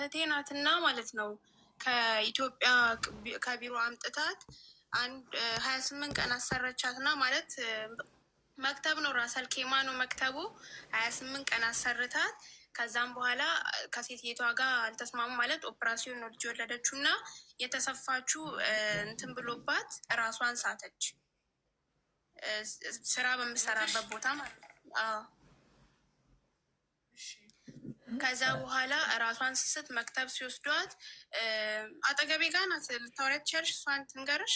እህቴ ናትና ማለት ነው። ከኢትዮጵያ ከቢሮ አምጥታት አንድ 28 ቀን አሰረቻትና ማለት መክተብ ነው ራሰል ኬማ ነው መክተቡ 28 ቀን አሰርታት። ከዛም በኋላ ከሴትየቷ ጋር አልተስማሙ ማለት ኦፕራሲዮን ነው ልጅ ወለደችው እና የተሰፋችው እንትን ብሎባት ራሷን ሳተች። ስራ በምሰራበት ቦታ ማለት ነው። ከዛ በኋላ ራሷን ስስት መክተብ ሲወስዷት አጠገቤ ጋር ናት። ልታወሪያት ትችያለሽ። እሷን ትንገርሽ።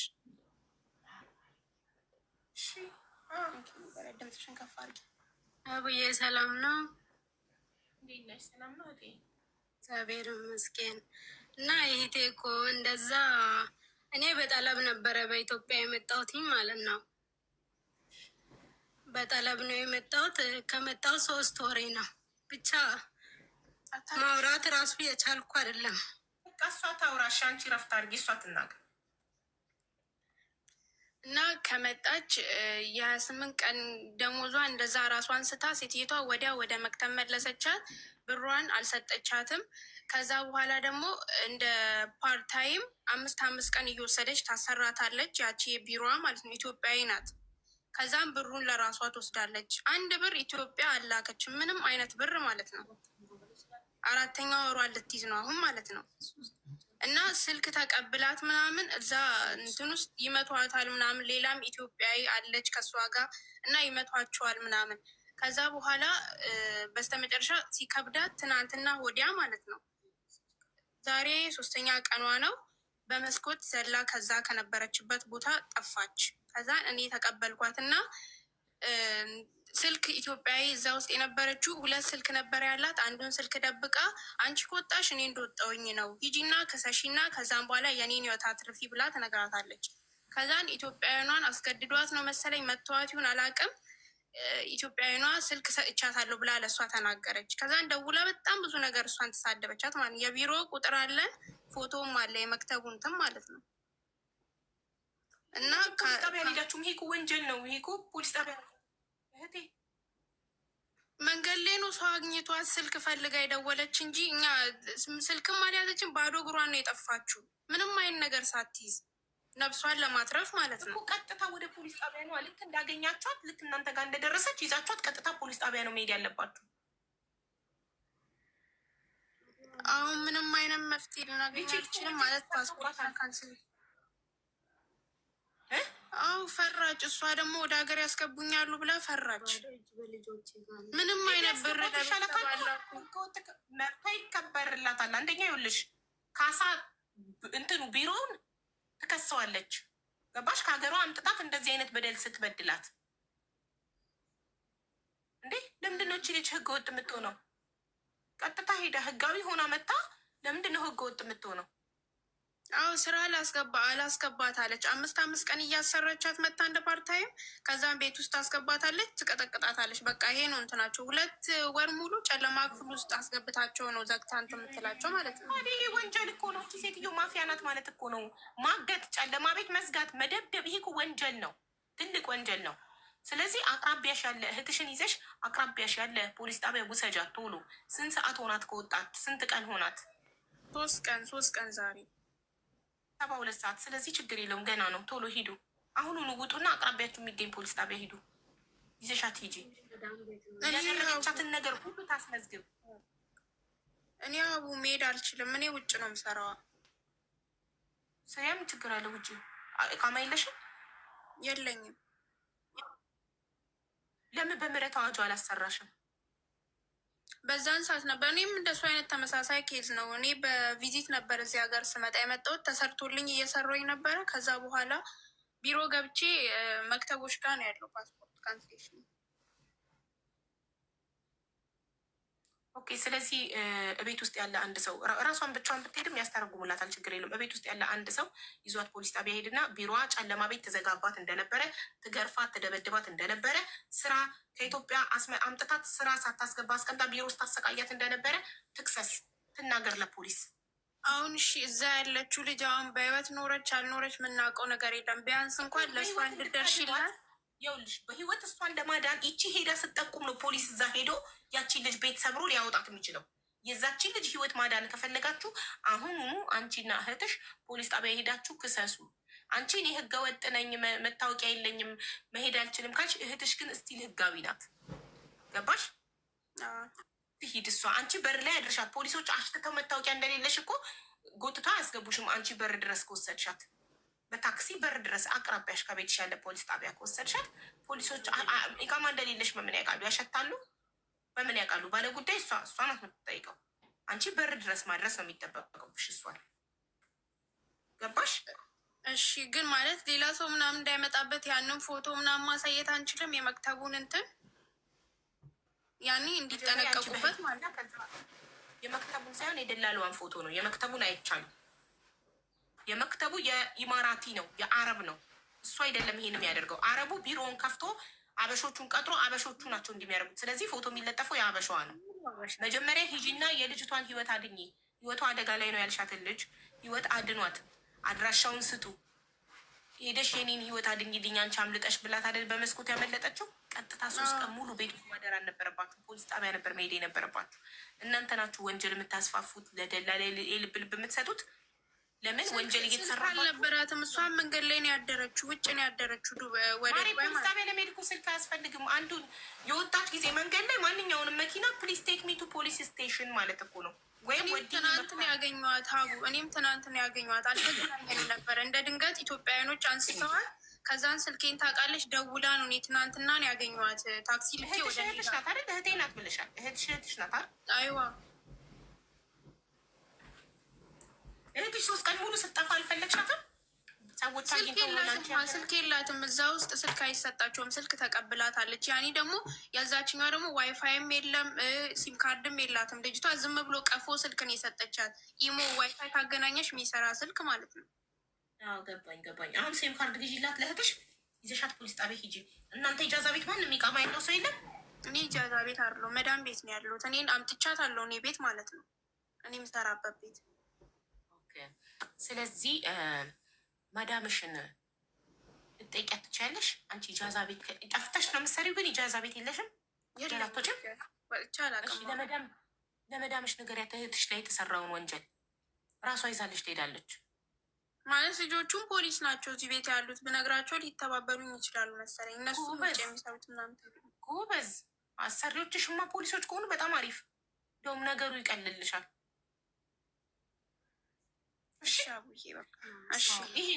ድምፅሽን ከፍ አድርጊ። አቡዬ ሰላም ነው? እንዴት ነሽ? ሰላም ነው እህቴ? እግዚአብሔር ይመስገን። እና ይሄቴ እኮ እንደዛ እኔ በጠለብ ነበረ በኢትዮጵያ የመጣሁት ማለት ነው። በጠለብ ነው የመጣሁት። ከመጣሁ 3 ወሬ ነው ብቻ ማውራት ራሱ የቻልኩ አይደለም። በቃ እሷ ታውራሽ፣ አንቺ ረፍት አድርጊ፣ እሷ ትናገር። እና ከመጣች የ28 ቀን ደሞዟ እንደዛ ራሷን ስታ ሴትየቷ ወዲያ ወደ መክተብ መለሰቻት። ብሯን አልሰጠቻትም። ከዛ በኋላ ደግሞ እንደ ፓርታይም 5 ቀን እየወሰደች ታሰራታለች። ያቺ የቢሮዋ ማለት ነው ኢትዮጵያዊ ናት። ከዛም ብሩን ለራሷ ትወስዳለች። 1 ብር ኢትዮጵያ አላከችም፣ ምንም አይነት ብር ማለት ነው። 4ኛ ወሯን ልትይዝ ነው አሁን ማለት ነው። እና ስልክ ተቀብላት ምናምን እዛ እንትን ውስጥ ይመቷታል ምናምን። ሌላም ኢትዮጵያዊ አለች ከእሷ ጋር እና ይመቷቸዋል ምናምን። ከዛ በኋላ በስተመጨረሻ ሲከብዳት ትናንትና ወዲያ ማለት ነው፣ ዛሬ 3ኛ ቀኗ ነው። በመስኮት ዘላ ከዛ ከነበረችበት ቦታ ጠፋች። ከዛ እኔ ተቀበልኳት እና ስልክ ኢትዮጵያዊ እዛ ውስጥ የነበረችው 2 ስልክ ነበር ያላት። አንዱን ስልክ ደብቃ አንቺ ከወጣሽ እኔ እንደወጣውኝ ነው ሂጂና ከሰሺና ከዛም በኋላ የኔን ህይወት አትርፊ ብላ ትነግራታለች። ከዛን ኢትዮጵያዊኗን አስገድዷት ነው መሰለኝ መተዋት ይሁን አላውቅም። ኢትዮጵያዊኗ ስልክ ሰጥቻታለሁ ብላ ለእሷ ተናገረች። ከዛን ደውላ በጣም ብዙ ነገር እሷን ተሳደበቻት ማለት የቢሮ ቁጥር አለ ፎቶም አለ የመክተቡ እንትን ማለት ነው። እና ፖሊስ ጣቢያ ሄዳችሁም ይሄ ወንጀል ነው። ይሄ ፖሊስ ጣቢያ እህቴ መንገድ ላይ ነው ሰው አግኝቷት ስልክ ፈልጋ የደወለች እንጂ እኛ ስልክም አልያዘችን። ባዶ እግሯን ነው የጠፋችው ምንም አይነት ነገር ሳትይዝ ነብሷን ለማትረፍ ማለት ነው። ቀጥታ ወደ ፖሊስ ጣቢያ ነው ልክ እንዳገኛችኋት፣ ልክ እናንተ ጋር እንደደረሰች ይዛችኋት ቀጥታ ፖሊስ ጣቢያ ነው መሄድ ያለባችሁ። አሁን ምንም አይነት መፍትሄ ልናገኝ አልችልም ማለት ፓስፖርት ካንስል። አዎ ፈራች። እሷ ደግሞ ወደ ሀገር ያስገቡኛሉ ብላ ፈራች። ምንም አይነት ብር መብቷ ይከበርላታል። አንደኛ ይኸውልሽ ካሳ እንትኑ ቢሮውን ትከሰዋለች። ገባሽ? ከሀገሯ አምጥታት እንደዚህ አይነት በደል ስትበድላት እንዴ ለምንድነው እቺ ልጅ ህገ ወጥ የምትሆነው? ቀጥታ ሄዳ ህጋዊ ሆና መታ ለምንድነው ህገ ወጥ የምትሆነው? አዎ ስራ አላስገባት አለች። 5 ቀን እያሰረቻት መታ እንደ ፓርታይም። ከዛም ቤት ውስጥ አስገባታለች፣ ትቀጠቅጣታለች። በቃ ይሄ ነው እንትናቸው። 2 ወር ሙሉ ጨለማ ክፍል ውስጥ አስገብታቸው ነው ዘግታ እንትን የምትላቸው ማለት ነው። ይሄ ወንጀል እኮ ነው። ሴትዮ ማፊያ ናት ማለት እኮ ነው። ማገት፣ ጨለማ ቤት መዝጋት፣ መደብደብ፣ ይሄ እኮ ወንጀል ነው፣ ትልቅ ወንጀል ነው። ስለዚህ አቅራቢያሽ ያለ እህትሽን ይዘሽ አቅራቢያሽ ያለ ፖሊስ ጣቢያ ውሰጃት ቶሎ። ስንት ሰዓት ሆናት ከወጣት? ስንት ቀን ሆናት? 3 ቀን ዛሬ 72 ሰዓት። ስለዚህ ችግር የለውም ገና ነው። ቶሎ ሂዱ፣ አሁኑኑ ውጡና አቅራቢያችሁ የሚገኝ ፖሊስ ጣቢያ ሂዱ። ይዘሻት ሂጂ። ያደረገቻትን ነገር ሁሉ ታስመዝግብ። እኔ አቡ መሄድ አልችልም። እኔ ውጭ ነው የምሰራዋ። ሰያም ችግር አለ። ውጭ እቃማ የለሽም? የለኝም። ለምን በምህረት አዋጁ አላሰራሽም? በዛን ሰዓት ነበር። እኔም እንደሱ አይነት ተመሳሳይ ኬዝ ነው። እኔ በቪዚት ነበር እዚህ ሀገር ስመጣ የመጣሁት። ተሰርቶልኝ እየሰራኝ ነበረ። ከዛ በኋላ ቢሮ ገብቼ መክተቦች ጋር ነው ያለው ፓስፖርት ካንስሌሽን። ኦኬ። ስለዚህ እቤት ውስጥ ያለ አንድ ሰው ራሷን ብቻዋን ብትሄድም ያስተረጉሙላታል፣ ችግር የለም። እቤት ውስጥ ያለ አንድ ሰው ይዟት ፖሊስ ጣቢያ ሄድና ቢሮዋ ጨለማ ቤት ተዘጋባት እንደነበረ፣ ትገርፋት፣ ትደበድባት እንደነበረ፣ ስራ ከኢትዮጵያ አምጥታት ስራ ሳታስገባ አስቀምጣ ቢሮ ውስጥ ታሰቃያት እንደነበረ ትክሰስ፣ ትናገር ለፖሊስ። አሁን እሺ እዛ ያለችው ልጅ አሁን በህይወት ኖረች አልኖረች የምናውቀው ነገር የለም። ቢያንስ እንኳን ለእሷ እንድደርሽላት ይኸውልሽ በህይወት እሷን ለማዳን ይቺ ሄዳ ስጠቁም ነው ፖሊስ እዛ ሄዶ ያቺ ልጅ ቤት ሰብሮ ሊያወጣት የሚችለው። የዛችን ልጅ ህይወት ማዳን ከፈለጋችሁ አሁኑኑ አንቺና እህትሽ ፖሊስ ጣቢያ ሄዳችሁ ክሰሱ። አንቺ እኔ ህገ ወጥ ነኝ መታወቂያ የለኝም መሄድ አልችልም ካልሽ፣ እህትሽ ግን እስቲል ህጋዊ ናት። ገባሽ? ትሂድ እሷ። አንቺ በር ላይ አድርሻት። ፖሊሶች አሽትተው መታወቂያ እንደሌለሽ እኮ ጎትቶ አያስገቡሽም። አንቺ በር ድረስ ከወሰድሻት፣ በታክሲ በር ድረስ አቅራቢያሽ ከቤትሽ ያለ ፖሊስ ጣቢያ ከወሰድሻት፣ ፖሊሶች ኢቃማ እንደሌለሽ በምን ያውቃሉ? ያሸታሉ። በምን ያውቃሉ? ባለ ጉዳይ እሷ ናት የምትጠይቀው። አንቺ በር ድረስ ማድረስ ነው የሚጠበቅብሽ እሷን። ገባሽ? እሺ። ግን ማለት ሌላ ሰው ምናምን እንዳይመጣበት ያንን ፎቶ ምናምን ማሳየት አንችልም? የመክተቡን እንትን ያኔ እንዲጠነቀቁበት ማለት የመክተቡን ሳይሆን የደላሏን ፎቶ ነው። የመክተቡን አይቻልም። የመክተቡ የኢማራቲ ነው፣ የአረብ ነው። እሱ አይደለም ይሄን የሚያደርገው። አረቡ ቢሮውን ከፍቶ አበሾቹን ቀጥሮ አበሾቹ ናቸው እንደሚያደርጉት። ስለዚህ ፎቶ የሚለጠፈው የአበሻዋ ነው። መጀመሪያ ሂጂና የልጅቷን ህይወት አድኚ። ህይወቷ አደጋ ላይ ነው ያልሻትን ልጅ ህይወት አድኗት። አድራሻውን ስጡ። ሄደሽ የኔን ህይወት አድኝልኝ አንቺ አምልጠሽ ብላት አይደል በመስኮት ያመለጠችው። ቀጥታ 3 ቀን ሙሉ ቤት ውስጥ ማደር አልነበረባችሁ። ፖሊስ ጣቢያ ነበር መሄድ የነበረባችሁ። እናንተ ናችሁ ወንጀል የምታስፋፉት፣ ለደላላ የልብ ልብ የምትሰጡት። ለምን ወንጀል እየተሰራ አልነበራትም? እሷን መንገድ ላይ ነው ያደረችው፣ ውጭ ነው ያደረችው። ፖሊስ ጣቢያ ለመሄድ እኮ ስልክ አያስፈልግም። አንዱን የወጣች ጊዜ መንገድ ላይ ማንኛውንም መኪና ፕሊስ ቴክ ሚ ቱ ፖሊስ ስቴሽን ማለት እኮ ነው። ወይም ትናንት ነው ያገኘኋት ሀቡ፣ እኔም ትናንት ነው ያገኘኋት። አልተገናኘንም ነበረ። እንደ ድንገት ኢትዮጵያውያኖች አንስተዋል። ከዛን ስልኬን ታውቃለች ደውላ ነው። እኔ ትናንትና ነው ያገኘኋት። ታክሲ ልኬ ወደ እህትሽ ናት አይደል? እህቴ ናት ብለሻል። እህትሽ ናት አይደል? አይዋ እህትሽ 3 ቀን ሙሉ ስጠፋ አልፈለግሻትም? ሰዎች ስልክ የላትም እዛ ውስጥ ስልክ አይሰጣቸውም። ስልክ ተቀብላታለች። ያኔ ደግሞ ያዛችኛዋ ደግሞ ዋይፋይም የለም ሲም ካርድም የላትም። ልጅቷ ዝም ብሎ ቀፎ ስልክን የሰጠቻት ኢሞ ዋይፋይ ካገናኘሽ የሚሰራ ስልክ ማለት ነው። ገባኝ። አሁን ሲም ካርድ ግዢላት ለእህትሽ፣ ይዘሻት ፖሊስ ጣቢያ ሂጂ። እናንተ ኢጃዛ ቤት ማንም ኢቃማ ያለው ሰው የለም? እኔ ኢጃዛ ቤት አለው መዳም ቤት ነው ያለሁት። እኔን አምጥቻት አለው እኔ ቤት ማለት ነው። እኔ የምሰራበት ቤት። ስለዚህ ማዳምሽን ልጠይቂያት ትችያለሽ። አንቺ ኢጃዛ ቤት ጠፍተሽ ነው የምትሰሪው፣ ግን ኢጃዛ ቤት የለሽም? ለመዳምሽ ንገሪያት፣ እህትሽ ላይ የተሰራውን ወንጀል ራሷ ይዛለች ትሄዳለች። ማለት ልጆቹም ፖሊስ ናቸው እዚህ ቤት ያሉት። ብነግራቸው ሊተባበሩኝ ይችላሉ መሰለኝ። እነሱ ውጭ የሚሰሩት ምናምን። ጎበዝ አሰሪዎችሽማ ፖሊሶች ከሆኑ በጣም አሪፍ፣ እንደውም ነገሩ ይቀልልሻል። ይሄ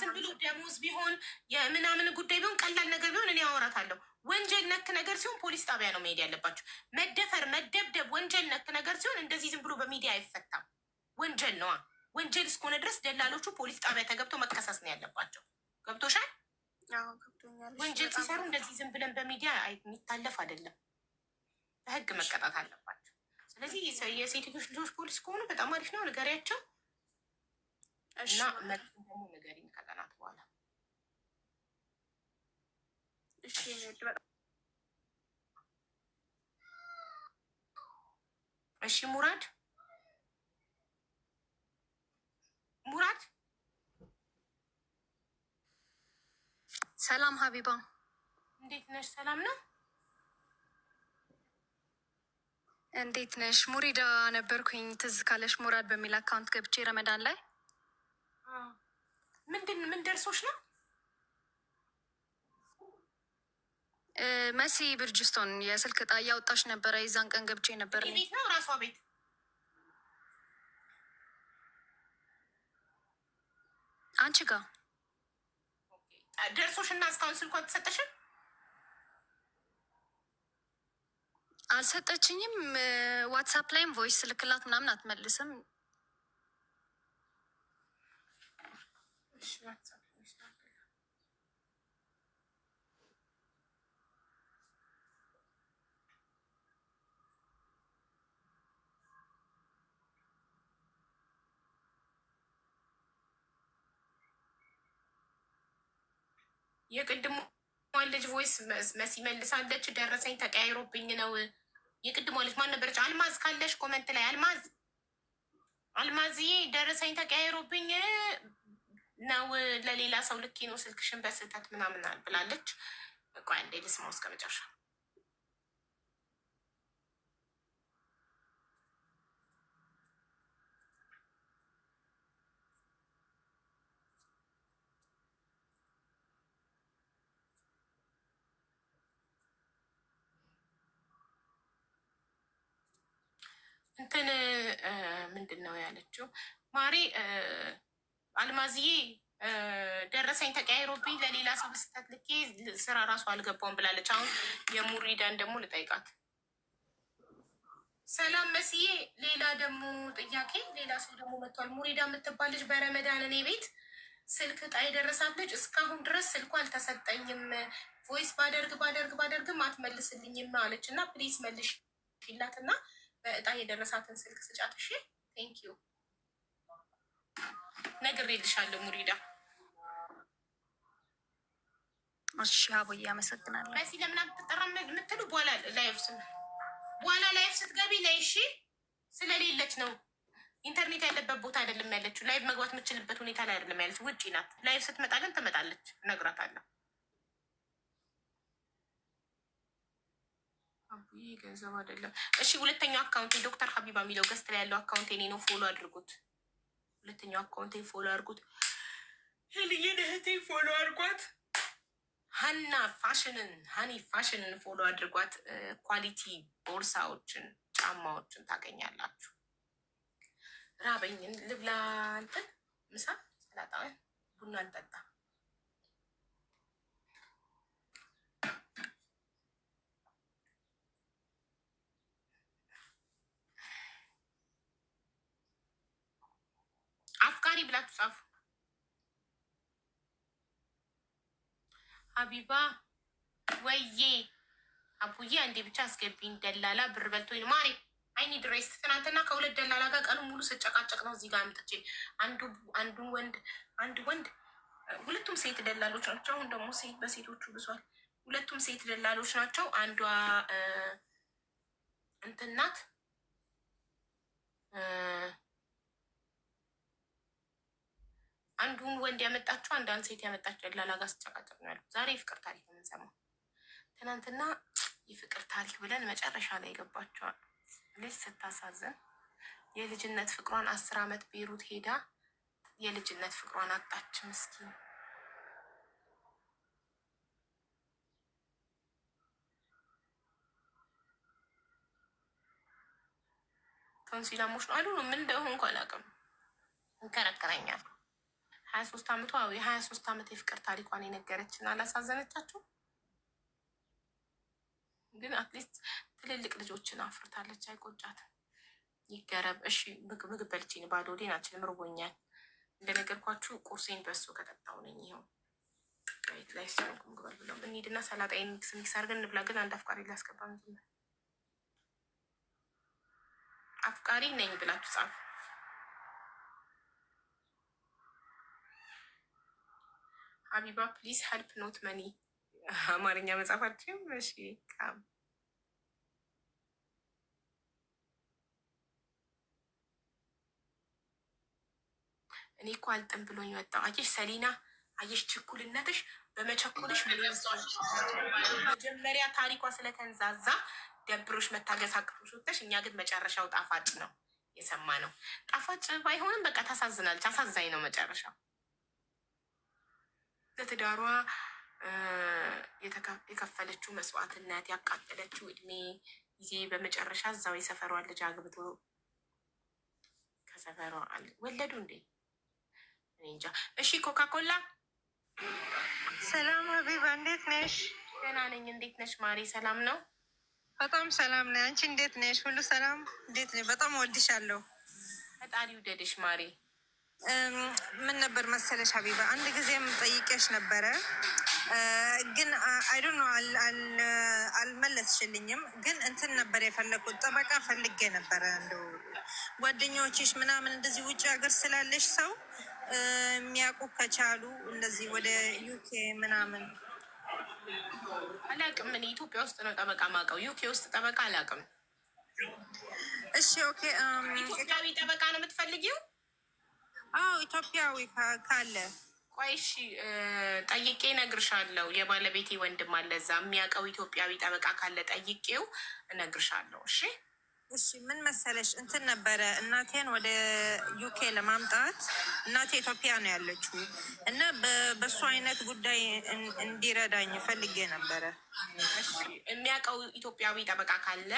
ዝም ብሎ ደሞዝ ቢሆን የምናምን ጉዳይ ቢሆን ቀላል ነገር ቢሆን እኔ አወራታለሁ። ወንጀል ነክ ነገር ሲሆን ፖሊስ ጣቢያ ነው መሄድ ያለባቸው። መደፈር፣ መደብደብ ወንጀል ነክ ነገር ሲሆን እንደዚህ ዝም ብሎ በሚዲያ አይፈታም። ወንጀል ነዋ። ወንጀል እስከሆነ ድረስ ደላሎቹ ፖሊስ ጣቢያ ተገብተው መከሰስ ነው ያለባቸው። ገብቶሻል? ወንጀል ሲሰሩ እንደዚህ ዝም ብለን በሚዲያ የሚታለፍ አይደለም። በህግ መቀጣት አለባቸው። ስለዚህ የሴቶች ልጆች ፖሊስ ከሆኑ በጣም አሪፍ ነው። ንገሪያቸው እና መልሱን ደግሞ ንገሪኝ ከቀናት በኋላ። እሺ ሙራድ ሰላም ሀቢባ፣ እንዴት ነሽ? ሰላም ነው። እንዴት ነሽ? ሙሪዳ ነበርኩኝ። ትዝ ካለሽ ሙራድ በሚል አካውንት ገብቼ ረመዳን ላይ ምን ደርሶች ነው? መሲ ብርጅስቶን የስልክ ዕጣ እያወጣች ነበረ። የዛን ቀን ገብቼ ነበር። ቤት ነው ራሷ ቤት አንቺ ጋር ደርሶሽ እና እስካሁን ስልኳ ተሰጠሽም? አልሰጠችኝም። ዋትሳፕ ላይም ቮይስ ስልክላት ምናምን አትመልስም። የቅድሞ ልጅ ቮይስ መሲ መልሳለች። ደረሰኝ ተቀያይሮብኝ ነው። የቅድሞ ልጅ ማን ነበረች? አልማዝ ካለሽ ኮመንት ላይ አልማዝዬ ደረሰኝ ተቀያይሮብኝ ነው ለሌላ ሰው ልኬ ነው ስልክሽን በስህተት ምናምን ብላለች። ቆይ አንዴ ልስማው እስከ መጨረሻ። እንትን ምንድን ነው ያለችው ማሬ? አልማዝዬ ደረሰኝ ተቀያይሮብኝ ለሌላ ሰው በስህተት ልኬ ስራ ራሱ አልገባውም ብላለች። አሁን የሙሪዳን ደግሞ ልጠይቃት። ሰላም መስዬ። ሌላ ደግሞ ጥያቄ፣ ሌላ ሰው ደግሞ መጥቷል። ሙሪዳ የምትባል ልጅ በረመዳን እኔ ቤት ስልክ ዕጣ የደረሳት ልጅ እስካሁን ድረስ ስልኩ አልተሰጠኝም። ቮይስ ባደርግም አትመልስልኝም አለች እና ፕሊዝ መልሽ ይላት እና በዕጣ የደረሳትን ስልክ ስጫት። እሺ ቴንክ ዩ ነግሬልሻለሁ ሙሪዳ። እሺ አቦዬ አመሰግናለሁ። መሲ ለምን አትጠራ የምትሉ በኋላ ላይፍ ስትገቢ ላይ እሺ፣ ስለሌለች ነው። ኢንተርኔት ያለበት ቦታ አይደለም ያለችው። ላይቭ መግባት የምችልበት ሁኔታ ላይ አይደለም ያለች፣ ውጭ ናት። ላይቭ ስትመጣ ግን ትመጣለች፣ እነግራታለሁ። አቡዬ ገንዘብ አይደለም። እሺ ሁለተኛው አካውንቴ ዶክተር ሀቢባ የሚለው ገስት ላይ ያለው አካውንቴ እኔ ነው። ፎሎ አድርጉት። ሁለተኛው አካውንቴ ፎሎ አድርጉት። ልዬን እህቴ ፎሎ አድርጓት። ሀኒ ፋሽንን ፎሎ አድርጓት። ኳሊቲ ቦርሳዎችን፣ ጫማዎችን ታገኛላችሁ። ራበኝን ልብላ። እንትን ምሳ ሰላጣ ቡና እንጠጣ። አፍቃሪ ብላችሁ ጻፉ። ሀቢባ ወዬ አቡዬ አንዴ ብቻ አስገቢኝ። ደላላ ብር በልቶኝ ማሪ አይኒ ድሬስ። ትናንትና ከሁለት ደላላ ጋር ቀኑ ሙሉ ስጨቃጨቅ ነው እዚህ ጋር አምጥቼ አንዱ ወንድ ሁለቱም ሴት ደላሎች ናቸው። አሁን ደግሞ ሴት በሴቶቹ ብሷል። ሁለቱም ሴት ደላሎች ናቸው። አንዷ እንትን ናት አንዱን ወንድ ያመጣችው አንዷን ሴት ያመጣች ደላላ ጋር ስጨቃጨቅ ነው ያለው። ዛሬ የፍቅር ታሪክ ነው የምንሰማው። ትናንትና የፍቅር ታሪክ ብለን መጨረሻ ላይ የገባቸዋል። ልጅ ስታሳዝን የልጅነት ፍቅሯን 10 ዓመት ቤሩት ሄዳ የልጅነት ፍቅሯን አጣች። ምስኪን ቶንሲላሞች ነው አሉ ምን እንደሆን እንኳ አላውቅም። እንከረከረኛል 23 ዓመቷ የ23 ዓመት የፍቅር ታሪኳን የነገረችን አላሳዘነቻችሁ? ግን አትሊስት ትልልቅ ልጆችን አፍርታለች። አይቆጫትም። ይገረብ። እሺ ምግብ በልቼ ባዶ ሆዴን አልችልም፣ ርቦኛል። እንደነገርኳችሁ ቁርሴን በሱ ከጠጣሁ ነኝ። ይኸው ቤት ላይ ስለሆንኩ ምግብ አልበላሁም። እንሂድና ሰላጣዬን ሚክስ አድርገን እንብላ። ግን አንድ አፍቃሪ ላስገባ። አፍቃሪ ነኝ ብላችሁ ጻፉ። ሀቢባ ፕሊዝ ሄልፕ ኖት መኒ። አማርኛ መጻፋችም እሺ። እኔ እኮ አልጥም ብሎኝ ወጣው። አየሽ ሰሊና፣ አየሽ ችኩልነትሽ በመቸኮልሽ መጀመሪያ ታሪኳ ስለተንዛዛ ደብሮሽ መታገስ አቅቶሽ ወጥተሽ፣ እኛ ግን መጨረሻው ጣፋጭ ነው የሰማ ነው። ጣፋጭ ባይሆንም በቃ ታሳዝናለች። አሳዛኝ ነው መጨረሻው። ለትዳሯ የከፈለችው መስዋዕትነት፣ ያቃጠለችው እድሜ ጊዜ በመጨረሻ እዛው የሰፈሯን ልጅ አግብቶ ከሰፈሯ ወለዱ እንዴ? እንጃ። እሺ ኮካኮላ ሰላም ሀቢባ፣ እንዴት ነሽ? ደህና ነኝ። እንዴት ነሽ ማሪ? ሰላም ነው? በጣም ሰላም ነኝ። አንቺ እንዴት ነሽ? ሁሉ ሰላም? እንዴት ነሽ? በጣም ወድሻለሁ። ፈጣሪ ውደድሽ ማሪ። ምን ነበር መሰለሽ ሀቢባ፣ አንድ ጊዜም ጠይቄሽ ነበረ ግን አይዶን አልመለስሽልኝም። ግን እንትን ነበር የፈለግኩት፣ ጠበቃ ፈልጌ ነበረ። እንደው ጓደኞችሽ ምናምን እንደዚህ ውጭ ሀገር ስላለሽ ሰው የሚያውቁ ከቻሉ እንደዚህ ወደ ዩኬ ምናምን። አላውቅም። እኔ ኢትዮጵያ ውስጥ ነው ጠበቃ ማውቀው፣ ዩኬ ውስጥ ጠበቃ አላውቅም። እሺ ኦኬ። ኢትዮጵያዊ ጠበቃ ነው የምትፈልጊው? አዎ ኢትዮጵያዊ ካለ ቆይ እሺ ጠይቄ እነግርሻለሁ። የባለቤቴ ወንድም አለ እዛ፣ የሚያውቀው ኢትዮጵያዊ ጠበቃ ካለ ጠይቄው እነግርሻለሁ። እሺ እሺ ምን መሰለሽ እንትን ነበረ እናቴን ወደ ዩኬ ለማምጣት እናቴ ኢትዮጵያ ነው ያለችው እና በእሱ አይነት ጉዳይ እንዲረዳኝ ፈልጌ ነበረ። የሚያውቀው ኢትዮጵያዊ ጠበቃ ካለ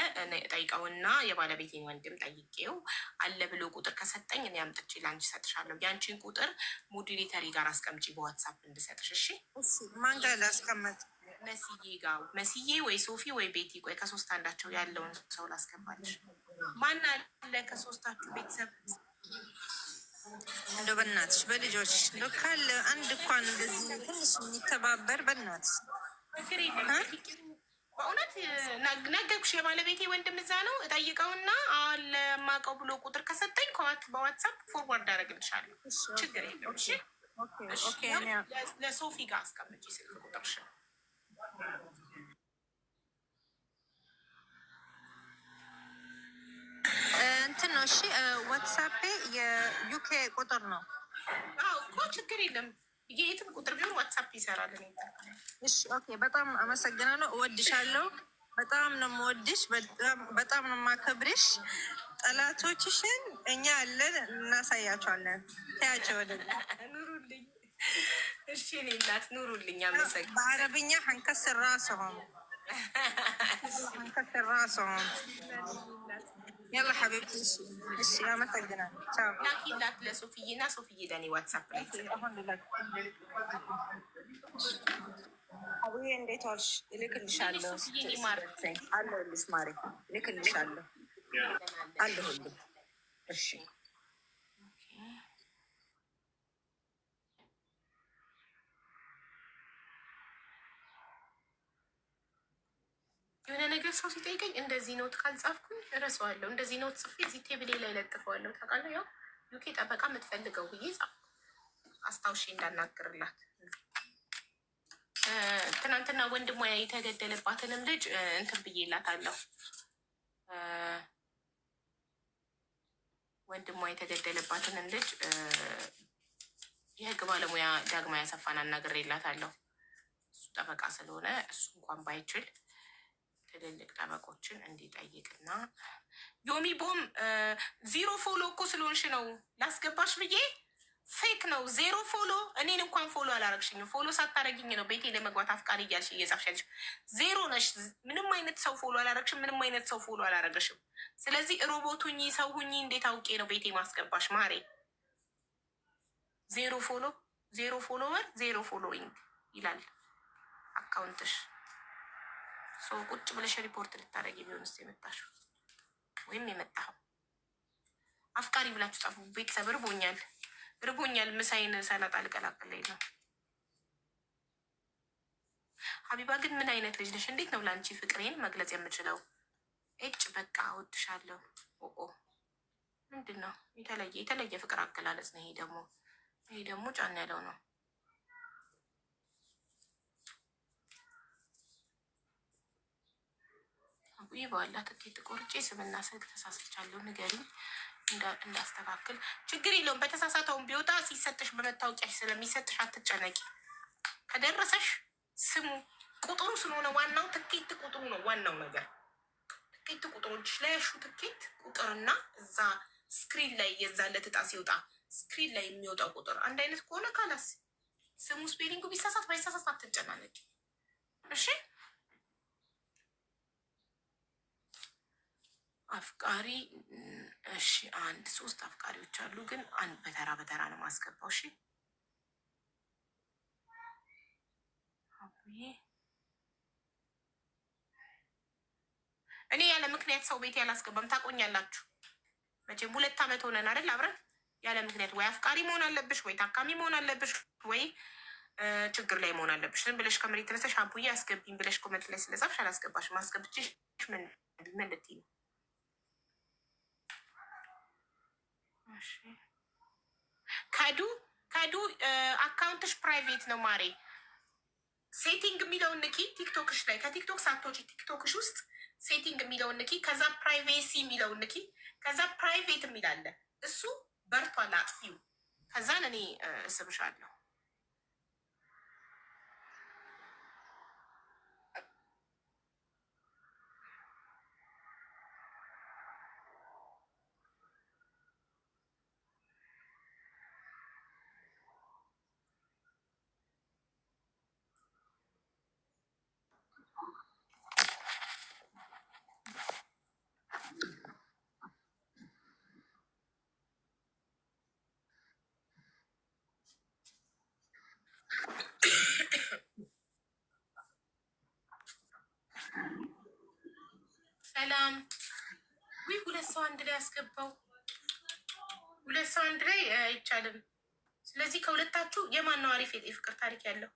ጠይቀውና የባለቤቴን ወንድም ጠይቄው አለ ብሎ ቁጥር ከሰጠኝ እኔ አምጥቼ ለአንቺ እሰጥሻለሁ። ያንቺን ቁጥር ሞዲሬተሪ ጋር አስቀምጪ በዋትሳፕ እንድሰጥሽ። እሺ ማን ጋር ላስቀመጥ? መስዬ ጋር መስዬ ወይ ሶፊ ወይ ቤቲ፣ ቆይ ከሶስት አንዳቸው ያለውን ሰው ላስገባልሽ። ማን አለ ከሶስታችሁ ቤተሰብ? እንደ በእናትሽ በልጆች ካለ አንድ እንኳን እንደዚህ ትንሽ የሚተባበር በእናትሽ በእውነት ነገርኩሽ። የባለቤቴ ወንድም እዛ ነው። እጠይቀውና አለ ማቀው ብሎ ቁጥር ከሰጠኝ በዋትሳፕ ፎርዋርድ አደረግልሻለሁ። ችግር የለው። እሺ ለሶፊ ጋር አስቀምጪ ስልክ ቁጥርሽ። እንትን ነው። እሺ ዋትሳፔ የዩኬ ቁጥር ነው። አዎ እኮ ችግር የለም። የትም ቁጥር ቢሆን ዋትሳፕ ይሰራል። እሺ ኦኬ። በጣም አመሰግናለሁ። እወድሻለሁ። በጣም ነው የምወድሽ። በጣም ነው የማከብርሽ። ጠላቶችሽን እኛ አለን እናሳያቸዋለን። ታያቸው ወደ ኑሩልኝ። እሺ እኔ እናት ኑሩልኝ። አመሰግናለሁ። በአረብኛ ሀንከስር ራስሆም ሀንከስር ራስሆም يلا حبيبتي. እሺ አመሰግናለሁ። ቻው። ላኪላት ለሶፊዬ እና ሶፊዬ ለኔ ዋትሳፕ ላይ አብዬ እንዴት ዋልሽ? እልክልሻለሁ አለሁልሽ ማሪ እልክልሻለሁ አለሁልሽ። እሺ የሆነ ነገር ሰው ሲጠይቀኝ እንደዚህ ኖት ካልጻፍኩኝ እረሳዋለሁ። እንደዚህ ኖት ጽፌ እዚህ ቴብሌ ላይ ለጥፈዋለሁ። ታውቃለህ፣ ያው ዩኬ ጠበቃ የምትፈልገው ብዬ ጻፍ አስታውሼ እንዳናግርላት። ትናንትና ወንድሟ የተገደለባትንም ልጅ እንትን ብዬላታለሁ። ወንድሟ የተገደለባትንም ልጅ የህግ ባለሙያ ዳግማ ያሰፋን አናግሬላታለሁ። እሱ ጠበቃ ስለሆነ እሱ እንኳን ባይችል ትልልቅ ጠበቆችን እንዲጠይቅና ዮሚ ቦም ዜሮ ፎሎ እኮ ስለሆንሽ ነው ላስገባሽ ብዬ ፌክ ነው። ዜሮ ፎሎ እኔን እንኳን ፎሎ አላረግሽኝም። ፎሎ ሳታረግኝ ነው ቤቴ ለመግባት አፍቃሪ እያልሽ እየጻፍሻለሽ። ዜሮ ነሽ። ምንም አይነት ሰው ፎሎ አላረግሽም። ምንም አይነት ሰው ፎሎ አላረገሽም። ስለዚህ ሮቦት ሁኚ፣ ሰው ሁኚ። እንዴት አውቄ ነው ቤቴ ማስገባሽ? ማሬ ዜሮ ፎሎ፣ ዜሮ ፎሎወር፣ ዜሮ ፎሎዊንግ ይላል አካውንትሽ። ሰው ቁጭ ብለሽ ሪፖርት ልታደረግ ቢሆንስ የመጣሽው ወይም የመጣኸው? አፍቃሪ ብላችሁ ጻፉ። ቤተሰብ ርቦኛል፣ ርቦኛል፣ ምሳይን ሰላጣ ልቀላቅለኝ ነው። ሀቢባ ግን ምን አይነት ልጅ ነሽ? እንዴት ነው ለአንቺ ፍቅሬን መግለጽ የምችለው? እጭ በቃ እወድሻለሁ። ኦ ምንድን ነው የተለየ ፍቅር አገላለጽ ነው ይሄ ደግሞ ጫና ያለው ነው። ይህ በኋላ ትኬት ቆርጬ ስምና ስልክ ተሳስቻለሁ፣ ንገሪኝ እንዳስተካክል። ችግር የለውም። በተሳሳተውን ቢወጣ ሲሰጥሽ በመታወቂያሽ ስለሚሰጥሽ አትጨነቂ። ከደረሰሽ ስሙ ቁጥሩ ስለሆነ ዋናው ትኬት ቁጥሩ ነው። ዋናው ነገር ትኬት ቁጥሮች ላይ ያሹ ትኬት ቁጥርና እዛ ስክሪን ላይ የዛለት እጣ ሲወጣ ስክሪን ላይ የሚወጣው ቁጥር አንድ አይነት ከሆነ ካላስ ስሙ ስፔሊንጉ ቢሳሳት ባይሳሳት አትጨናነቂ። እሺ አፍቃሪ እሺ፣ አንድ 3 አፍቃሪዎች አሉ፣ ግን አንድ በተራ በተራ ነው ማስገባው። እሺ እኔ ያለ ምክንያት ሰው ቤት ያላስገባም። ታቆኛላችሁ መቼም 2 ዓመት ሆነን አይደል አብረን። ያለ ምክንያት ወይ አፍቃሪ መሆን አለብሽ፣ ወይ ታካሚ መሆን አለብሽ፣ ወይ ችግር ላይ መሆን አለብሽ። ዝም ብለሽ ከመሬት ተነስተሽ አቡዬ አስገቢኝ ብለሽ ኮመንት ላይ ስለጻፍሽ አላስገባሽም። ማስገብችሽ ምን ልትይ ነው? ከዱ አካውንትሽ ፕራይቬት ነው ማሬ። ሴቲንግ የሚለውን ንኪ። ቲክቶክሽ ላይ ከቲክቶክ ሳትወጪ ቲክቶክሽ ውስጥ ሴቲንግ የሚለውን ንኪ። ከዛ ፕራይቬሲ የሚለውን ንኪ። ከዛ ፕራይቬት የሚላለ እሱ በርቷል፣ አጥፊው። ከዛን እኔ እስብሻለሁ። ሰላም። ውይ 2 ሰው አንድ ላይ ያስገባው 2 ሰው አንድ ላይ አይቻልም። ስለዚህ ከሁለታችሁ የማን ነው አሪፍ የፍቅር ታሪክ ያለው?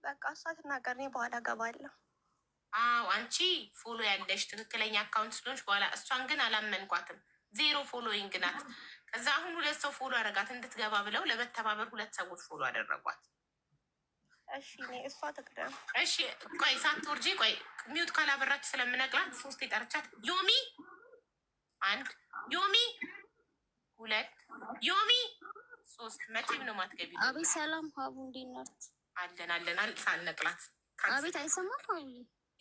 በቃ እሷ ትናገር፣ እኔ በኋላ ገባለሁ። አዎ አንቺ ፎሎ ያለሽ ትክክለኛ አካውንት ስለሆንሽ በኋላ። እሷን ግን አላመንኳትም። 0 ፎሎዊንግ ናት። ከዛ አሁን 2 ሰው ፎሎ አደረጋት እንድትገባ ብለው ለመተባበር 2 ሰዎች ፎሎ አደረጓት። እሺ እሷ ትቅደም። እሺ ቆይ ሳትወርጂ ቆይ ሚውት ካላበራች ስለምነግራት 3 የጠርቻት ዮሚ 1 ዮሚ 2 ዮሚ 3 መቼም ነው ማትገቢ። አቤት ሰላም ሀቡ እንዴት ናት? አለን ሳልነቅላት። አቤት አይሰማም?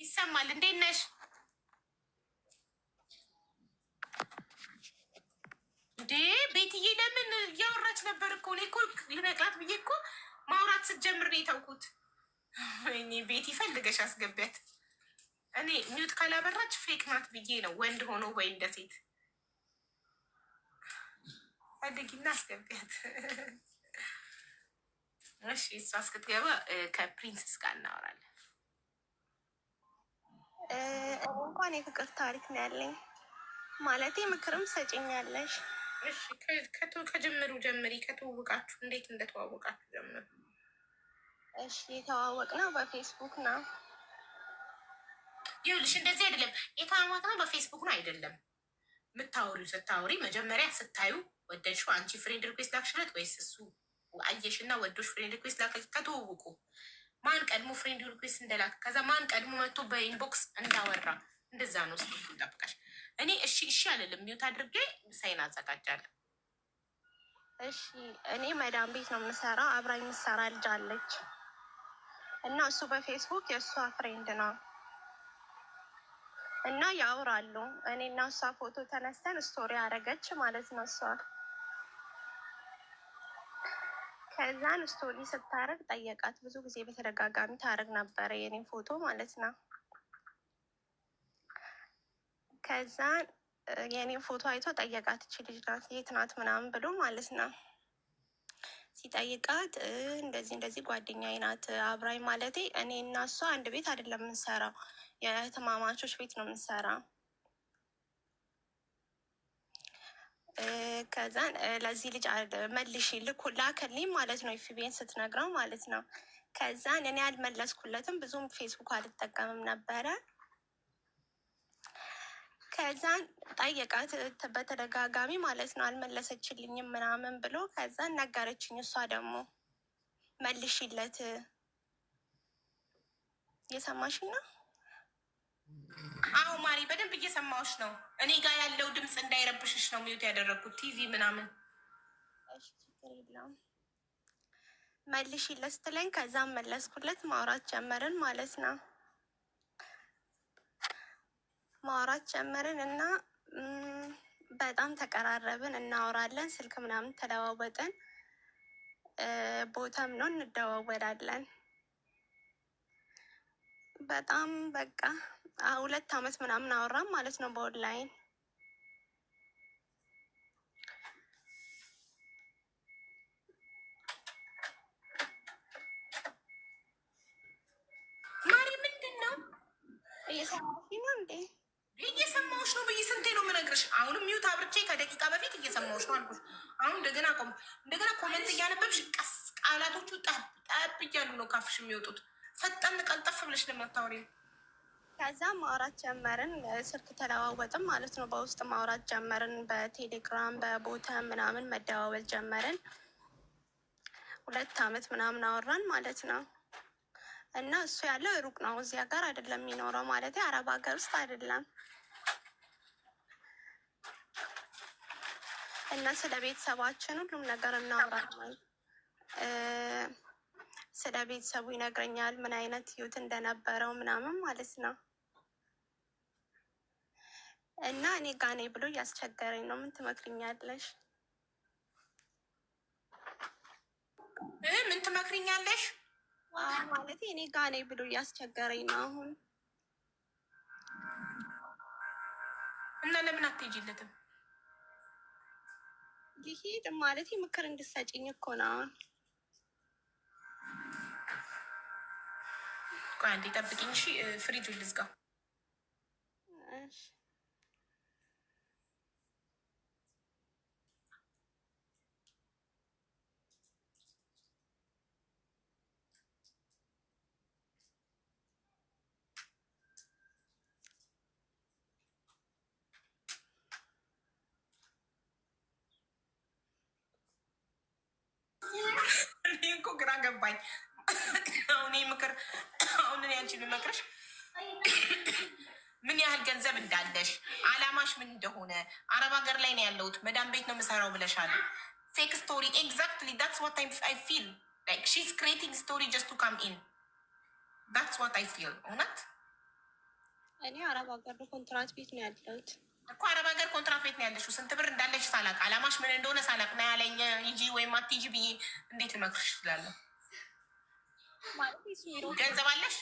ይሰማል። እንዴት ነሽ? እንዴ ቤትዬ ለምን እያወራች ነበር እኮ። እኔ እኮ ልነቅላት ብዬ እኮ ማውራት ስትጀምር ነው የተውኩት። እኔ ቤት ይፈልገሽ አስገቢያት። እኔ ሚውት ካላበራች ፌክ ናት ብዬ ነው፣ ወንድ ሆኖ ወይ እንደ ሴት ፈልጊና አስገቢያት። እሺ እሷ እስክትገባ ከፕሪንስስ ጋር እናወራለን። እንኳን የፍቅር ታሪክ ነው ያለኝ ማለቴ ምክርም ሰጭኛለሽ። እሺ ከጀምሩ ጀምሪ። ከተዋወቃችሁ እንዴት እንደተዋወቃችሁ ጀምሩ። እሺ የተዋወቅነው በፌስቡክ ነው። ይኸውልሽ እንደዚህ አይደለም የተዋወቅነው በፌስቡክ ነው አይደለም። የምታወሪው ስታወሪ መጀመሪያ ስታዩ ወደድሽው አንቺ ፍሬንድ ሪኩዌስት ላክሽለት ወይስ እሱ አየሽና ወዶሽ ፍሬንድ ሪኩዌስት ላከች? ከተዋወቁ ማን ቀድሞ ፍሬንድ ሪኩዌስት እንደላክ ከዛ ማን ቀድሞ መጥቶ በኢንቦክስ እንዳወራ እንደዛ ነው። ስ ጠብቃሽ እኔ እሺ አልልም። ሚውት አድርጌ ሳይን አዘጋጃለሁ። እሺ እኔ መዳም ቤት ነው የምሰራው። አብራኝ የምትሰራ ልጅ አለች እና እሱ በፌስቡክ የእሷ ፍሬንድ ነው እና ያወራሉ። እኔ እና እሷ ፎቶ ተነስተን ስቶሪ አደረገች ማለት ነው እሷ። ከዛን ስቶሪ ስታደርግ ጠየቃት። ብዙ ጊዜ በተደጋጋሚ ታደርግ ነበረ የኔን ፎቶ ማለት ነው። ከዛን የኔን ፎቶ አይቶ ጠየቃት። እቺ ልጅ ናት የት ናት ምናምን ብሎ ማለት ነው። ሲጠይቃት እንደዚህ ጓደኛዬ ናት አብራኝ ማለቴ እኔ እና እሷ አንድ ቤት አይደለም የምንሰራው፣ የእህትማማቾች ቤት ነው የምንሰራው። ከዛን ለዚህ ልጅ መልሽ ላከልኝ ማለት ነው ኤፍቢኤን ስትነግረው ማለት ነው። ከዛን እኔ አልመለስኩለትም፣ ብዙም ፌስቡክ አልጠቀምም ነበረ። ከዛን ጠየቃት በተደጋጋሚ ማለት ነው። አልመለሰችልኝም ምናምን ብሎ ከዛን ነገረችኝ። እሷ ደግሞ መልሽለት። እየሰማሽኝ ነው? አዎ ማሪ በደንብ እየሰማዎች ነው። እኔ ጋር ያለው ድምፅ እንዳይረብሽሽ ነው ሚውት ያደረግኩት ቲቪ ምናምን። እሺ ችግር የለውም። መልሽለት ስትለኝ ከዛም መለስኩለት። ማውራት ጀመርን ማለት ነው። ማውራት ጀመርን እና በጣም ተቀራረብን። እናወራለን፣ ስልክ ምናምን ተለዋወጥን። ቦታም ነው እንደዋወላለን። በጣም በቃ 2 አመት ምናምን አወራም ማለት ነው በኦንላይን። ማሪ ምንድን ነው እየሰማሽኝ ነው እንዴ? እየሰማዎች ነው ብዬ ስንቴ ነው የምነግርሽ? አሁንም ሚውት አብርቼ ከደቂቃ በፊት እየሰማዎች ነው አልኩሽ። አሁን እንደገና ኮመንት እያነበብሽ ቀስ ቃላቶቹ ጠብ እያሉ ነው ካፍሽ የሚወጡት። ፈጠን ቀልጠፍ ብለሽ ለማታወሪ። ከዛ ማውራት ጀመርን፣ ስልክ ተለዋወጥም ማለት ነው። በውስጥ ማውራት ጀመርን፣ በቴሌግራም በቦታ ምናምን መደዋወል ጀመርን። 2 አመት ምናምን አወራን ማለት ነው። እና እሱ ያለው ሩቅ ነው፣ እዚህ ሀገር አይደለም የሚኖረው ማለት አረብ ሀገር ውስጥ አይደለም። እና ስለ ቤተሰባችን ሁሉም ነገር እናወራለን። ስለ ቤተሰቡ ይነግረኛል፣ ምን አይነት ህይወት እንደነበረው ምናምን ማለት ነው። እና እኔ ጋኔ ብሎ እያስቸገረኝ ነው። ምን ትመክርኛለሽ? ምን ትመክርኛለሽ? ማለት እኔ ጋኔ ብሎ እያስቸገረኝ ነው አሁን። እና ለምን አትሄጂለትም? ሊሄድ ማለት ምክር እንድሰጭኝ እኮ ነው አሁን። ቆይ አንዴ ጠብቂኝ እሺ። ፍሪጁን ልዝጋው። እሺ እኮ ግራ ገባኝ። አሁን ምክር አሁን ያንቺ ልመክርሽ ምን ያህል ገንዘብ እንዳለሽ አላማሽ ምን እንደሆነ አረብ ሀገር ላይ ነው ያለሁት መዳም ቤት ነው የምሰራው ብለሻል። ፌክ ስቶሪ ኤግዛክትሊ ዳትስ ዋት አይ ፊል ላይክ ሺዝ ክሬቲንግ ስቶሪ ጀስት ቱ ካም ኢን ዳትስ ዋት አይ ፊል። እውነት እኔ አረብ ሀገር ኮንትራት ቤት ነው ያለሁት እኮ አረብ ሀገር ኮንትራት ቤት ነው ያለሽው። ስንት ብር እንዳለሽ ሳላቅ አላማሽ ምን እንደሆነ ሳላቅ ነው ያለኝ ሂጂ ወይም አትሂጂ ብዬ እንዴት ልመክርሽ እችላለሁ? ገንዘብ አለሽ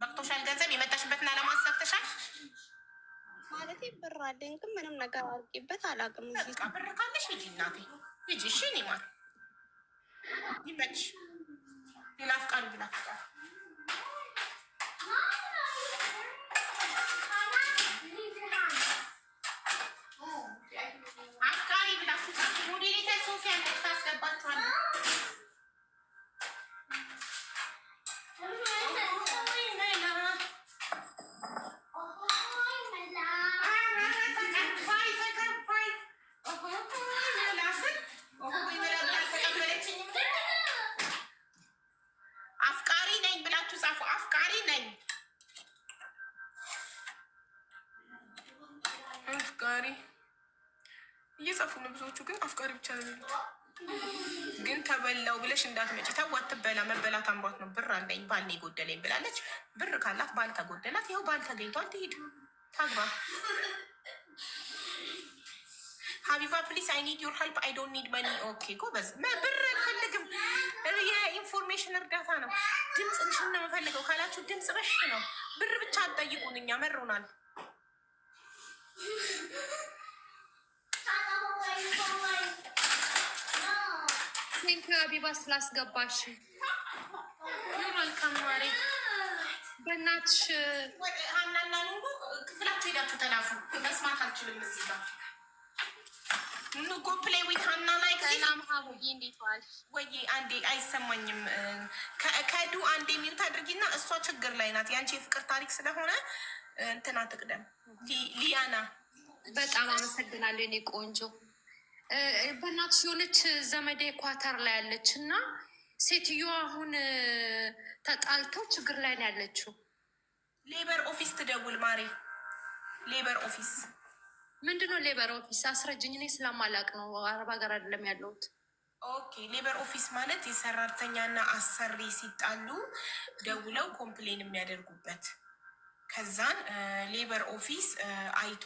በቅቶሻል። ገንዘብ የመጣሽበትን አላማ አሳክተሻል ማለት ብር አለኝ፣ ግን ምንም ነገር አድርጌበት አላውቅም። በቃ ብር ካለሽ ሂጂ እናቴ ሂጂ። እሺ እኔ ማለት ይመችሽ። ሌላ አፍቃሪ ብላ አፍቃሪ ብላ ሞዴሌተር ሶፊያ ታስገባችኋለች። አፍቃሪ ነኝ ብላችሁ ጻፉ። አፍቃሪ ነኝ አፍቃሪ እየጻፉ ነው ብዙዎቹ፣ ግን አፍቃሪ ብቻ ነው የሚሉት። ግን ተበላው ብለሽ እንዳትመጪ። ተው አትበላ። መበላት አምሯት ነው። ብር አለኝ ባል ነው የጎደለኝ ብላለች። ብር ካላት ባል ተጎደላት። ይኸው ባል ተገኝቷል። ትሄድ ታግባ። ሀቢባ ፕሊስ አይ ኒድ ዩር ሄልፕ አይ ዶንት ኒድ መኒ። ኦኬ ጎበዝ። ብር አልፈልግም። የኢንፎርሜሽን እርዳታ ነው። ድምፅ ልሽን ነው የምፈልገው ካላችሁ ድምፅ በሽ ነው። ብር ብቻ አትጠይቁን፣ እኛ መሮናል። ቴንክ ሀቢባ ስላስገባሽ። መልካም ማሪ። በእናትሽ ሀናና ኑሩ ክፍላችሁ ሄዳችሁ ተላፉ። መስማት አልችልም እዚህ ጋር ጎ ፕሌይ ዊት ሀና ላይ ሰላም ሀቡዬ፣ እንዴት ዋልሽ? ወይ አንዴ አይሰማኝም። ከዱ አንዴ ሚዩት አድርጊና እሷ ችግር ላይ ናት። የአንቺ የፍቅር ታሪክ ስለሆነ እንትና ትቅደም። ሊያና በጣም አመሰግናለሁ የኔ ቆንጆ። በእናትሽ የሆነች ዘመዴ ኳተር ላይ ያለች እና ሴትዮዋ አሁን ተጣልተው ችግር ላይ ነው ያለችው። ሌበር ኦፊስ ትደውል ማሪ። ሌበር ኦፊስ ምንድነው? ሌበር ኦፊስ አስረጅኝ። እኔ ስለማላቅ ነው፣ አረብ ሀገር አይደለም ያለሁት። ኦኬ ሌበር ኦፊስ ማለት የሰራተኛና አሰሪ ሲጣሉ ደውለው ኮምፕሌን የሚያደርጉበት። ከዛን ሌበር ኦፊስ አይቶ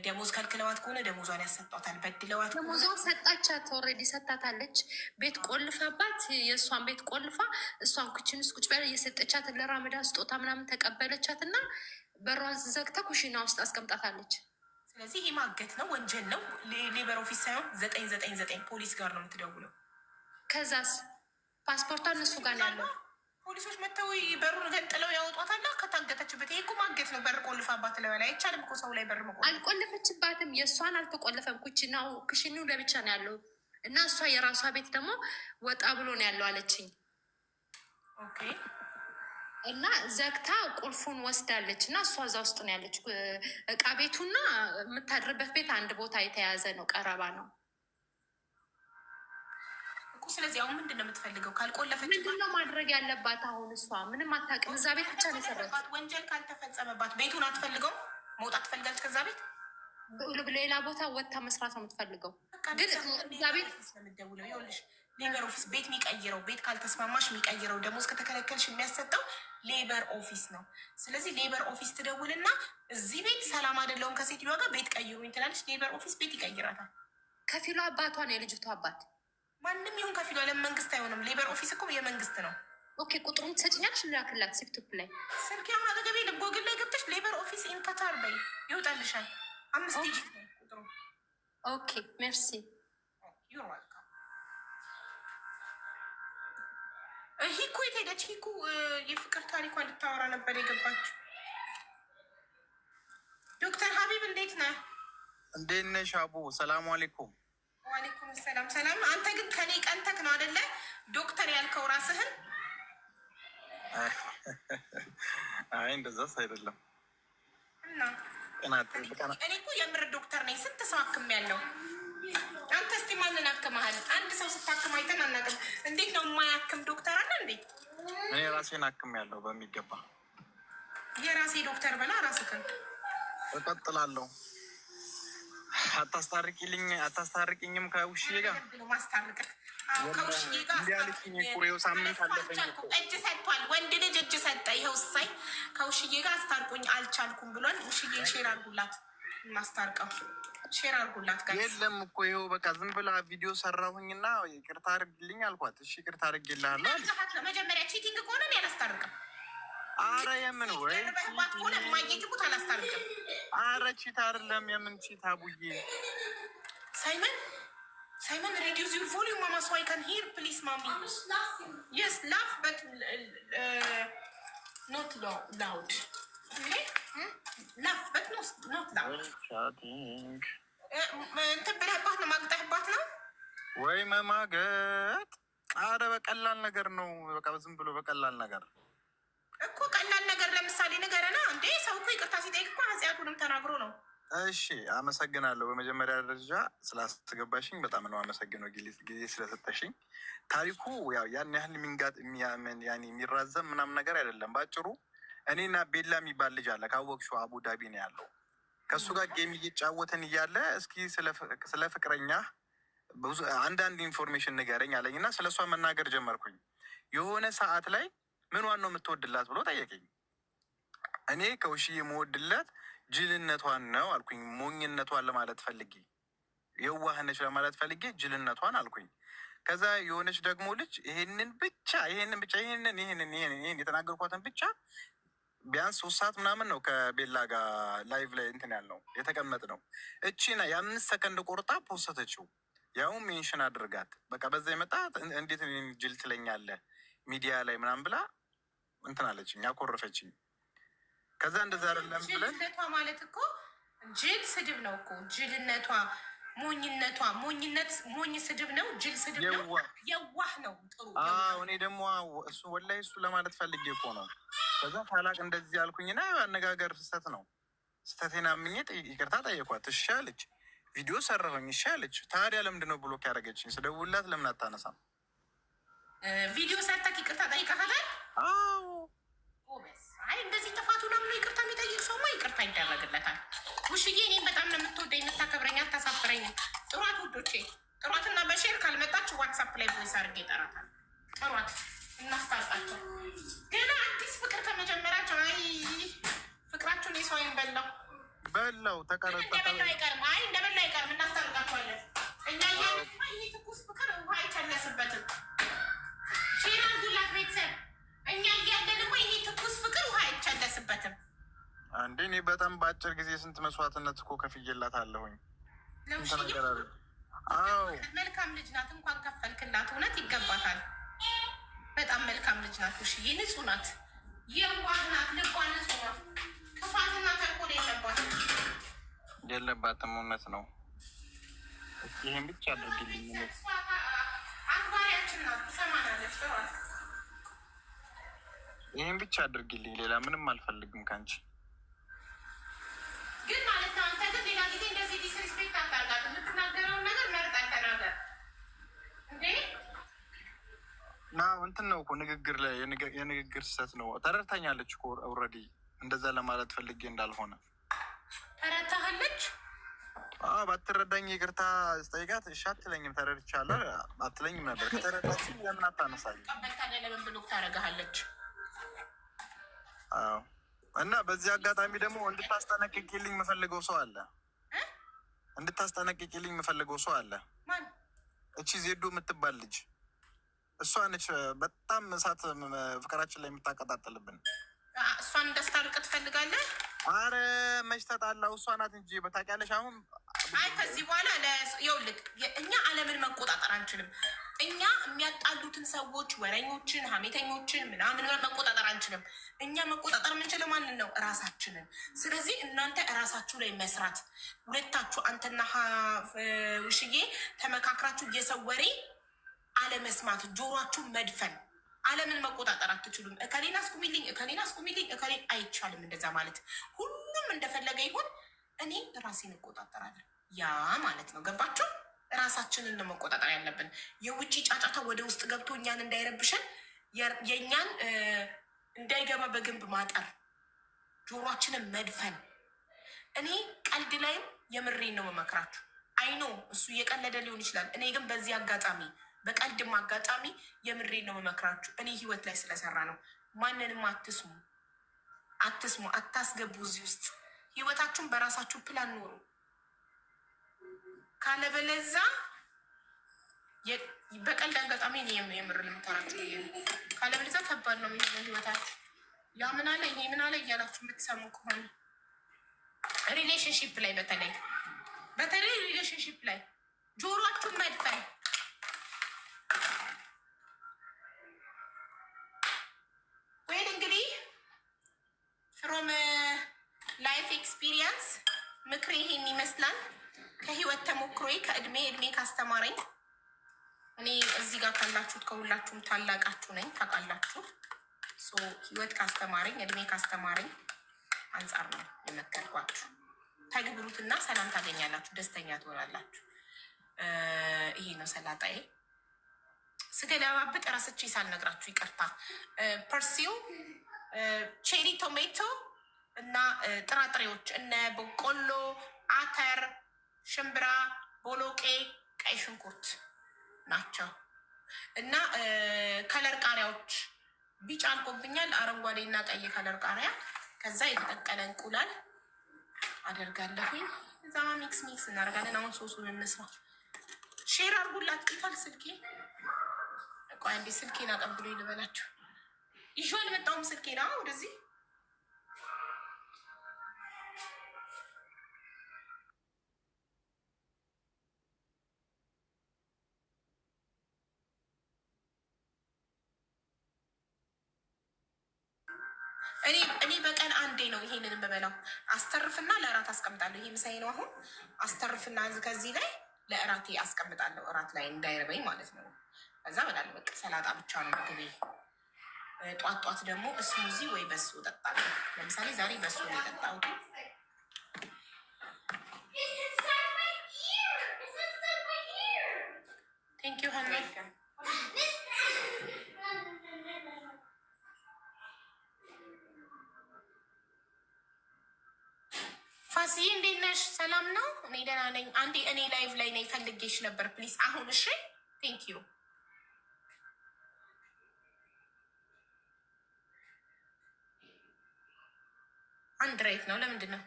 ደሞዝ ከልክለዋት ከሆነ ደሞዟን ያሰጧታል። በድለዋት ደሞዟን ሰጣቻት። ኦልሬዲ ሰጣታለች። ቤት ቆልፋባት፣ የእሷን ቤት ቆልፋ እሷን ኩችን ውስጥ ቁጭ በላ እየሰጠቻት ለራመዳን ስጦታ ምናምን ተቀበለቻት እና በሯን ዘግታ ኩሽና ውስጥ አስቀምጣታለች። ስለዚህ ይህ ማገት ነው፣ ወንጀል ነው። ሌበር ኦፊስ ሳይሆን 999 ፖሊስ ጋር ነው የምትደውለው። ከዛስ ፓስፖርቷን እነሱ ጋር ነው ያለው። ፖሊሶች መጥተው በሩን ገንጥለው ያወጧታል ከታገተችበት። ይሄ እኮ ማገት ነው። በር ቆልፋባት ለበላ አይቻልም እኮ ሰው ላይ በር መቆለፍ። አልቆለፈችባትም። የእሷን አልተቆለፈም። ኩሽኑ ለብቻ ነው ያለው እና እሷ የራሷ ቤት ደግሞ ወጣ ብሎ ነው ያለው አለችኝ። ኦኬ እና ዘግታ ቁልፉን ወስዳለች እና እሷ እዛ ውስጥ ነው ያለች። እቃ ቤቱና የምታድርበት ቤት አንድ ቦታ የተያዘ ነው፣ ቀረባ ነው እኮ። ስለዚህ አሁን ምንድን ነው የምትፈልገው? ካልቆለፈች ምንድን ነው ማድረግ ያለባት? አሁን እሷ ምንም አታውቅም። እዛ ቤት ብቻ ነው የሰራችው። ወንጀል ካልተፈጸመባት ቤቱን አትፈልገው፣ መውጣት ትፈልጋለች ከዛ ቤት። ሌላ ቦታ ወጥታ መስራት ነው የምትፈልገው። ግን እዛ ቤት ስለምትደውለው ይኸውልሽ፣ ሌበር ኦፊስ ቤት የሚቀይረው ቤት ካልተስማማሽ የሚቀይረው ደሞዝ ከተከለከልሽ የሚያሰጠው ሌበር ኦፊስ ነው። ስለዚህ ሌበር ኦፊስ ትደውልና እዚህ ቤት ሰላም አይደለውም ከሴትዮዋ ጋር ቤት ቀይሩኝ ትላለች። ሌበር ኦፊስ ቤት ይቀይራታል። ከፊሉ አባቷ ነው የልጅቷ አባት። ማንም ይሁን ከፊሉ ለመንግስት አይሆንም። ሌበር ኦፊስ እኮ የመንግስት ነው። ኦኬ ቁጥሩን ትሰጭኛለሽ? ላክላት ሴፕቶፕ ላይ ስልክ ያሁን አጠገቤ ጎግል ላይ ገብተሽ ሌበር ኦፊስ ኢንካታር በይ ይወጣልሻል። 5 ዲጂት ነው ቁጥሩ። ኦኬ ሜርሲ። ሂኩ የት ሄደች? ሂኩ የፍቅር ታሪኳ እንድታወራ ነበር የገባችው። ዶክተር ሀቢብ እንዴት ነህ? እንዴት ነሽ አቡ? ሰላሙ አሌይኩም። ዋሌኩም ሰላም። ሰላም። አንተ ግን ከኔ ቀንተክ ነው አደለ ዶክተር ያልከው ራስህን? አይ እንደዛስ አይደለም። እና እኔ እኮ የምር ዶክተር ነኝ። ስንት ሰው አክም ያለው አንተ እስቲ ማንን አክመሃል? አንድ ሰው ስታክም አይተን አናውቅም። እንዴት ነው የማያክም ዶክተር አለ እንዴ? እኔ ራሴን አክም ያለው በሚገባ። የራሴ ዶክተር በላ ራስህን። እቀጥላለሁ። አታስታርቂኝም ከውሽዬ ጋር? ማስታርቅህ ከውሽዬ ጋር ሳምንት አለፈኝ። እጅ ሰጥቷል። ወንድ ልጅ እጅ ሰጠ። ይኸው እሳይ። ከውሽዬ ጋር አስታርቁኝ አልቻልኩም ብሏል። ውሽዬን ሼር አርጉላት። ማስታርቀው ሼር አርጉላት። የለም እኮ ይኸው በቃ ዝም ብላ ቪዲዮ ሰራሁኝና ይቅርታ አድርግልኝ አልኳት። እሺ ይቅርታ አድርግልሃለሁ። መጀመሪያ ቺቲንግ ከሆነ እኔ አላስታርቅም። አረ የምን ወይ ሆነ ማየትቡት አላስታርቅም። አረ ቺት አይደለም። የምን ቺት አቡዬ? ሳይመን reduce your volume mama so I can hear please mommy. Yes, laugh but not loud. Okay? laugh but not loud. እንትን ብለህባት ነው ማግጠህባት ነው ወይ መማገጥ? አረ በቀላል ነገር ነው። በቃ ዝም ብሎ በቀላል ነገር እኮ ቀላል ነገር ለምሳሌ ንገረና እንዴ። ሰው እኮ ይቅርታ ሲጠይቅ እኮ ኃጢአቱንም ተናግሮ ነው። እሺ አመሰግናለሁ። በመጀመሪያ ደረጃ ስላስገባሽኝ በጣም ነው አመሰግነው፣ ጊዜ ስለሰጠሽኝ። ታሪኩ ያው ያን ያህል የሚራዘም ምናምን ነገር አይደለም። ባጭሩ እኔና ቤላ የሚባል ልጅ አለ፣ ካወቅሽው አቡዳቢ ነው ያለው። ከእሱ ጋር ጌም እየጫወትን እያለ እስኪ ስለ ፍቅረኛ አንዳንድ ኢንፎርሜሽን ንገረኝ አለኝ እና ስለ እሷ መናገር ጀመርኩኝ። የሆነ ሰዓት ላይ ምንዋን ነው የምትወድላት ብሎ ጠየቀኝ። እኔ ከውሽዬ የምወድላት ጅልነቷን ነው አልኩኝ። ሞኝነቷን ለማለት ፈልጌ፣ የዋህነች ለማለት ፈልጌ ጅልነቷን አልኩኝ። ከዛ የሆነች ደግሞ ልጅ ይሄንን የተናገርኳትን ብቻ ቢያንስ 3 ሰዓት ምናምን ነው ከቤላ ጋር ላይቭ ላይ እንትን ያልነው የተቀመጥ ነው። እቺና የ5 ሰከንድ ቆርጣ ፖስተችው፣ ያውም ሜንሽን አድርጋት። በቃ በዛ የመጣ እንዴት ጅል ትለኛለህ ሚዲያ ላይ ምናምን ብላ እንትን አለችኝ፣ ያኮረፈችኝ። ከዛ እንደዛ አይደለም ብለን ጅልነቷ ማለት እኮ ጅል ስድብ ነው እኮ ጅልነቷ፣ ሞኝነቷ። ሞኝ ስድብ ነው፣ ጅል ስድብ ነው፣ የዋህ ነው። ጥሩ። እኔ ደግሞ እሱ ወላሂ እሱ ለማለት ፈልጌ እኮ ነው። ከዛ ታላቅ እንደዚህ ያልኩኝና አነጋገር ስህተት ነው። ስህተቴን አምኜ ይቅርታ ጠየኳት። እሺ አለች። ቪዲዮ ሰራሁኝ። እሺ አለች። ታዲያ ለምንድን ነው ብሎክ ያደረገችኝ? ስደውልላት ለምን አታነሳም? ቪዲዮ ሰርተክ ይቅርታ ጠይቀሃታል? አይ እንደዚህ ጥፋቱ ለምኖ ይቅርታ የሚጠይቅ ሰውማ ይቅርታ ይደረግለታል። ውሽዬ እኔም በጣም ነው የምትወደኝ፣ የምታከብረኝ፣ አታሳፍረኝ። ጥሯት ውዶቼ፣ ጥሯትና በሼር ካልመጣችሁ ዋትሳፕ ላይ ቮይስ አድርጌ እጠራታለሁ። ጥሯት፣ እናስታርቃቸው። ገና አዲስ ፍቅር ከመጀመራቸው አይ ፍቅራችሁን የሰውይን በላው ተቀረጠ። እንደበላው አይቀርም። አይ እንደበላው አይቀርም። እናስታርቃቸዋለን። እኛ ይህ ትኩስ ፍቅር ውሃ አይቸለስበትም። ሼር አድርጉላት ቤተሰብ። እኛ እያለን እኮ ይሄ ትኩስ ፍቅር ውሃ አይቸለስበትም። አንዴ እኔ በጣም በአጭር ጊዜ ስንት መስዋዕትነት እኮ ከፍዬላት አለሁኝ። መልካም ልጅ ናት። እንኳን ከፈልክላት። እውነት ይገባታል። በጣም መልካም ልጅ ናት። ውሽዬ ንጹህ ናት፣ የዋህ ናት፣ ልቧ ንጹህ ናት። ክፋትና ተንኮል የለባትም። እውነት ነው። ይህን ብቻ አድርግልኝ። አክባሪያችን ናት፣ ትሰማናለች። ይህን ብቻ አድርግልኝ። ሌላ ምንም አልፈልግም ከአንቺ። ግን ማለት ነው አንተ ግን ሌላ ጊዜ እንደዚህ ዲስሪስፔክት አታርጋት። የምትናገረውን ነገር መርጠህ ተናገር እንዴ። እንትን ነው እኮ ንግግር ላይ የንግግር ስህተት ነው። ተረድታኛለች እኮ ኦልሬዲ። እንደዛ ለማለት ፈልጌ እንዳልሆነ ተረድታለች። ባትረዳኝ ይቅርታ ስጠይቃት እሺ አትለኝም። ተረድቻለሁ አትለኝም ነበር። ከተረዳችኝ ለምን አታነሳለች? ቀበልታለ ለምን ብሎክ ታደርግሃለች? እና በዚህ አጋጣሚ ደግሞ እንድታስጠነቅቂልኝ የምፈልገው ሰው አለ። እንድታስጠነቅቂልኝ የምፈልገው ሰው አለ። እቺ ዜዶ የምትባል ልጅ፣ እሷ ነች በጣም እሳት ፍቅራችን ላይ የምታቀጣጥልብን። እሷን እንዳስታርቅ ትፈልጋለህ? አረ መች ተጣላው? እሷ ናት እንጂ በታውቂያለሽ። አሁን አይ ከዚህ በኋላ ይኸውልህ እኛ ዓለምን መቆጣጠር አንችልም። እኛ የሚያጣሉትን ሰዎች፣ ወረኞችን፣ ሀሜተኞችን ምናምን መቆጣጠር አንችልም። እኛ መቆጣጠር የምንችለው ማንን ነው? እራሳችንን። ስለዚህ እናንተ እራሳችሁ ላይ መስራት፣ ሁለታችሁ አንተና ውሽዬ ተመካክራችሁ የሰው ወሬ አለመስማት፣ ጆሯችሁን መድፈን። ዓለምን መቆጣጠር አትችሉም። እከሌን አስቁሚልኝ፣ እከሌን አስቁሚልኝ፣ እከሌን አይቻልም። እንደዛ ማለት ሁሉም እንደፈለገ ይሁን፣ እኔ ራሴን እቆጣጠራለሁ። ያ ማለት ነው። ገባችሁ? ራሳችንን ነው መቆጣጠር ያለብን። የውጭ ጫጫታ ወደ ውስጥ ገብቶ እኛን እንዳይረብሸን፣ የእኛን እንዳይገባ በግንብ ማጠር፣ ጆሯችንን መድፈን። እኔ ቀልድ ላይም የምሬን ነው መመክራችሁ። አይኖ እሱ እየቀለደ ሊሆን ይችላል። እኔ ግን በዚህ አጋጣሚ በቀልድም አጋጣሚ የምሬን ነው መመክራችሁ። እኔ ህይወት ላይ ስለሰራ ነው። ማንንም አትስሙ፣ አታስገቡ እዚህ ውስጥ። ህይወታችሁን በራሳችሁ ፕላን ኖሩ። ካለበለዛ በቀልድ አጋጣሚ የምር ልምታራችሁ። ካለበለዛ ከባድ ነው የሚሆነው ህይወታችሁ። ያ ምን አለ ይሄ ምን አለ እያላችሁ የምትሰሙ ከሆነ ሪሌሽንሽፕ ላይ በተለይ ሪሌሽንሽፕ ላይ ጆሮአችሁን መድፈን። ወይም እንግዲህ ፍሮም ላይፍ ኤክስፒሪየንስ ምክሬ ይሄን ይመስላል። ከህይወት ተሞክሮ ከእድሜ ካስተማረኝ፣ እኔ እዚህ ጋር ካላችሁት ከሁላችሁም ታላቃችሁ ነኝ ታውቃላችሁ። ህይወት ካስተማረኝ እድሜ ካስተማረኝ አንጻር ነው የመከርኳችሁ። ተግብሩትና ሰላም ታገኛላችሁ፣ ደስተኛ ትሆናላችሁ። ይሄ ነው ሰላጣዬ። ስገለባብጥ ረስቼ ሳልነግራችሁ ይቅርታ። ፐርሲው፣ ቼሪ ቶሜቶ እና ጥራጥሬዎች እነ በቆሎ፣ አተር፣ ሽምብራ፣ ቦሎቄ፣ ቀይ ሽንኩርት ናቸው እና ከለር ቃሪያዎች ቢጫ አልቆብኛል፣ አረንጓዴ እና ቀይ ከለር ቃሪያ። ከዛ የተጠቀለ እንቁላል አደርጋለሁኝ። እዛ ሚክስ እናደርጋለን። አሁን ሶሱን እንስራ። ሼር አርጉላት። ይታል ስልኬ። ቆይ አንዴ ስልኬን አቀብሎ ልበላችሁ። ይዤ አልመጣሁም ስልኬን ወደዚህ። እኔ በቀን አንዴ ነው ይሄንን የምበላው። አስተርፍና ለእራት አስቀምጣለሁ። ይሄ ምሳዬ ነው። አሁን አስተርፍና ከዚህ ላይ ለእራቴ አስቀምጣለሁ። እራት ላይ እንዳይረበኝ ማለት ነው። ከዛ በላለ በቃ ሰላጣ ብቻ ነው ምግቤ። ጧት ደግሞ እስሙዚ ወይ በሱ እጠጣለሁ። ለምሳሌ ዛሬ በሱ ነው የጠጣሁት። ቴንኪዩ ሀና። ፋሲዬ እንዴት ነሽ? ሰላም ነው? እኔ ደህና ነኝ። አንዴ እኔ ላይቭ ላይ ነኝ፣ ፈልጌሽ ነበር ፕሊዝ። አሁን እሺ፣ ቴንክ ዩ። አንድ ራይት ነው። ለምንድን ነው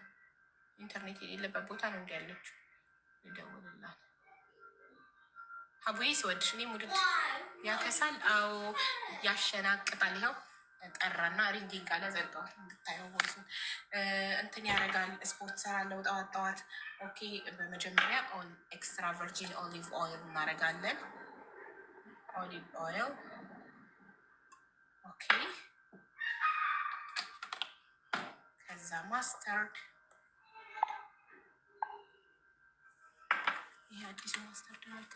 ኢንተርኔት የሌለበት ቦታ ነው እንዲ ያለችው? ይደውልላት። ሀቡዬ ስወድሽ እኔ ሙድድ ያከሳል። አዎ ያሸናቅጣል። ይኸው ጠራና ሪንጊንግ አለ። ዘጋዋል። እንድታየው ቦይሱ እንትን ያደርጋል። ስፖርት ሰራለው ጠዋት። ኦኬ፣ በመጀመሪያ ኤክስትራ ቨርጂን ኦሊቭ ኦይል እናደርጋለን። ኦሊቭ ኦይል ኦኬ። ከዛ ማስተርድ፣ ይሄ አዲሱ ማስተርድ ማለት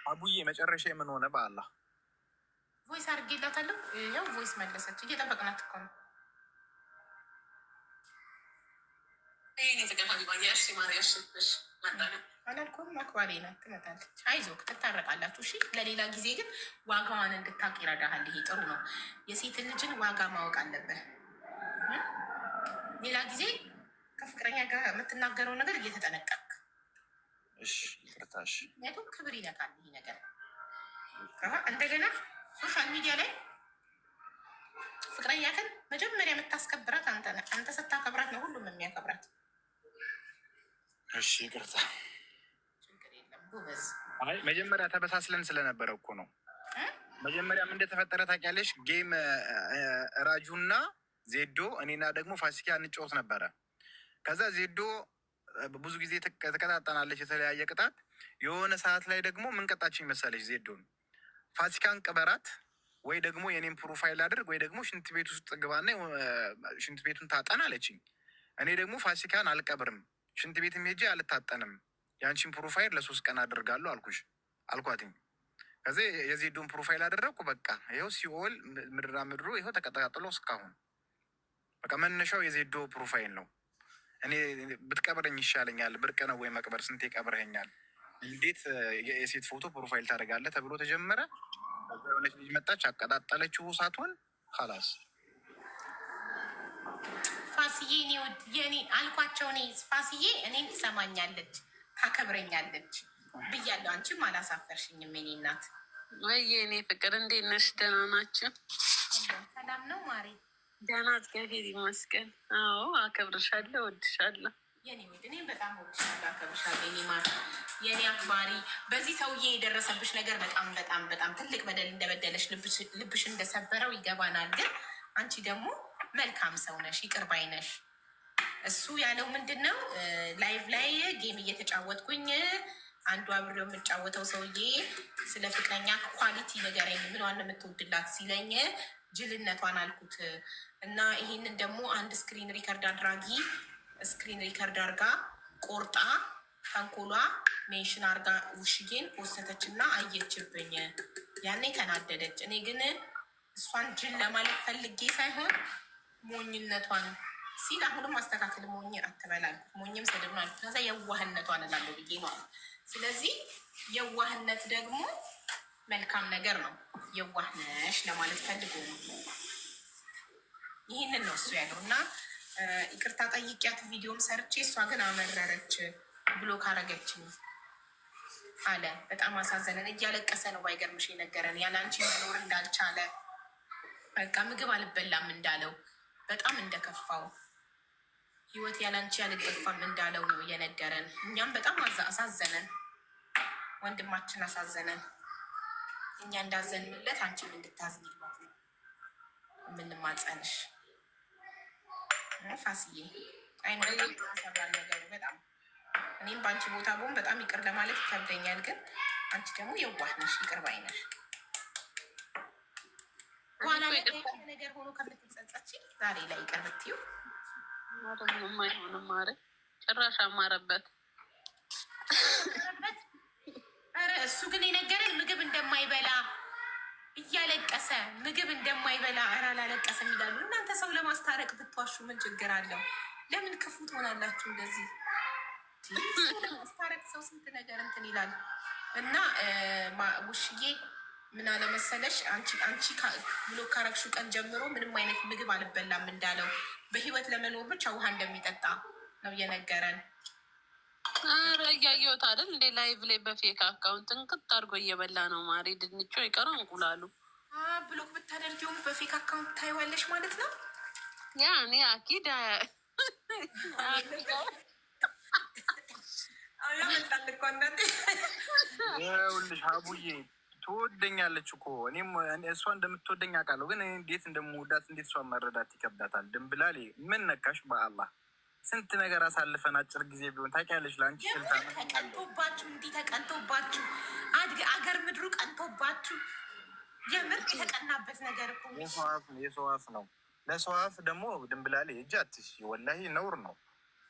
አቡዬ መጨረሻ የምን ሆነ? በአላህ ቮይስ አድርጌላታለሁ። ያው ቮይስ መለሰች። እየጠበቅናት እኮ ነው። አላልኩም? አክባሪ ናት፣ ትመጣለች። አይዞህ ትታረቃላችሁ። እሺ፣ ለሌላ ጊዜ ግን ዋጋዋን እንድታውቅ ይረዳሃል። ይሄ ጥሩ ነው። የሴትን ልጅን ዋጋ ማወቅ አለብህ። ሌላ ጊዜ ከፍቅረኛ ጋር የምትናገረው ነገር እየተጠነቀቅ። ምክንያቱም ክብር ይነካል ይሄ ነገር። እንደገና ሶሻል ሚዲያ ላይ ፍቅረኛህን መጀመሪያ የምታስከብራት አንተ ነህ። አንተ ስታከብራት ነው ሁሉም የሚያከብራት። እሺ ይቅርታ። ችግር የለም ጎበዝ። አይ መጀመሪያ ተበሳስለን ስለነበረ እኮ ነው። መጀመሪያም እንደተፈጠረ ታውቂያለሽ። ጌም ራጁና ዜዶ እኔና ደግሞ ፋሲካ እንጫወት ነበረ። ከዛ ዜዶ ብዙ ጊዜ ተቀጣጠናለች፣ የተለያየ ቅጣት። የሆነ ሰዓት ላይ ደግሞ ምን ቀጣችኝ መሰለች? ዜዶን ፋሲካን ቅበራት ወይ ደግሞ የኔም ፕሮፋይል አድርግ ወይ ደግሞ ሽንት ቤት ውስጥ ግባና ሽንት ቤቱን ታጠን አለችኝ። እኔ ደግሞ ፋሲካን አልቀብርም፣ ሽንት ቤትም ሄጄ አልታጠንም፣ የአንቺን ፕሮፋይል ለ3 ቀን አድርጋለሁ አልኳትኝ። ከዚ የዜዶን ፕሮፋይል አደረግኩ። በቃ ይኸው ሲኦል ምድራ ምድሩ ይኸው ተቀጣጥሎ እስካሁን በቃ መነሻው የዜዶ ፕሮፋይል ነው። እኔ ብትቀብረኝ ይሻለኛል፣ ብርቅ ነው ወይ መቅበር? ስንቴ ቀብረኸኛል፣ እንዴት የሴት ፎቶ ፕሮፋይል ታደርጋለህ ተብሎ ተጀመረ። የሆነች ልጅ መጣች፣ አቀጣጠለችው እሳቱን። ኸላስ ፋስዬ እኔ የኔ አልኳቸው። እኔ ፋስዬ እኔን ትሰማኛለች፣ ታከብረኛለች ብያለሁ። አንቺም አላሳፈርሽኝም የኔ እናት። ወይ የኔ ፍቅር እንዴት ነሽ? ደህና ናችሁ? ሰላም ነው ማሬ? ደህና እግዚአብሔር ይመስገን። አዎ አከብርሻለሁ፣ እወድሻለሁ የኔ ውድ። እኔም በጣም እወድሻለሁ፣ አከብርሻለሁ የኔ ማር፣ የኔ አክባሪ። በዚህ ሰውዬ የደረሰብሽ ነገር በጣም በጣም በጣም ትልቅ በደል እንደበደለሽ ልብሽ እንደሰበረው ይገባናል። ግን አንቺ ደግሞ መልካም ሰው ነሽ፣ ይቅር ባይ ነሽ። እሱ ያለው ምንድን ነው? ላይቭ ላይ ጌም እየተጫወትኩኝ አንዱ አብሬው የምጫወተው ሰውዬ ስለ ፍቅረኛ ኳሊቲ ንገረኝ፣ ምኗን የምትወድላት ሲለኝ ጅልነቷን አልኩት እና ይሄንን ደግሞ አንድ ስክሪን ሪከርድ አድራጊ ስክሪን ሪከርድ አርጋ ቆርጣ ተንኮሏ ሜንሽን አርጋ ውሽዬን ፖስተተች እና አየችብኝ። ያኔ ተናደደች። እኔ ግን እሷን ጅል ለማለት ፈልጌ ሳይሆን ሞኝነቷን ሲል አሁንም አስተካክል፣ ሞኝ አትበላል። ሞኝም ስድብ ነው አልኩት። ከዛ የዋህነቷን እላለሁ ብዬ ነው። ስለዚህ የዋህነት ደግሞ መልካም ነገር ነው። የዋህ ነሽ ለማለት ፈልጎ ነው። ይህንን ነው እሱ ያለው እና ይቅርታ ጠይቂያት ቪዲዮም ሰርቼ እሷ ግን አመረረች ብሎ ካረገችኝ አለ። በጣም አሳዘነን። እያለቀሰ ነው ባይገርምሽ የነገረን ያለ አንቺ መኖር እንዳልቻለ፣ በቃ ምግብ አልበላም እንዳለው፣ በጣም እንደከፋው፣ ህይወት ያለ አንቺ አልገፋም እንዳለው ነው የነገረን። እኛም በጣም አሳዘነን፣ ወንድማችን አሳዘነን። እኛ እንዳዘንለት አንቺም እንድታዝኝለት ነው የምንማጸንሽ ፋስዬ። አይሰባል ነገሩ በጣም እኔም በአንቺ ቦታ ብሆን በጣም ይቅር ለማለት ይከብደኛል። ግን አንቺ ደግሞ የዋህ ነሽ፣ ይቅር ባይ ነሽ። በኋላ ነገር ሆኖ ከምትጸጸች ዛሬ ላይ ይቅር ብትዩ ምንም አይሆንም። ማረ ጭራሽ አማረበት። ኧረ እሱ ግን የነገረን ምግብ እንደማይበላ እያለቀሰ ምግብ እንደማይበላ። ኧረ አላለቀሰም ይላሉ እናንተ። ሰው ለማስታረቅ ብትዋሹ ምን ችግር አለው? ለምን ክፉ ትሆናላችሁ እንደዚህ? ሰው ለማስታረቅ ሰው ስንት ነገር እንትን ይላል። እና ውሽዬ ምን አለመሰለሽ፣ አንቺ ብሎ ካረግሹ ቀን ጀምሮ ምንም አይነት ምግብ አልበላም እንዳለው፣ በህይወት ለመኖር ብቻ ውሃ እንደሚጠጣ ነው የነገረን። ኧረ እያየሁት አይደል እንዴ? ላይቭ ላይ በፌክ አካውንት እንቅጥ አድርጎ እየበላ ነው ማሪ። ድንቹ የቀረው እንቁላሉ። ብሎክ ብታደርጊውም በፌክ አካውንት ታይዋለሽ ማለት ነው። ያ እኔ አኪድ ይኸውልሽ አቡዬ ትወደኛለች እኮ እኔም እሷ እንደምትወደኝ አውቃለሁ። ግን እንዴት እንደምወዳት እንዴት እሷን መረዳት ይከብዳታል። ድንብላሌ ምን ነካሽ? በአላህ ስንት ነገር አሳልፈን አጭር ጊዜ ቢሆን ታውቂያለሽ። ለአንቺ ተቀንቶባችሁ እንዲህ ተቀንቶባችሁ አገር ምድሩ ቀንቶባችሁ የምር የተቀናበት ነገር እኮ የሰው አፍ ነው። ለሰው አፍ ደግሞ ድንብላሌ እጅ አትሽ፣ ወላሂ ነውር ነው።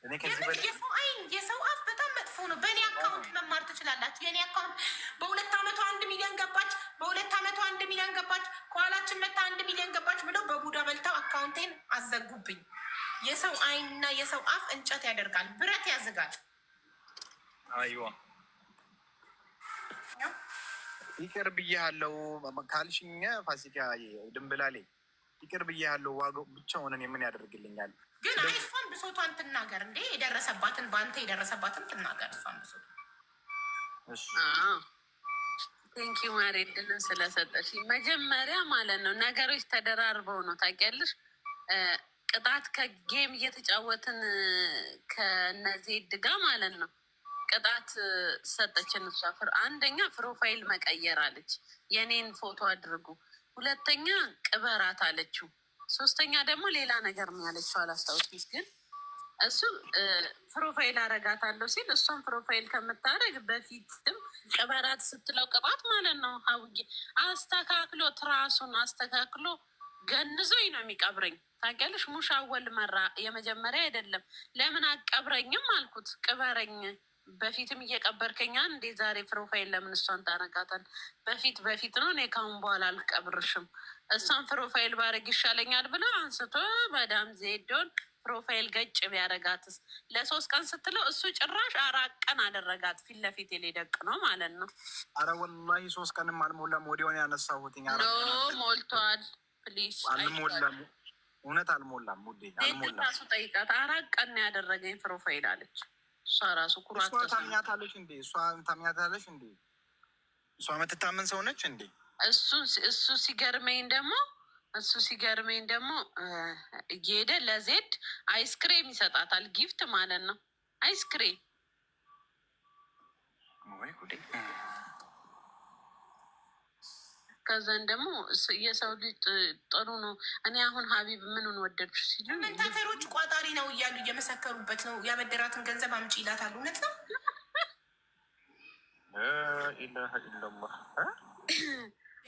እኔ ከዚህ በላይ የሰው አፍ በጣም መጥፎ ነው። በእኔ አካውንት መማር ትችላላችሁ። የእኔ አካውንት በ2 ዓመቷ 1 ሚሊዮን ገባች፣ በ2 ዓመቷ 1 ሚሊዮን ገባች፣ ከኋላችን መታ 1 ሚሊዮን ገባች ብለው በቡዳ በልተው አካውንቴን አዘጉብኝ። የሰው አይንና የሰው አፍ እንጨት ያደርጋል፣ ብረት ያዝጋል። አይዋ ይቅር ብያለሁ ካልሽኝ ፋሲካ ድንብላሌ ይቅር ብያለሁ። ዋጋው ብቻውን ምን ያደርግልኛል? ግን እሷን ብሶቷን ትናገር እንዴ! የደረሰባትን በአንተ የደረሰባትን ትናገር እሷን ብሶቷን። ቴንኪው ማሬ ድልን ስለሰጠሽ። መጀመሪያ ማለት ነው ነገሮች ተደራርበው ነው ታውቂያለሽ። ቅጣት ከጌም እየተጫወትን ከነዚህ ድጋ ማለት ነው ቅጣት ሰጠችን። እሷ አንደኛ ፕሮፋይል መቀየር አለች፣ የኔን ፎቶ አድርጉ። ሁለተኛ ቅበራት አለችው። ሶስተኛ ደግሞ ሌላ ነገር ነው ያለችው፣ አላስታውስም። ግን እሱ ፕሮፋይል አረጋታለሁ ሲል እሷን ፕሮፋይል ከምታደርግ በፊትም ቅበራት ስትለው ቅባት ማለት ነው። ሀውጌ አስተካክሎ ትራሱን አስተካክሎ ገንዞኝ ነው የሚቀብረኝ። ታውቂያለሽ፣ ሙሽ አወል መራ የመጀመሪያ አይደለም። ለምን አቀብረኝም አልኩት። ቅበረኝ፣ በፊትም እየቀበርከኛ እንዴ ዛሬ ፕሮፋይል ለምን እሷን ታረጋታል? በፊት ነው። እኔ ካሁን በኋላ አልቀብርሽም፣ እሷን ፕሮፋይል ባረግ ይሻለኛል ብለ አንስቶ መዳም ዜዶን ፕሮፋይል ገጭ ቢያረጋትስ? ለ3 ቀን ስትለው እሱ ጭራሽ 4 ቀን አደረጋት። ፊት ለፊት ሊደቅ ነው ማለት ነው። አረ ወላሂ 3 ቀንም አልሞላም። ወዲያውን ያነሳሁት ሞልቷል። ፕሊስ አልሞላም፣ እውነት አልሞላም። ውዴ አልሞላም። ራሱ ጠይቃት። 4 ቀን ያደረገኝ ፕሮፋይል አለች። እሷ ራሱ ኩራት ታምኛታለሽ እንዴ? እሷ ታምኛታለሽ እንዴ? እሷ የምትታመን ሰው ነች እንዴ? እሱ ሲገርመኝ ደግሞ እየሄደ ለዜድ አይስክሬም ይሰጣታል። ጊፍት ማለት ነው። አይስክሬም ከዛን ደግሞ የሰው ልጅ ጥሩ ነው። እኔ አሁን ሀቢብ ምኑን ወደድሽ ሲሉ መንታተሮች ቋጣሪ ነው እያሉ እየመሰከሩበት ነው። ያበደራትን ገንዘብ አምጪ ይላታል። እውነት ነው። ኢላሀ ኢላላህ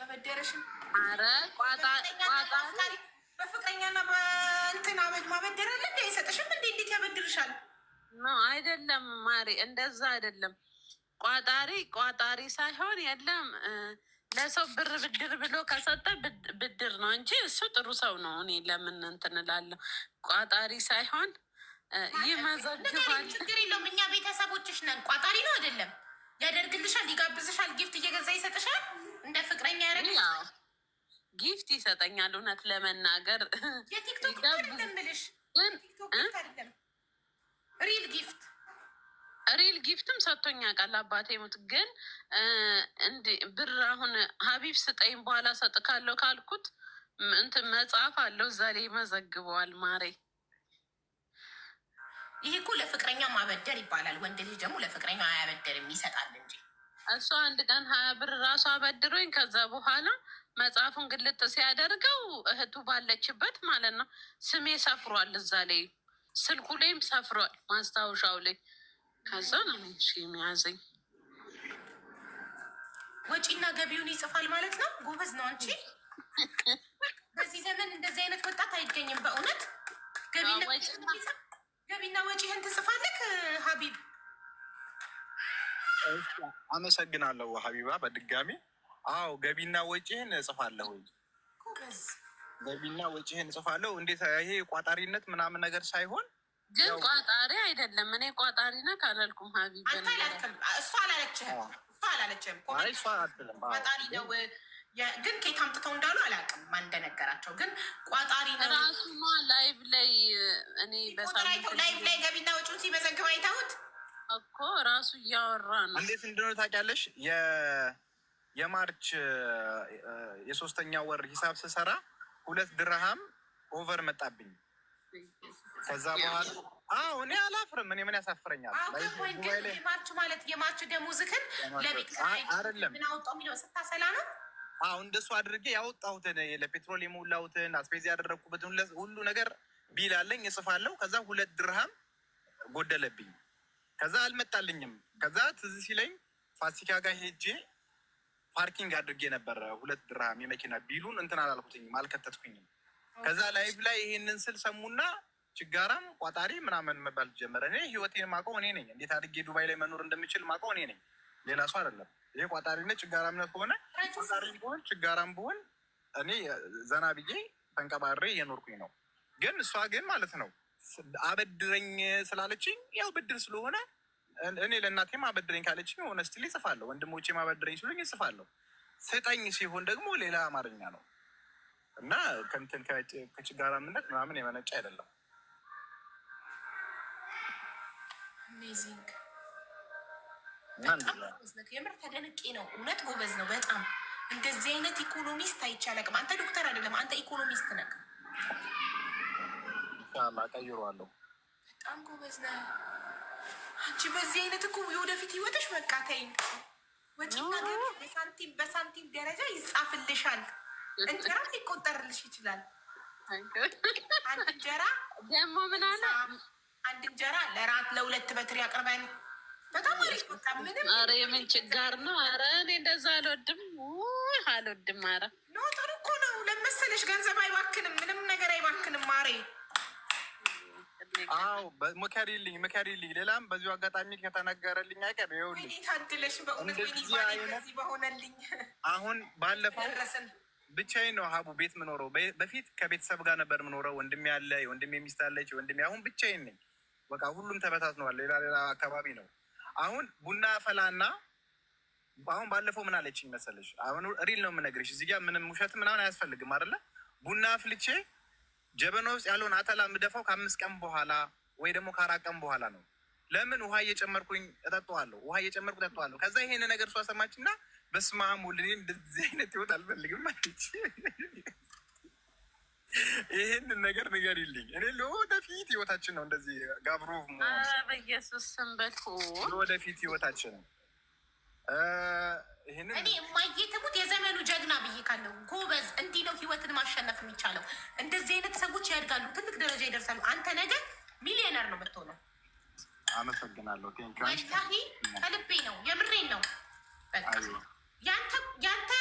ያበደረሽን አረ ቋጣሪ በፍቅረኛና በእንትን ማበደር አለ እንደ አይሰጥሽም እንዴ? እንዴት ያበድርሻል? ነው አይደለም ማሪ፣ እንደዛ አይደለም። ቋጣሪ ሳይሆን የለም ለሰው ብድር ብሎ ከሰጠ ብድር ነው እንጂ እሱ ጥሩ ሰው ነው። እኔ ለምን እንትን እላለሁ? ቋጣሪ ሳይሆን ይመዘግባል። ችግር የለውም። እኛ ቤተሰቦችሽ ነን። ቋጣሪ ነው አይደለም። ያደርግልሻል፣ ይጋብዝሻል፣ ጊፍት እየገዛ ይሰጥሻል። እንደ ፍቅረኛ ያደርግ ጊፍት ይሰጠኛል። እውነት ለመናገር የቲክቶክ አይደለም ብልሽ አይደለም ሪል ጊፍትም ሰጥቶኛ ቃል አባቴ ሙት። ግን ብር አሁን ሀቢብ ስጠኝ በኋላ ሰጥካለሁ ካልኩት እንትን መጽሐፍ አለው እዛ ላይ ይመዘግበዋል። ማሬ ይሄ እኮ ለፍቅረኛ ማበደር ይባላል። ወንድ ልጅ ደግሞ ለፍቅረኛ አያበደርም፣ ይሰጣል እንጂ። እሱ 1 ቀን 20 ብር ራሱ አበድሮኝ ከዛ በኋላ መጽሐፉን ግልጥ ሲያደርገው እህቱ ባለችበት ማለት ነው ስሜ ሰፍሯል እዛ ላይ፣ ስልኩ ላይም ሰፍሯል ማስታወሻው ላይ። ከዛ ነው የሚያዘኝ። ወጪና ገቢውን ይጽፋል ማለት ነው። ጎበዝ ነው አንቺ። በዚህ ዘመን እንደዚህ አይነት ወጣት አይገኝም በእውነት። ገቢና ወጪህን ትጽፋለህ ሀቢብ። አመሰግናለሁ ሀቢባ በድጋሚ። አዎ ገቢና ወጪህን እጽፋለሁ። ጎበዝ ገቢና ወጪህን እጽፋለሁ። እንዴት ይሄ ቋጣሪነት ምናምን ነገር ሳይሆን ግን ቋጣሪ አይደለም። እኔ ቋጣሪ ነህ ካላልኩም ሀቢብ እሷ አላለችም። ቋጣሪ ነው ግን ኬት አምጥተው እንዳሉ አላውቅም። ማን እንደነገራቸው ግን ቋጣሪ ነው ራሱ ላይቭ ላይ እኔ ላይቭ ላይ ገቢና ወጪውን ሲመዘግብ አይተውት እኮ ራሱ እያወራ ነው። እንዴት እንደሆነ ታውቂያለሽ? የማርች የ3ኛ ወር ሂሳብ ስሰራ 2 ድርሃም ኦቨር መጣብኝ። ከዛ በኋላ እኔ አላፍርም። እኔ ምን ያሳፍረኛል? የማርች ማለት የማርች ደሞዝህን ለቤት አይደለም ምን አወጣው የሚለው ስታሰላ ነው። እንደሱ አድርጌ ያወጣሁትን ለፔትሮል የሞላሁትን አስፔዝ ያደረግኩበትን ሁሉ ነገር ቢል አለኝ እጽፋለሁ። ከዛ 2 ድርሃም ጎደለብኝ። ከዛ አልመጣልኝም። ከዛ ትዝ ሲለኝ ፋሲካ ጋር ሄጄ ፓርኪንግ አድርጌ ነበረ 2 ድርሃም የመኪና ቢሉን እንትን አላልኩትኝም፣ አልከተትኩኝም። ከዛ ላይቭ ላይ ይሄንን ስል ሰሙና ችጋራም ቋጣሪ ምናምን መባል ጀመረ። እኔ ህይወቴን ማውቀው እኔ ነኝ። እንዴት አድርጌ ዱባይ ላይ መኖር እንደምችል ማውቀው እኔ ነኝ፣ ሌላ ሰው አይደለም። ይሄ ቋጣሪነት ችጋራምነት ከሆነ ቋጣሪም ብሆን ችጋራም ብሆን እኔ ዘና ብዬ ተንቀባሬ እየኖርኩኝ ነው። ግን እሷ ግን ማለት ነው አበድረኝ ስላለችኝ ያው ብድር ስለሆነ እኔ ለእናቴም አበድረኝ ካለችኝ ሆነ ስቲል ይጽፋለሁ። ወንድሞቼ አበድረኝ ሲሉኝ ይጽፋለሁ። ስጠኝ ሲሆን ደግሞ ሌላ አማርኛ ነው እና ከንትን ከችጋራምነት ምናምን የመነጨ አይደለም። አሜዚንግ የምር ተደንቄ ነው። እውነት ጎበዝ ነው በጣም። እንደዚህ አይነት ኢኮኖሚስት አይቻልም። አንተ ዶክተር አይደለም፣ አንተ ኢኮኖሚስት ነህ። ኢንሻላህ ቀይሯለሁ። በጣም ጎበዝ ነህ አንቺ በዚህ አይነት እኮ የወደፊት ህይወትሽ በቃ ተይኝ። ወጪና ገቢ በሳንቲም በሳንቲም ደረጃ ይጻፍልሻል። እንጀራ ሊቆጠርልሽ ይችላል። አንድ እንጀራ ደግሞ ምን አለ አንድ እንጀራ ለራት ለሁለት በትሪ ያቅርበን። በጣም አሪፍ በቃ ምንም። ኧረ የምን ችጋር ነው? ኧረ እኔ እንደዛ አልወድም አልወድም። ኧረ ኖ ጥሩ እኮ ነው ለመሰለሽ። ገንዘብ አይባክንም፣ ምንም ነገር አይባክንም ማሬ። አዎ ምከሪልኝ። ሌላም በዚሁ አጋጣሚ ከተነገረልኝ አይቀር ይኸውልሽ፣ ታድለሽ በእውነት በዚህ በሆነልኝ። አሁን ባለፈው ብቻዬን ነው ሀቡ ቤት ምኖረው። በፊት ከቤተሰብ ጋር ነበር ምኖረው። ወንድሜ ያለ የወንድሜ ሚስት አለች። ወንድሜ አሁን ብቻዬን ነኝ። በቃ ሁሉም ተበታትነዋል። ሌላ አካባቢ ነው። አሁን ቡና ፈላና አሁን ባለፈው ምን አለችኝ መሰለሽ? አሁን ሪል ነው የምነግርሽ። እዚህ ጋር ምንም ውሸት ምናምን አያስፈልግም አይደለ? ቡና አፍልቼ ጀበና ውስጥ ያለውን አተላ የምደፋው ከ5 ቀን በኋላ ወይ ደግሞ ከ4 ቀን በኋላ ነው። ለምን? ውሃ እየጨመርኩኝ እጠጣዋለሁ። ከዛ ይሄን ነገር እሷ ሰማችና በስመ አብ ወልድ እንደዚህ አይነት ህይወት አልፈልግም አለች። ይህንን ነገር ንገሪልኝ። እኔ ለወደፊት ህይወታችን ነው እንደዚህ ጋብሮ በኢየሱስ ስም በልኩ ለወደፊት ህይወታችን ይህንን እኔ የማየትሙት የዘመኑ ጀግና ብዬ ካለው ጎበዝ። እንዲህ ነው ህይወትን ማሸነፍ የሚቻለው። እንደዚህ አይነት ሰዎች ያድጋሉ፣ ትልቅ ደረጃ ይደርሳሉ። አንተ ነገር ሚሊዮነር ነው የምትሆነው። አመሰግናለሁ። ወላሂ ከልቤ ነው፣ የምሬን ነው። በቃ ያንተ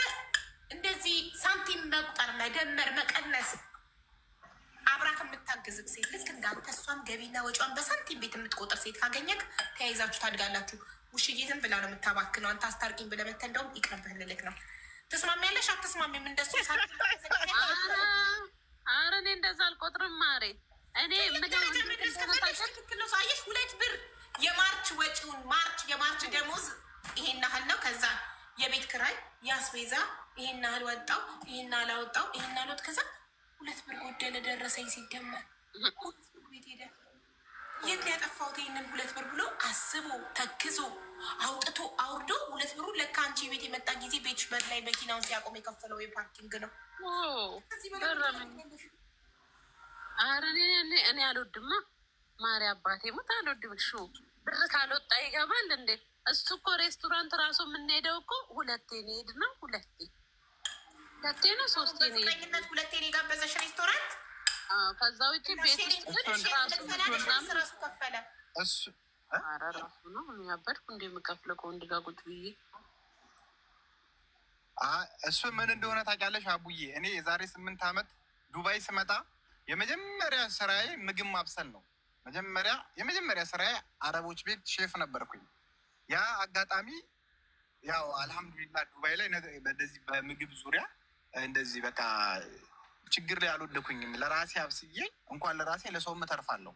እንደዚህ ሳንቲም መቁጠር፣ መደመር፣ መቀነስ አብራ ከምታግዝ ሴት ልክ እንዳንተ እሷም ገቢና ወጪዋን በሳንቲም ቤት የምትቆጥር ሴት ካገኘክ ተያይዛችሁ ታድጋላችሁ። ውሽዬ ዝም ብላ ነው የምታባክነው። አንተ አስታርቂኝ ብለህ መተህ እንደውም ይቅርብህ ልልክ ነው። ትስማሚያለሽ አትስማሚም? እንደሱ ኧረ እኔ እንደዛ አልቆጥርም ማሬ። እኔ ትክክል ነው። ሳየሽ 2 ብር የማርች ወጪውን የማርች ደሞዝ ይሄን ያህል ነው። ከዛ የቤት ክራይ ያስቤዛ ይሄን ያህል ወጣው፣ ይሄን አላወጣው፣ ይሄን አልወጥ። ከዛ 2 ብር ጎደለ ደረሰኝ ሲደመር ቤት ሄደ። የት ያጠፋሁት ይህንን 2 ብር ብሎ አስቦ ተክዞ አውጥቶ አውርዶ 2 ብሩ ለካ አንቺ ቤት የመጣ ጊዜ ቤትሽ በር ላይ መኪናውን ሲያቆም የከፈለው የፓርኪንግ ነው። ኧረ እኔ አልወድማ ማሪ አባቴ ሞት አልወድም። ብር ካልወጣ ይገባል እንዴ? እሱ እኮ ሬስቶራንት ራሱ የምንሄደው እኮ 2 ሄድ ነው 2 ነው 3 ነው 2 የጋበዘሽ ሬስቶራንት። ከዛ ውጭ ቤት ውስጥ ራሱ ከፈለ። ኧረ ራሱ ነው ያበድኩ እንደ የምከፍለው ከወንድ ጋር ቁጭ ብዬ። እሱ ምን እንደሆነ ታውቂያለሽ አቡዬ? እኔ የዛሬ 8 ዓመት ዱባይ ስመጣ የመጀመሪያ ስራዬ ምግብ ማብሰል ነው። የመጀመሪያ ስራዬ አረቦች ቤት ሼፍ ነበርኩኝ። ያ አጋጣሚ ያው አልሐምዱሊላህ ዱባይ ላይ እንደዚህ በምግብ ዙሪያ እንደዚህ በቃ ችግር ላይ አልወደኩኝም። ለራሴ አብስዬ እንኳን ለራሴ ለሰውም እተርፋለሁ።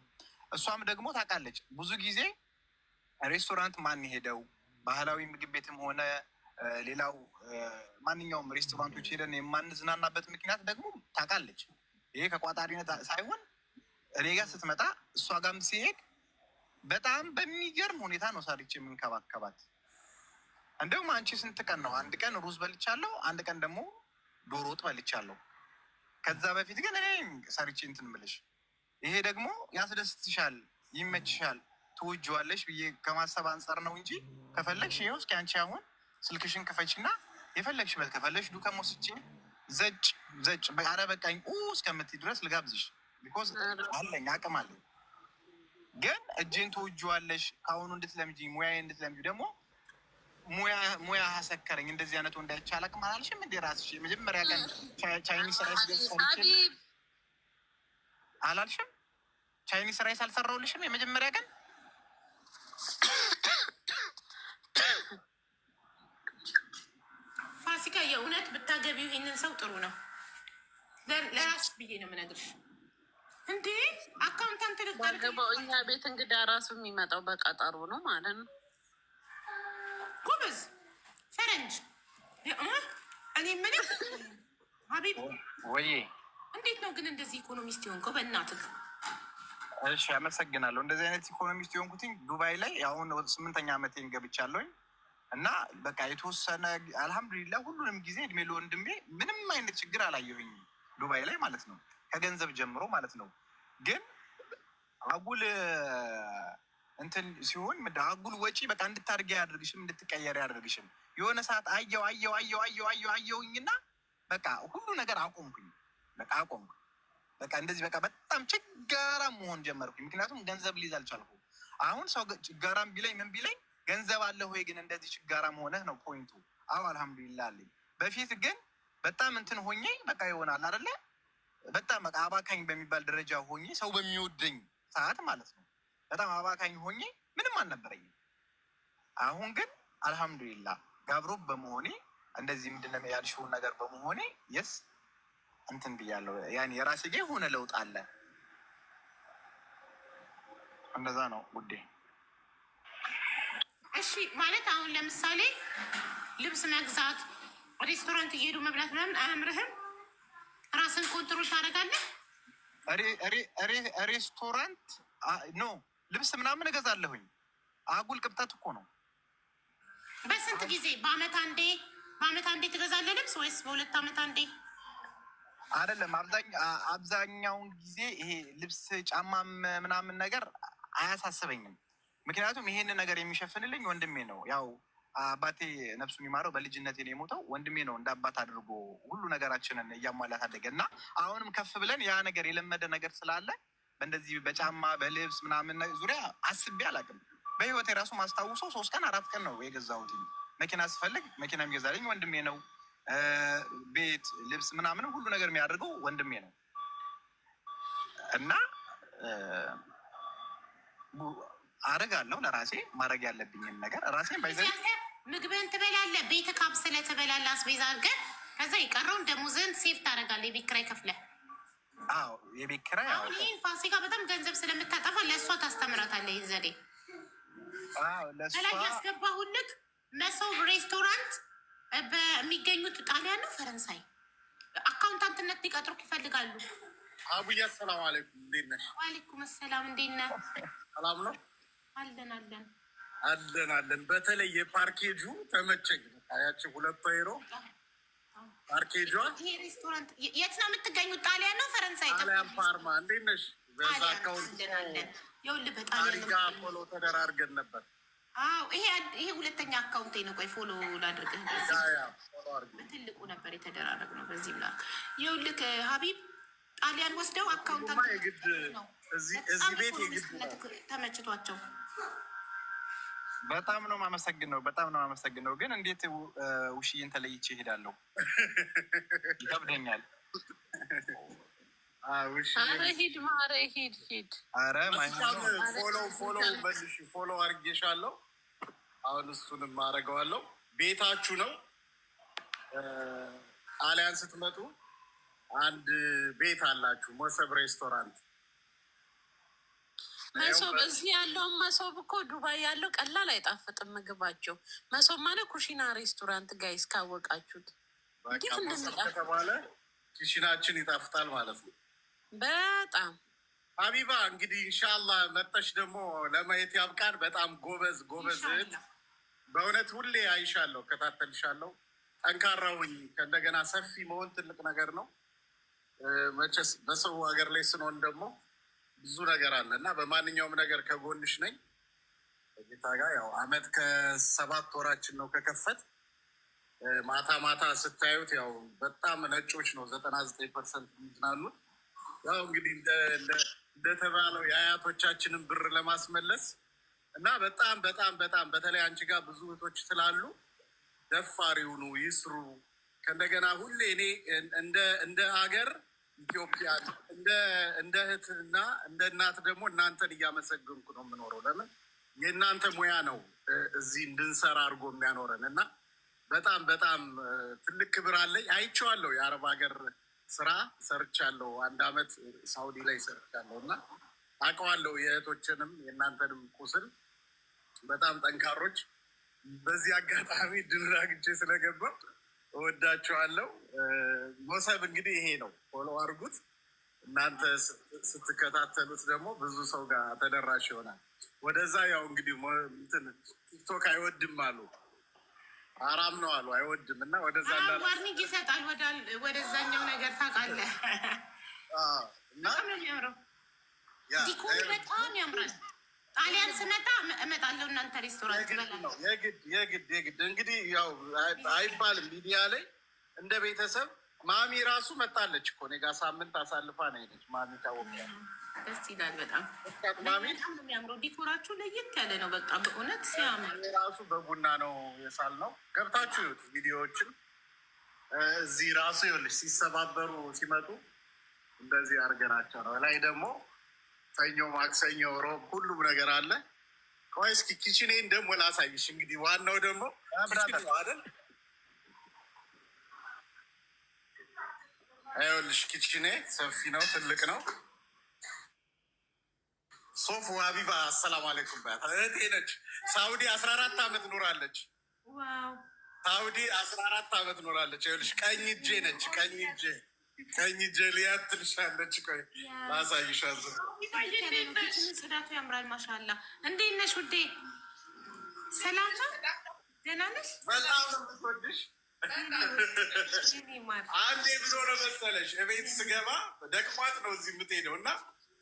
እሷም ደግሞ ታውቃለች። ብዙ ጊዜ ሬስቶራንት ማን ሄደው ባህላዊ ምግብ ቤትም ሆነ ሌላው ማንኛውም ሬስቶራንቶች ሄደን የማንዝናናበት ምክንያት ደግሞ ታውቃለች። ይሄ ከቋጣሪነት ሳይሆን እኔ ጋር ስትመጣ እሷ ጋርም ሲሄድ በጣም በሚገርም ሁኔታ ነው ሰርቼ የምንከባከባት። እንደውም አንቺ ስንት ቀን ነው? 1 ቀን ሩዝ በልቻለሁ፣ 1 ቀን ደግሞ ዶሮ ወጥ በልቻለሁ። ከዛ በፊት ግን እኔ ሰርቼ እንትን የምልሽ ይሄ ደግሞ ያስደስትሻል፣ ይመችሻል፣ ትወጂዋለሽ ብዬ ከማሰብ አንጻር ነው እንጂ ከፈለግሽ ይኸው እስኪ አንቺ አሁን ስልክሽን ክፈችና የፈለግሽበት ከፈለግሽ ዱከም ወስጄ ዘጭ ኧረ በቃኝ እስከምትይ ድረስ ልጋብዝሽ። ቢኮዝ አለኝ አቅም አለኝ። ግን እጄን ትወጂዋለሽ ከአሁኑ እንድትለምጂ ሙያዬ እንድትለምጂ ደግሞ ሙያ አሰከረኝ። እንደዚህ አይነት ወንድ አይቼ አላውቅም አላልሽም እንዴ ራስሽ? የመጀመሪያ ቀን ቻይኒስ ራይስ አላልሽም? ቻይኒስ ራይስ አልሰራሁልሽም የመጀመሪያ ቀን? ፋሲካ የእውነት ብታገቢው ይሄንን ሰው ጥሩ ነው። ለራስሽ ብዬ ነው የምነግርሽ። እንዴ አካውንታንት ልታገባው እኛ ቤት እንግዳ ራሱ የሚመጣው በቀጠሮ ነው ማለት ነው። ጎበዝ ፈረንጅ። እኔ ምን ሀቢብ ወይ እንዴት ነው ግን እንደዚህ ኢኮኖሚስት የሆንከው? በእናትህ እሺ አመሰግናለሁ። እንደዚህ አይነት ኢኮኖሚስት የሆንኩትኝ ዱባይ ላይ አሁን 8ኛ ዓመቴን ገብቻለሁኝ እና በቃ የተወሰነ አልሐምዱሊላህ ሁሉንም ጊዜ እድሜ ለወንድሜ ምንም አይነት ችግር አላየሁኝ ዱባይ ላይ ማለት ነው፣ ከገንዘብ ጀምሮ ማለት ነው። ግን አጉል እንትን ሲሆን አጉል ወጪ በቃ እንድታድርጊ ያደርግሽም እንድትቀየር ያደርግሽም። የሆነ ሰዓት አየውኝና በቃ ሁሉ ነገር አቆምኩኝ። በቃ አቆምኩ። በቃ እንደዚህ በቃ በጣም ችጋራም መሆን ጀመርኩኝ። ምክንያቱም ገንዘብ ሊይዝ አልቻልኩም። አሁን ሰው ችጋራም ቢለኝ ምን ቢለኝ ገንዘብ አለ ወይ ግን እንደዚህ ችጋራም ሆነህ ነው ፖይንቱ። አዎ አልሐምዱሊላህ አለኝ። በፊት ግን በጣም እንትን ሆኜ በቃ ይሆናል አይደለ? በጣም በቃ አባካኝ በሚባል ደረጃ ሆኜ ሰው በሚወደኝ ሰዓት ማለት ነው። በጣም አባካኝ ሆኜ ምንም አልነበረኝም። አሁን ግን አልሐምዱሊላህ ጋብሮብ በመሆኔ እንደዚህ ምንድነው ያልሽውን ነገር በመሆኔ የስ እንትን ብያለሁ። ያኔ የራሴ ጋ የሆነ ለውጥ አለ። እንደዛ ነው ውዴ። እሺ ማለት አሁን ለምሳሌ ልብስ መግዛት፣ ሬስቶራንት እየሄዱ መብላት ምናምን አያምርህም? ራስን ኮንትሮል ታደርጋለህ? ሬስቶራንት ኖ ልብስ ምናምን እገዛለሁኝ። አጉል ቅብጠት እኮ ነው። በስንት ጊዜ? በአመት አንዴ ትገዛለህ ልብስ ወይስ በሁለት አመት አንዴ? አይደለም አብዛኛውን ጊዜ ይሄ ልብስ ጫማም ምናምን ነገር አያሳስበኝም። ምክንያቱም ይሄንን ነገር የሚሸፍንልኝ ወንድሜ ነው። ያው አባቴ ነፍሱን ይማረው በልጅነቴ ነው የሞተው። ወንድሜ ነው እንደ አባት አድርጎ ሁሉ ነገራችንን እያሟላት አደገ እና አሁንም ከፍ ብለን ያ ነገር የለመደ ነገር ስላለ በእንደዚህ በጫማ በልብስ ምናምን ዙሪያ አስቤ አላውቅም። በህይወቴ ራሱ ማስታውሰው 3 ቀን 4 ቀን ነው የገዛሁት። መኪና ስፈልግ መኪና የሚገዛልኝ ወንድሜ ነው። ቤት ልብስ ምናምንም ሁሉ ነገር የሚያደርገው ወንድሜ ነው እና አደርጋለሁ ለራሴ ማድረግ ያለብኝን ነገር ራሴን ባይዘ ምግብህን ትበላለህ፣ ቤት ካብስለህ ትበላለህ፣ አስቤዛ አድርገህ ከዛ የቀረውን ደሞዝህን ሴፍ ታደርጋለህ። የቤት ኪራይ ከፍለህ። አዎ የቤት ኪራይ። አሁን ይህን ፋሲካ በጣም ገንዘብ ስለምታጠፋ ለእሷ ታስተምራታለህ። ይህ ዘዴ ከላይ ያስገባሁልህ መሶብ ሬስቶራንት በሚገኙት ጣሊያን ነው ፈረንሳይ አካውንታንትነት ሊቀጥሩክ ይፈልጋሉ። አቡዬ አሰላሙ አለይኩም፣ እንዴት ነሽ? ዋሌኩም ሰላም፣ እንዴት ነህ? ሰላም ነው አለን። በተለይ የፓርኬጁ ተመቸኝ። ያቺ 2 ዩሮ ፓርኬጇ። ይሄ ሬስቶራንት የት ነው የምትገኙት? ጣሊያን ነው ፈረንሳይ? ጣሊያን ፓርማ። እንዴት ነሽ? በዛ አካውንት ይኸውልህ በጣሊያን ጋር ፎሎ ተደራርገን ነበር። አዎ ይሄ ሁለተኛ አካውንቴ ነው። ቆይ ፎሎ ላድርግህ። በትልቁ ነበር የተደራረግነው። በዚህ ብላ ይኸውልህ ሀቢብ ጣሊያን ወስደው አካውንታንት ነው እዚህ ቤት ተመችቷቸው። በጣም ነው የማመሰግነው። ግን እንዴት ውሽዬን ተለይቼ እሄዳለሁ? ይከብደኛል። ኧረ ሂድ ማረ ሂድ። ኧረ ፎሎ መልሽ። ፎሎ አድርጌሻለሁ። አሁን እሱንም አደርገዋለሁ። ቤታችሁ ነው። ጣሊያን ስትመጡ አንድ ቤት አላችሁ፣ መሶብ ሬስቶራንት። መሶብ እዚህ ያለውን መሶብ እኮ ዱባይ ያለው ቀላል አይጣፍጥም ምግባቸው። መሶብ ማለት ኩሽና ሬስቶራንት ጋይስ ካወቃችሁት መሶብ ከተባለ ኩሽናችን ይጣፍጣል ማለት ነው። በጣም ሀቢባ እንግዲህ ኢንሻላህ መጠሽ ደግሞ ለማየት ያብቃን። በጣም ጎበዝ እህት በእውነት ሁሌ አይሻለሁ፣ ከታተልሻለሁ። ጠንካራውኝ ከእንደገና ሰፊ መሆን ትልቅ ነገር ነው። መቼስ በሰው ሀገር ላይ ስንሆን ደግሞ ብዙ ነገር አለ እና በማንኛውም ነገር ከጎንሽ ነኝ። በጌታ ጋር ያው 1 ዓመት ከ7 ወራችን ነው ከከፈት። ማታ ስታዩት ያው በጣም ነጮች ነው 99% የሚዝናኑት። ያው እንግዲህ እንደተባለው የአያቶቻችንን ብር ለማስመለስ እና በጣም በተለይ አንቺ ጋር ብዙ እህቶች ስላሉ ደፋር ይሁኑ ይስሩ። ከእንደገና ሁሌ እኔ እንደ ሀገር ኢትዮጵያ እንደ እህትና እንደ እናት ደግሞ እናንተን እያመሰግንኩ ነው የምኖረው። ለምን የእናንተ ሙያ ነው እዚህ እንድንሰራ አድርጎ የሚያኖረን እና በጣም ትልቅ ክብር አለኝ። አይቼዋለሁ። የአረብ ሀገር ስራ ሰርቻለሁ። 1 ዓመት ሳውዲ ላይ ሰርቻለሁ እና አውቀዋለሁ የእህቶችንም የእናንተንም ቁስል። በጣም ጠንካሮች። በዚህ አጋጣሚ ድል አግኝቼ ስለገባሁ እወዳችኋለሁ። መሶብ እንግዲህ ይሄ ነው። ፎሎ አድርጉት። እናንተ ስትከታተሉት ደግሞ ብዙ ሰው ጋር ተደራሽ ይሆናል። ወደዛ ያው እንግዲህ ቲክቶክ አይወድም አሉ፣ አራም ነው አሉ፣ አይወድም እና ወደዛ ዋርኒንግ ይሰጣል። ወደዛኛው ነገር ታውቃለህ። በጣም ነው የሚያምረው። ዲኮር በጣም ያምራል። ጣሊያን ስመጣ እመጣለሁ እናንተ ሬስቶራንት ነው። የግድ እንግዲህ ያው አይባልም ሚዲያ ላይ እንደ ቤተሰብ ማሚ ራሱ መጣለች እኮ እኔ ጋር ሳምንት አሳልፋ ነው ሄደች። ማሚ ታወቃለች። ደስ ይላል በጣም ማሚ። በጣም ነው የሚያምረው። ዲኮራችሁ ለየት ያለ ነው። በቃ በእውነት ሲያምር ራሱ በቡና ነው የሳል ነው። ገብታችሁ ይሁት ቪዲዮዎችን እዚህ ራሱ ይኸውልሽ ሲሰባበሩ ሲመጡ እንደዚህ አድርገናቸው ነው። ላይ ደግሞ ሰኞ፣ ማክሰኞ፣ ሮብ ሁሉም ነገር አለ። ቆይ እስኪ ኪችኔን ደግሞ ላሳይሽ። እንግዲህ ዋናው ደግሞ ኪችን አይደል? ይኸውልሽ ኪችኔ ሰፊ ነው፣ ትልቅ ነው። ሶፍ ሀቢባ አሰላሙ አለይኩም ባት እህቴ ነች። ሳውዲ 14 ዓመት ኖራለች። ሳውዲ 14 ዓመት ኖራለች። ይኸውልሽ ቀኝ እጄ ነች። ቀኝ እጄ ሊያት ትልሻለች። ቆይ ላሳይሻለሁ። ጽዳቱ ያምራል። ማሻላ እንዴት ነሽ ውዴ? ሰላም ነው? ደህና ነሽ? በጣም ነው የምትወድሽ። አንዴ ብሎ ነው መሰለሽ እቤት ስገባ ደክሟት ነው እዚህ የምትሄደው እና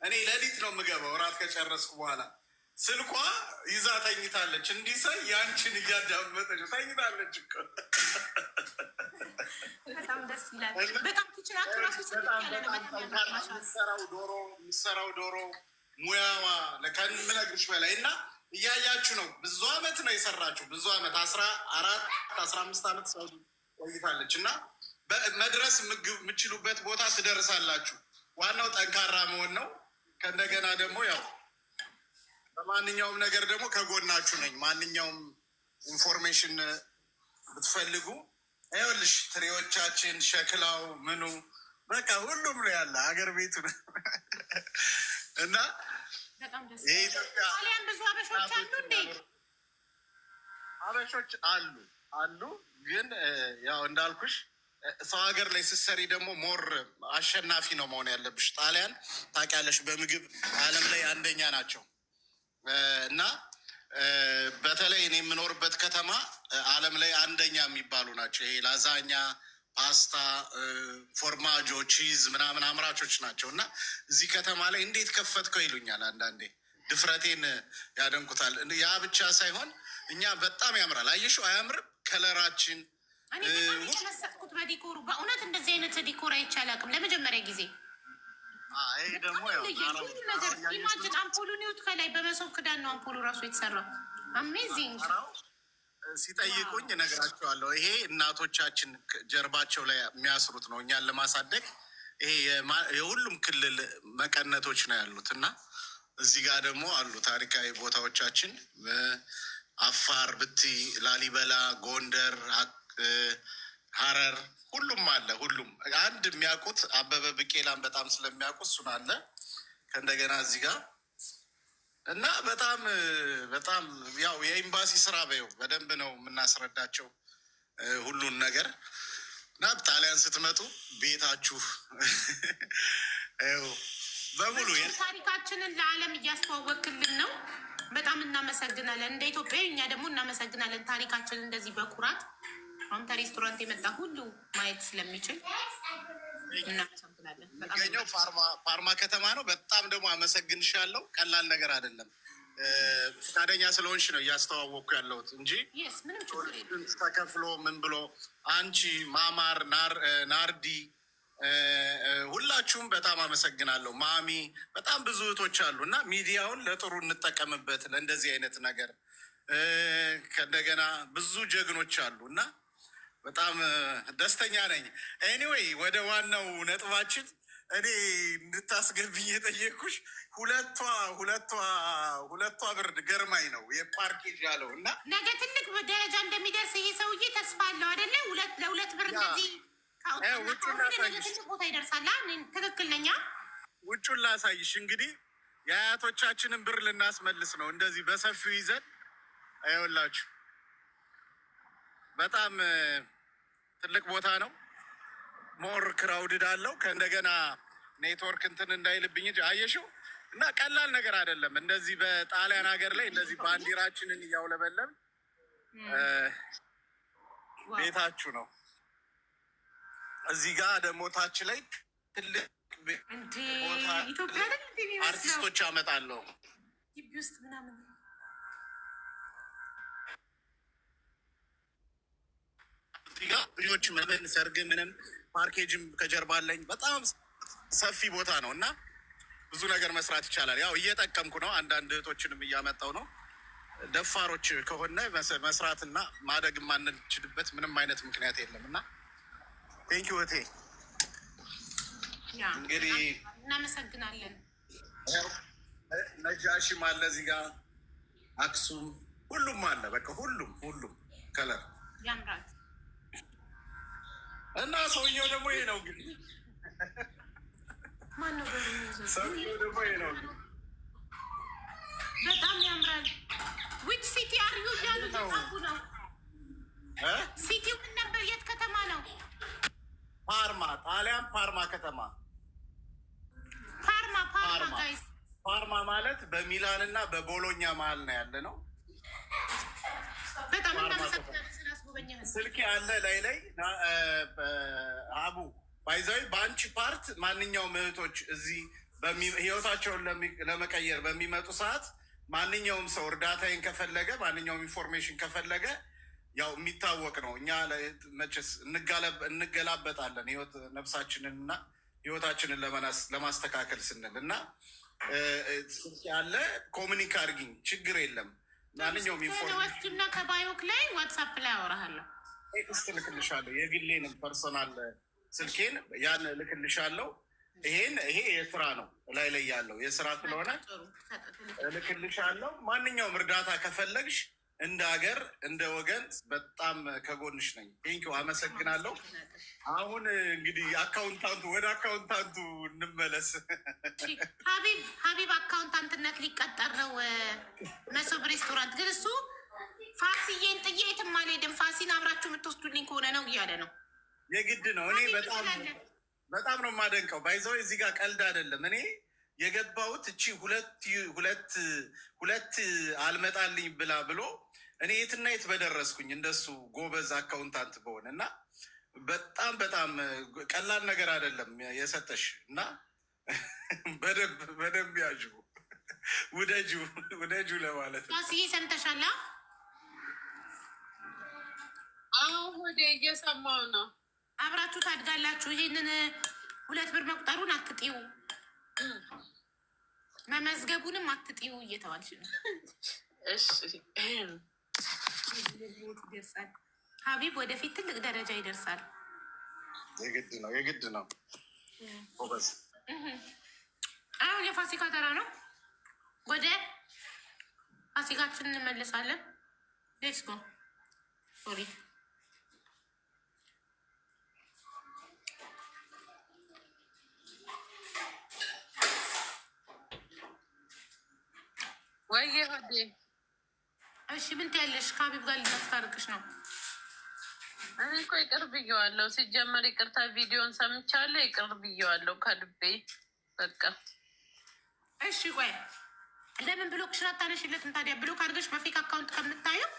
እኔ ሌሊት ነው የምገባው እራት ከጨረስኩ በኋላ ስልኳ ይዛ ተኝታለች። እንዲህ ሳይ ያንቺን እያዳመጠች ተኝታለች እኮ። በጣም ደስ ይላል። በጣም ኪችናችሁ ራሱ የሚሰራው ዶሮ ሙያዋ ከምነግርሽ በላይ እና እያያችሁ ነው። ብዙ አመት ነው የሰራችሁ። ብዙ አመት 14-15 ዓመት ሰው ቆይታለች እና መድረስ የምችሉበት ቦታ ትደርሳላችሁ። ዋናው ጠንካራ መሆን ነው። ከእንደገና ደግሞ ያው በማንኛውም ነገር ደግሞ ከጎናችሁ ነኝ። ማንኛውም ኢንፎርሜሽን ብትፈልጉ ይኸውልሽ ትሪዎቻችን፣ ሸክላው፣ ምኑ በቃ ሁሉም ነው ያለ ሀገር ቤቱ እና የኢትዮጵያ ብዙ አበሾች አሉ እንዴ? አበሾች አሉ ግን ያው እንዳልኩሽ ሰው ሀገር ላይ ስትሰሪ ደግሞ ሞር አሸናፊ ነው መሆን ያለብሽ። ጣሊያን ታውቂያለሽ በምግብ ዓለም ላይ አንደኛ ናቸው እና በተለይ እኔ የምኖርበት ከተማ ዓለም ላይ አንደኛ የሚባሉ ናቸው። ይሄ ላዛኛ፣ ፓስታ፣ ፎርማጆ፣ ቺዝ ምናምን አምራቾች ናቸው እና እዚህ ከተማ ላይ እንዴት ከፈትከው ይሉኛል አንዳንዴ። ድፍረቴን ያደንቁታል። ያ ብቻ ሳይሆን እኛ በጣም ያምራል። አየሽው አያምርም? ከለራችን እኔ በጣም የተመሰጥኩት በዲኮሩ በእውነት እንደዚህ አይነት ዲኮር አይቼ አላውቅም ለመጀመሪያ ጊዜ። ይሄ ደግሞ ነገር ኢማጅን አምፖሉን ይዩት። ከላይ በመሶብ ክዳን ነው አምፖሉ ራሱ የተሰራው። አሜዚንግ። ሲጠይቁኝ እነግራቸዋለሁ። ይሄ እናቶቻችን ጀርባቸው ላይ የሚያስሩት ነው እኛን ለማሳደግ። ይሄ የሁሉም ክልል መቀነቶች ነው ያሉት እና እዚህ ጋር ደግሞ አሉ ታሪካዊ ቦታዎቻችን። አፋር ብቲ፣ ላሊበላ፣ ጎንደር፣ ሀረር ሁሉም አለ። ሁሉም አንድ የሚያውቁት አበበ ብቄላን በጣም ስለሚያውቁት እሱን አለ ከእንደገና እዚህ ጋር እና በጣም ያው የኤምባሲ ስራ በይው በደንብ ነው የምናስረዳቸው ሁሉን ነገር እና ጣሊያን ስትመጡ ቤታችሁ በሙሉ ታሪካችንን ለዓለም እያስተዋወቅልን ነው። በጣም እናመሰግናለን። እንደ ኢትዮጵያዊ እኛ ደግሞ እናመሰግናለን ታሪካችንን እንደዚህ በኩራት አሁን ከሬስቶራንት የመጣ ሁሉ ማየት ስለሚችል እናመሰግናለን። የሚገኘው ፓርማ ከተማ ነው። በጣም ደግሞ አመሰግንሻለሁ። ቀላል ነገር አይደለም። ፈቃደኛ ስለሆንሽ ነው እያስተዋወቅኩ ያለሁት እንጂ ተከፍሎ ምን ብሎ አንቺ ማማር ናርዲ ሁላችሁም በጣም አመሰግናለሁ። ማሚ በጣም ብዙ እህቶች አሉ እና ሚዲያውን ለጥሩ እንጠቀምበት ለእንደዚህ አይነት ነገር። ከእንደገና ብዙ ጀግኖች አሉ እና በጣም ደስተኛ ነኝ። ኤኒዌይ ወደ ዋናው ነጥባችን እኔ እንድታስገብኝ የጠየቅኩሽ ሁለቷ ብርድ ገርማኝ ነው የፓርኬጅ ያለው እና ነገ ትልቅ ደረጃ እንደሚደርስ ይሄ ሰውዬ ተስፋ አለው አይደለ? ለሁለት ብር እንደዚህ ቦታ ይደርሳል። ትክክል ነኝ። ውጩን ላሳይሽ። እንግዲህ የአያቶቻችንን ብር ልናስመልስ ነው እንደዚህ በሰፊው ይዘን አይወላችሁ። በጣም ትልቅ ቦታ ነው። ሞር ክራውድድ አለው። ከእንደገና ኔትወርክ እንትን እንዳይልብኝ እንጂ አየሽው። እና ቀላል ነገር አይደለም። እንደዚህ በጣሊያን ሀገር ላይ እንደዚህ ባንዲራችንን እያውለበለም ቤታችሁ ነው። እዚህ ጋር ደግሞ ታች ላይ ትልቅ ቦታ አርቲስቶች አመጣለሁ። ግቢ ውስጥ ምናምን ልጆች ምንም ሰርግ ምንም ፓርኬጅም ከጀርባ አለኝ። በጣም ሰፊ ቦታ ነው እና ብዙ ነገር መስራት ይቻላል። ያው እየጠቀምኩ ነው። አንዳንድ እህቶችንም እያመጣው ነው። ደፋሮች ከሆነ መስራትና ማደግ የማንችልበት ምንም አይነት ምክንያት የለም እና ቴንኪው እህቴ። እንግዲህ እናመሰግናለን። ነጃሽም አለ እዚህ ጋር አክሱም፣ ሁሉም አለ። በቃ ሁሉም ከለር ያምራል እና ሰውየው ደግሞ ይሄ ነው እንግዲህ ማነው ሰውየው ደግሞ ይሄ ነው። በጣም ያምራል። ዊች ሲቲ አር ዩ እያሉ እየጻፉ ነው። ሲቲው ምን ነበር? የት ከተማ ነው? ፓርማ፣ ጣሊያን ፓርማ ከተማ። ፓርማ ጋይስ፣ ፓርማ ማለት በሚላን እና በቦሎኛ መሀል ነው ያለ ነው። በጣም እናመሰግናለን ስላስጎበኘን። ስልክ ያለ ላይ አቡ ባይዛዊ በአንቺ ፓርት ማንኛውም እህቶች እዚህ ህይወታቸውን ለመቀየር በሚመጡ ሰዓት ማንኛውም ሰው እርዳታዬን ከፈለገ ማንኛውም ኢንፎርሜሽን ከፈለገ ያው የሚታወቅ ነው። እኛ መቼስ እንገላበጣለን ህይወት ነፍሳችንን እና ህይወታችንን ለማስተካከል ስንል እና ያለ ኮሚኒክ አድርጊኝ፣ ችግር የለም። ማንኛውም ኢንፎርሜሽን እና ከባዮክ ላይ ዋትሳፕ ላይ አወራሃለሁ። ቴክስት ልክልሻለሁ፣ የግሌን ፐርሶናል ስልኬን ያን ልክልሻለሁ። ይሄ የስራ ነው፣ ላይ ያለው የስራ ስለሆነ ልክልሻለሁ። ማንኛውም እርዳታ ከፈለግሽ እንደ ሀገር እንደ ወገን በጣም ከጎንሽ ነኝ። ቴንኪው፣ አመሰግናለሁ። አሁን እንግዲህ ወደ አካውንታንቱ እንመለስ። ሀቢብ አካውንታንትነት ሊቀጠር ነው መሶብ ሬስቶራንት። ግን እሱ ፋሲዬን ጥዬ የትም አልሄድም፣ ፋሲን አብራችሁ የምትወስዱልኝ ከሆነ ነው እያለ ነው። የግድ ነው። እኔ በጣም ነው የማደንቀው። ባይዘው እዚህ ጋር ቀልድ አይደለም። እኔ የገባሁት እቺ ሁለት አልመጣልኝ ብሎ እኔ የትና የት በደረስኩኝ እንደሱ ጎበዝ አካውንታንት በሆነ እና በጣም ቀላል ነገር አይደለም የሰጠሽ እና በደንብ ያዥ ውደጁ ለማለት ነው። ፋሲዬ ሰምተሻላ? ወደ እየሰማው ነው። አብራችሁ ታድጋላችሁ። ይሄንን 2 ብር መቁጠሩን አትጢው፣ መመዝገቡንም አትጢው እየተባልሽ ነው። ይደርሳል ሀቢብ፣ ወደፊት ትልቅ ደረጃ ይደርሳል። የግድ ነው። ጎበዝ። አሁን የፋሲካ ተራ ነው። ወደ ፋሲካችን እንመለሳለን። ሌትስ ጎ። ሶሪ ወይዬ ሆዴ። እሺ ምን ትያለሽ? ከሀቢብ ጋር ልናስታርቅሽ ነው። እኔ እኮ ይቅር ብዬዋለሁ። ሲጀመር ይቅርታ ቪዲዮን ሰምቻለሁ። ይቅር ብዬዋለሁ ከልቤ በቃ። እሺ ቆይ ለምን ብሎክሽን አታነሽለትም ታዲያ? ብሎክ አድርገሽ በፌክ አካውንት ከምታየው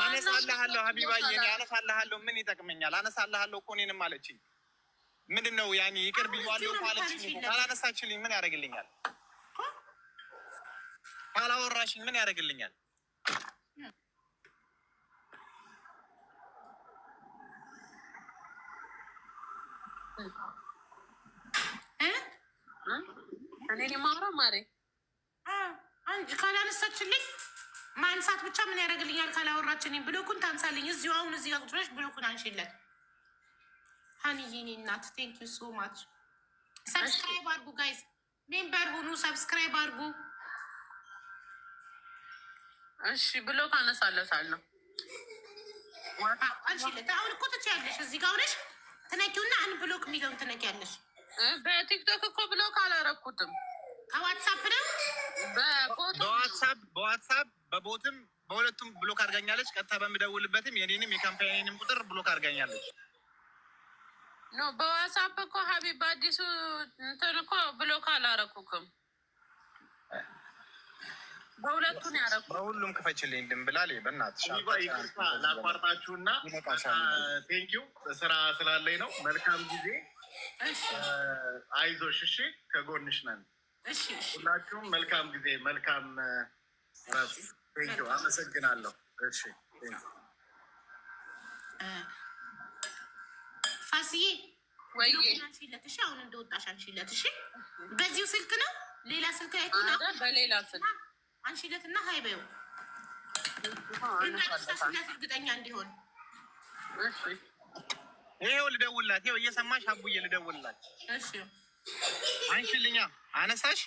አነሳልሃለሁ። ሀቢባዬ እኔ አነሳልሃለሁ። ምን ይጠቅመኛል? አነሳልሃለሁ እኮ እኔንም አለችኝ። ምንድን ነው ያኔ ይቅር ብዬዋለሁ እኮ አለችኝ። ካላነሳችልኝ ምን ያደርግልኛል? ካላወራሽኝ ምን ያደርግልኛል? እኔ ማውራ ማሬ ካላነሳችልኝ ማንሳት ብቻ ምን ያደርግልኛል? ካላወራችልኝ ብሎኩን ታንሳልኝ። እዚሁ አሁን እዚህ ጋር ቁጭ ብለሽ ብሎኩን አንሺለት። ሀኒዬ እኔ እናት ቴንክ ዩ ሶ ማች። ሰብስክራይብ አድርጉ ጋይዝ፣ ሜምበር ሁኑ፣ ሰብስክራይብ አድርጉ። እሺ ብሎክ አነሳለታለሁ። አንሺለት። አሁን እኮ ትችያለሽ። እዚህ ጋር ሆነሽ ትነኪውና አን ብሎክ የሚለውን ትነኪያለሽ። በቲክቶክ እኮ ብሎክ አላረኩትም። ከዋትሳፕ ነው በዋትሳፕ በቦትም በሁለቱም ብሎክ አድርጋኛለች። ቀጥታ በምደውልበትም የኔንም የካምፓኒንም ቁጥር ብሎክ አድርጋኛለች። ኖ በዋትሳፕ እኮ ሀቢብ በአዲሱ እንትን እኮ ብሎክ አላረኩክም። በሁለቱን ያረኩ። በሁሉም ክፈችልኝ ድንብላል። በእናትሽ ላቋርጣችሁና ቴንኪው ስራ ስላለኝ ነው። መልካም ጊዜ። አይዞሽ። እሺ ከጎንሽ ነን። ሁላችሁም መልካም ጊዜ፣ መልካም አመሰግናለሁ። እሺ ፋሲዬ አንሺለት። እሺ አሁን እንደወጣሽ አንሺለት። እሺ በዚሁ ስልክ ነው፣ ሌላ ስልክ ላይ በሌላ ስልክ አንሺለት እና ሀይ በይው እርግጠኛ እንዲሆን። ይኸው ልደውልላት፣ ይኸው እየሰማሽ አቡዬ ልደውልላት። እሺ አንቺልኛ አነሳሽ።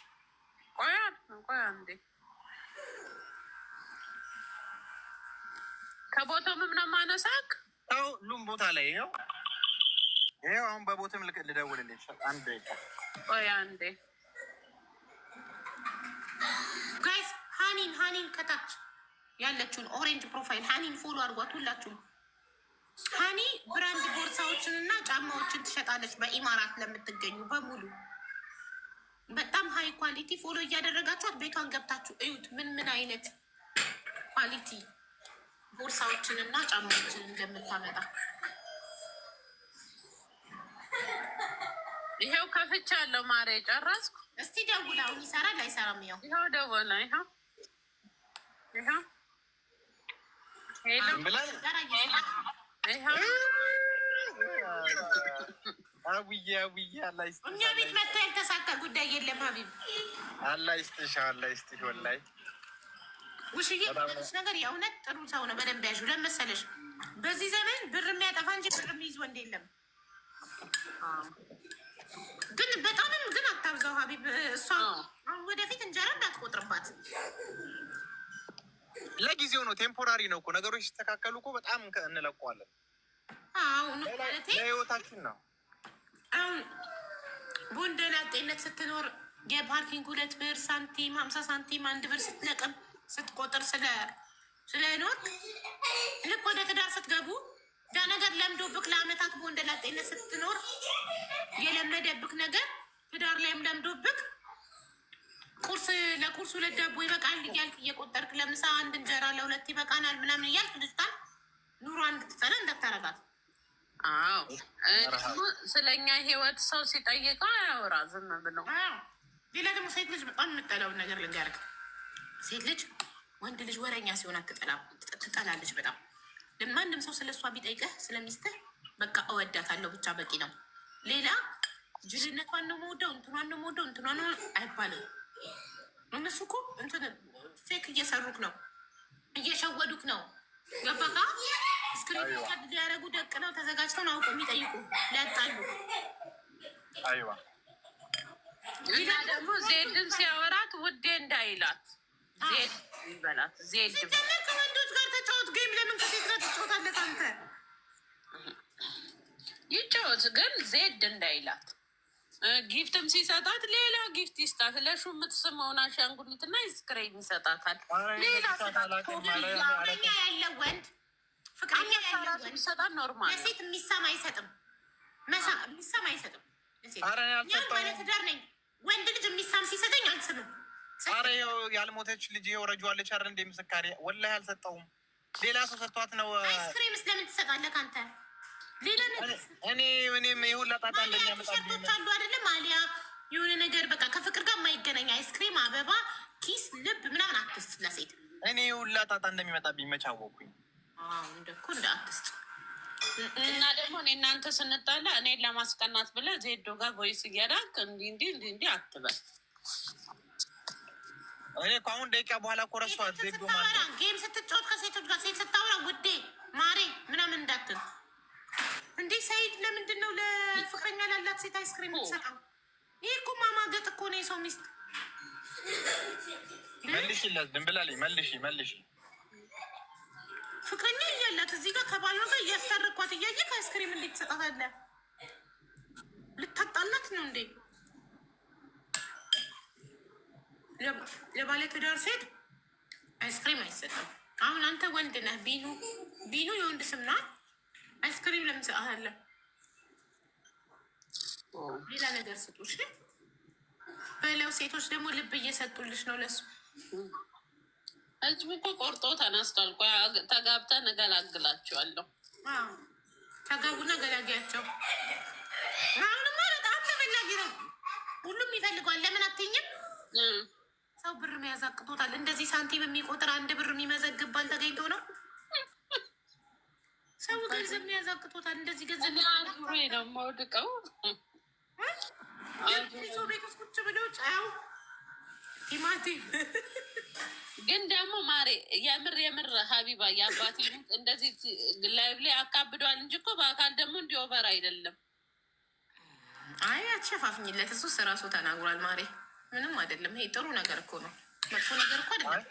ቆያ እንዴ ከቦታው ምናምን ማነሳክ ሁሉም ቦታ ላይ ይኸው አሁን በቦትም ልደውልልሽ። አንድ ደቂቃ ቆያ እንዴ ጋይስ። ሀኒን ከታች ያለችውን ኦሬንጅ ፕሮፋይል ሀኒን ፎሎ አድርጓት ሁላችሁም። ሀኒ ብራንድ ቦርሳዎችን እና ጫማዎችን ትሸጣለች በኢማራት ለምትገኙ በሙሉ። በጣም ሀይ ኳሊቲ። ፎሎ እያደረጋችኋት ቤቷን ገብታችሁ እዩት ምን አይነት ኳሊቲ ቦርሳዎችን እና ጫማዎችን እንደምታመጣ። ይኸው ከፍቻ ያለው ማሬ ጨረስኩ። እስቲ ደውል። አሁን ይሰራል አይሰራም? ይኸው ደወለ። ይኸው እኛ ቤት መጥቶ ያልተሳካ ጉዳይ የለም። ሀቢብ አላህ ይስጥሽ፣ አላህ ይስጥሽ። ወላሂ ውሽዬ ነገር የእውነት ጥሩ ሰው ነው። በደንብ ያዥ። ለመሰለሽ በዚህ ዘመን ብር የሚያጠፋ እንጂ ብር የሚይዝ ወንድ የለም። ግን በጣምም ግን አታብዛው ሀቢብ። እሷ ወደፊት እንጀራ እንዳትቆጥርባት። ለጊዜው ነው፣ ቴምፖራሪ ነው እኮ ነገሮች ሲስተካከሉ እኮ በጣም እንለቀዋለን። ለህይወታችን ነው። አሁን በወንደላጤነት ስትኖር የፓርኪንግ 2 ብር ሳንቲም 50 ሳንቲም 1 ብር ስትለቅም ስትቆጥር ስለኖር ልክ ወደ ትዳር ስትገቡ ዳ ነገር ለምዶብክ ለአመታት በወንደላጤነት ስትኖር የለመደብክ ነገር ትዳር ላይም ለምዶብክ ለቁርስ 2 ዳቦ ይበቃል እያልክ እየቆጠርክ ለምሳ 1 እንጀራ ለ2 ይበቃናል ምናምን እያልክ ልጅታል ኑሮ እንድትጸና እንዳታረጋት። አዎ ስለኛ ህይወት ሰው ሲጠይቀው አያወራ ዝም ብሎ። ሌላ ደግሞ ሴት ልጅ በጣም የምጠላውን ነገር ልንገርክ። ሴት ልጅ ወንድ ልጅ ወረኛ ሲሆን ትጠላለች በጣም። ማንም ሰው ስለ እሷ ቢጠይቅህ ስለሚስትህ በቃ እወዳታለሁ ብቻ በቂ ነው። ሌላ ጅልነቷን ነው መወደው እንትኗን ነው አይባልም። እነሱ እኮ ፌክ እየሰሩክ ነው፣ እየሸወዱክ ነው። ገባካ? ስክሪን ሊያደርጉ ደቅ ነው ተዘጋጅተው ነው አውቀው የሚጠይቁ ሊያጣሉ። አይዋ እና ደግሞ ዜድን ሲያወራት ውዴ እንዳይላት ዜድ ይበላት። ዜድ ከወንዶች ጋር ተጫወት ጌም። ለምን ከሴት ጋር ትጫወታለህ አንተ? ይጫወት ግን ዜድ እንዳይላት። ጊፍትም ሲሰጣት ሌላ ጊፍት ይስጣት። ለሹ የምትስመውን አሻንጉሊትና አይስክሬም ይሰጣታል። ሌላ ፍቅረኛ ያለው ወንድ ይሰጣል። ኖርማል ለሴት የሚሳም አይሰጥም። የሚሳም አይሰጥም። ባለትዳር ነኝ ወንድ ልጅ የሚሳም ሲሰጠኝ አልስምም። ኧረ ያልሞተች ልጅ ረጇለች አይደል እንደ ምስካሪ ወላሂ አልሰጠውም። ሌላ ሰው ሰጥቷት ነው። አይስክሬም ስለምን ትሰጣለህ አንተ? ሌላ ነገር እኔም የሁላ ጣጣ እንደሚያመጣልኝ አሉ አይደለም አሊያ የሆነ ነገር በቃ ከፍቅር ጋር የማይገናኝ አይስክሬም፣ አበባ፣ ኪስ፣ ልብ ምናምን አትስጥ ለሴት። እኔ የሁላ ጣጣ እንደሚመጣብኝ መች አወኩኝ? እንደኮ እንደ አትስጥ። እና ደግሞ እኔ እናንተ ስንጣላ እኔን ለማስቀናት ብለህ ዜዶ ጋር ቮይስ እያዳክ እንዲህ አትበል። እኔ እኮ አሁን ደቂቃ በኋላ እኮ ረሷት ዜዶ ማለት ጌም ስትጫወት ከሴቶች ጋር ሴት ስታወራ ውዴ ማሬ ምናምን እንዳትል እንዴ። ሰይድ ለምንድን ነው ለፍቅረኛ ላላት ሴት አይስክሬም የምትሰጠው? ይህ እኮ ማማገጥ እኮ ነው የሰው ሚስት። መልሽለት ድንብላልኝ መልሽ። ፍቅረኛ እያላት እዚህ ጋር ከባሏ ጋር እያስታረኳት እያየ ከአይስክሬም እንዴት ትሰጣታለህ? ልታጣላት ነው እንዴ? ለባለ ትዳር ሴት አይስክሬም አይሰጥም። አሁን አንተ ወንድ ነህ። ቢኑ የወንድ ስም ነው። አይስክሪም ለምን ትሰጣለህ? ሌላ ነገር ስጡሽ በለው። ሴቶች ደግሞ ልብ እየሰጡልሽ ነው ለሱ። ህዝቡ እኮ ቆርጦ ተነስቷል። ተጋብተን እገላግላቸዋለሁ። ተጋቡና ገላጊያቸው። አሁንማ በጣም ተፈላጊ ነው። ሁሉም ይፈልገዋል። ለምን አትይኝም? ሰው ብር መያዝ አቅቶታል። እንደዚህ ሳንቲም የሚቆጥር አንድ ብር የሚመዘግብ ባል ተገኝቶ ነው። ሰው ገንዘብ መያዝ አቅቶታል። እንደዚህ ገንዘብ ነው የማወድቀው። ሰው ቤት ውስጥ ቁጭ ብለው ጫያው ቲማቲም ግን ደግሞ ማሬ የምር ሀቢባ የአባቴ እንደዚህ ላይቭ ላይ አካብደዋል እንጂ እኮ በአካል ደግሞ እንዲህ ኦቨር አይደለም። አይ አትሸፋፍኝለት፣ እሱ ራሱ ተናግሯል። ማሬ ምንም አይደለም። ይሄ ጥሩ ነገር እኮ ነው። መጥፎ ነገር እኮ አይደለም።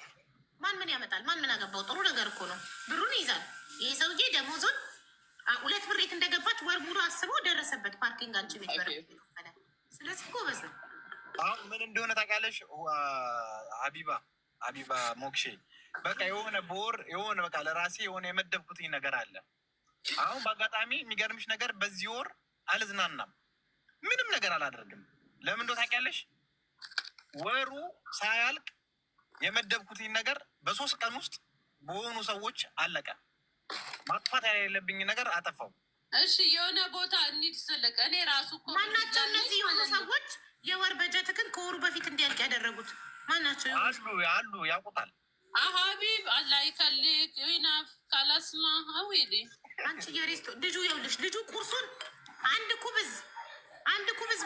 ማን ምን ያመጣል? ማን ምን አገባው? ጥሩ ነገር እኮ ነው። ብሩን ይይዛል። ይሄ ሰውዬ ደሞዙን 2 ብር የት እንደገባች ወር ሙሉ አስበው ደረሰበት። ፓርኪንግ አንቺ ቤት በር ይከፈላል። ስለዚህ ጎበዝ ነው። አሁን ምን እንደሆነ ታውቂያለሽ ሀቢባ ሞክሼ፣ በቃ የሆነ በወር የሆነ በቃ ለራሴ የሆነ የመደብኩትኝ ነገር አለ። አሁን በአጋጣሚ የሚገርምሽ ነገር በዚህ ወር አልዝናናም፣ ምንም ነገር አላደርግም። ለምን እንደው ታውቂያለሽ? ወሩ ሳያልቅ የመደብኩትኝ ነገር በ3 ቀን ውስጥ በሆኑ ሰዎች አለቀ። ማጥፋት የሌለብኝ ነገር አጠፋው። እሺ የሆነ ቦታ እንሂድ ስልክ እኔ ራሱ እኮ ማናቸው እነዚህ የሆኑ ሰዎች የወር በጀትክን ከወሩ በፊት እንዲያልቅ ያደረጉት ማናቸው? አሉ ያውቁታል። ሀቢብ አላህ ይከልክ ይናፍ ካላስማ አዌዴ አንቺ የሬስቶ ልጁ የውልሽ ልጁ ቁርሱን አንድ ኩብዝ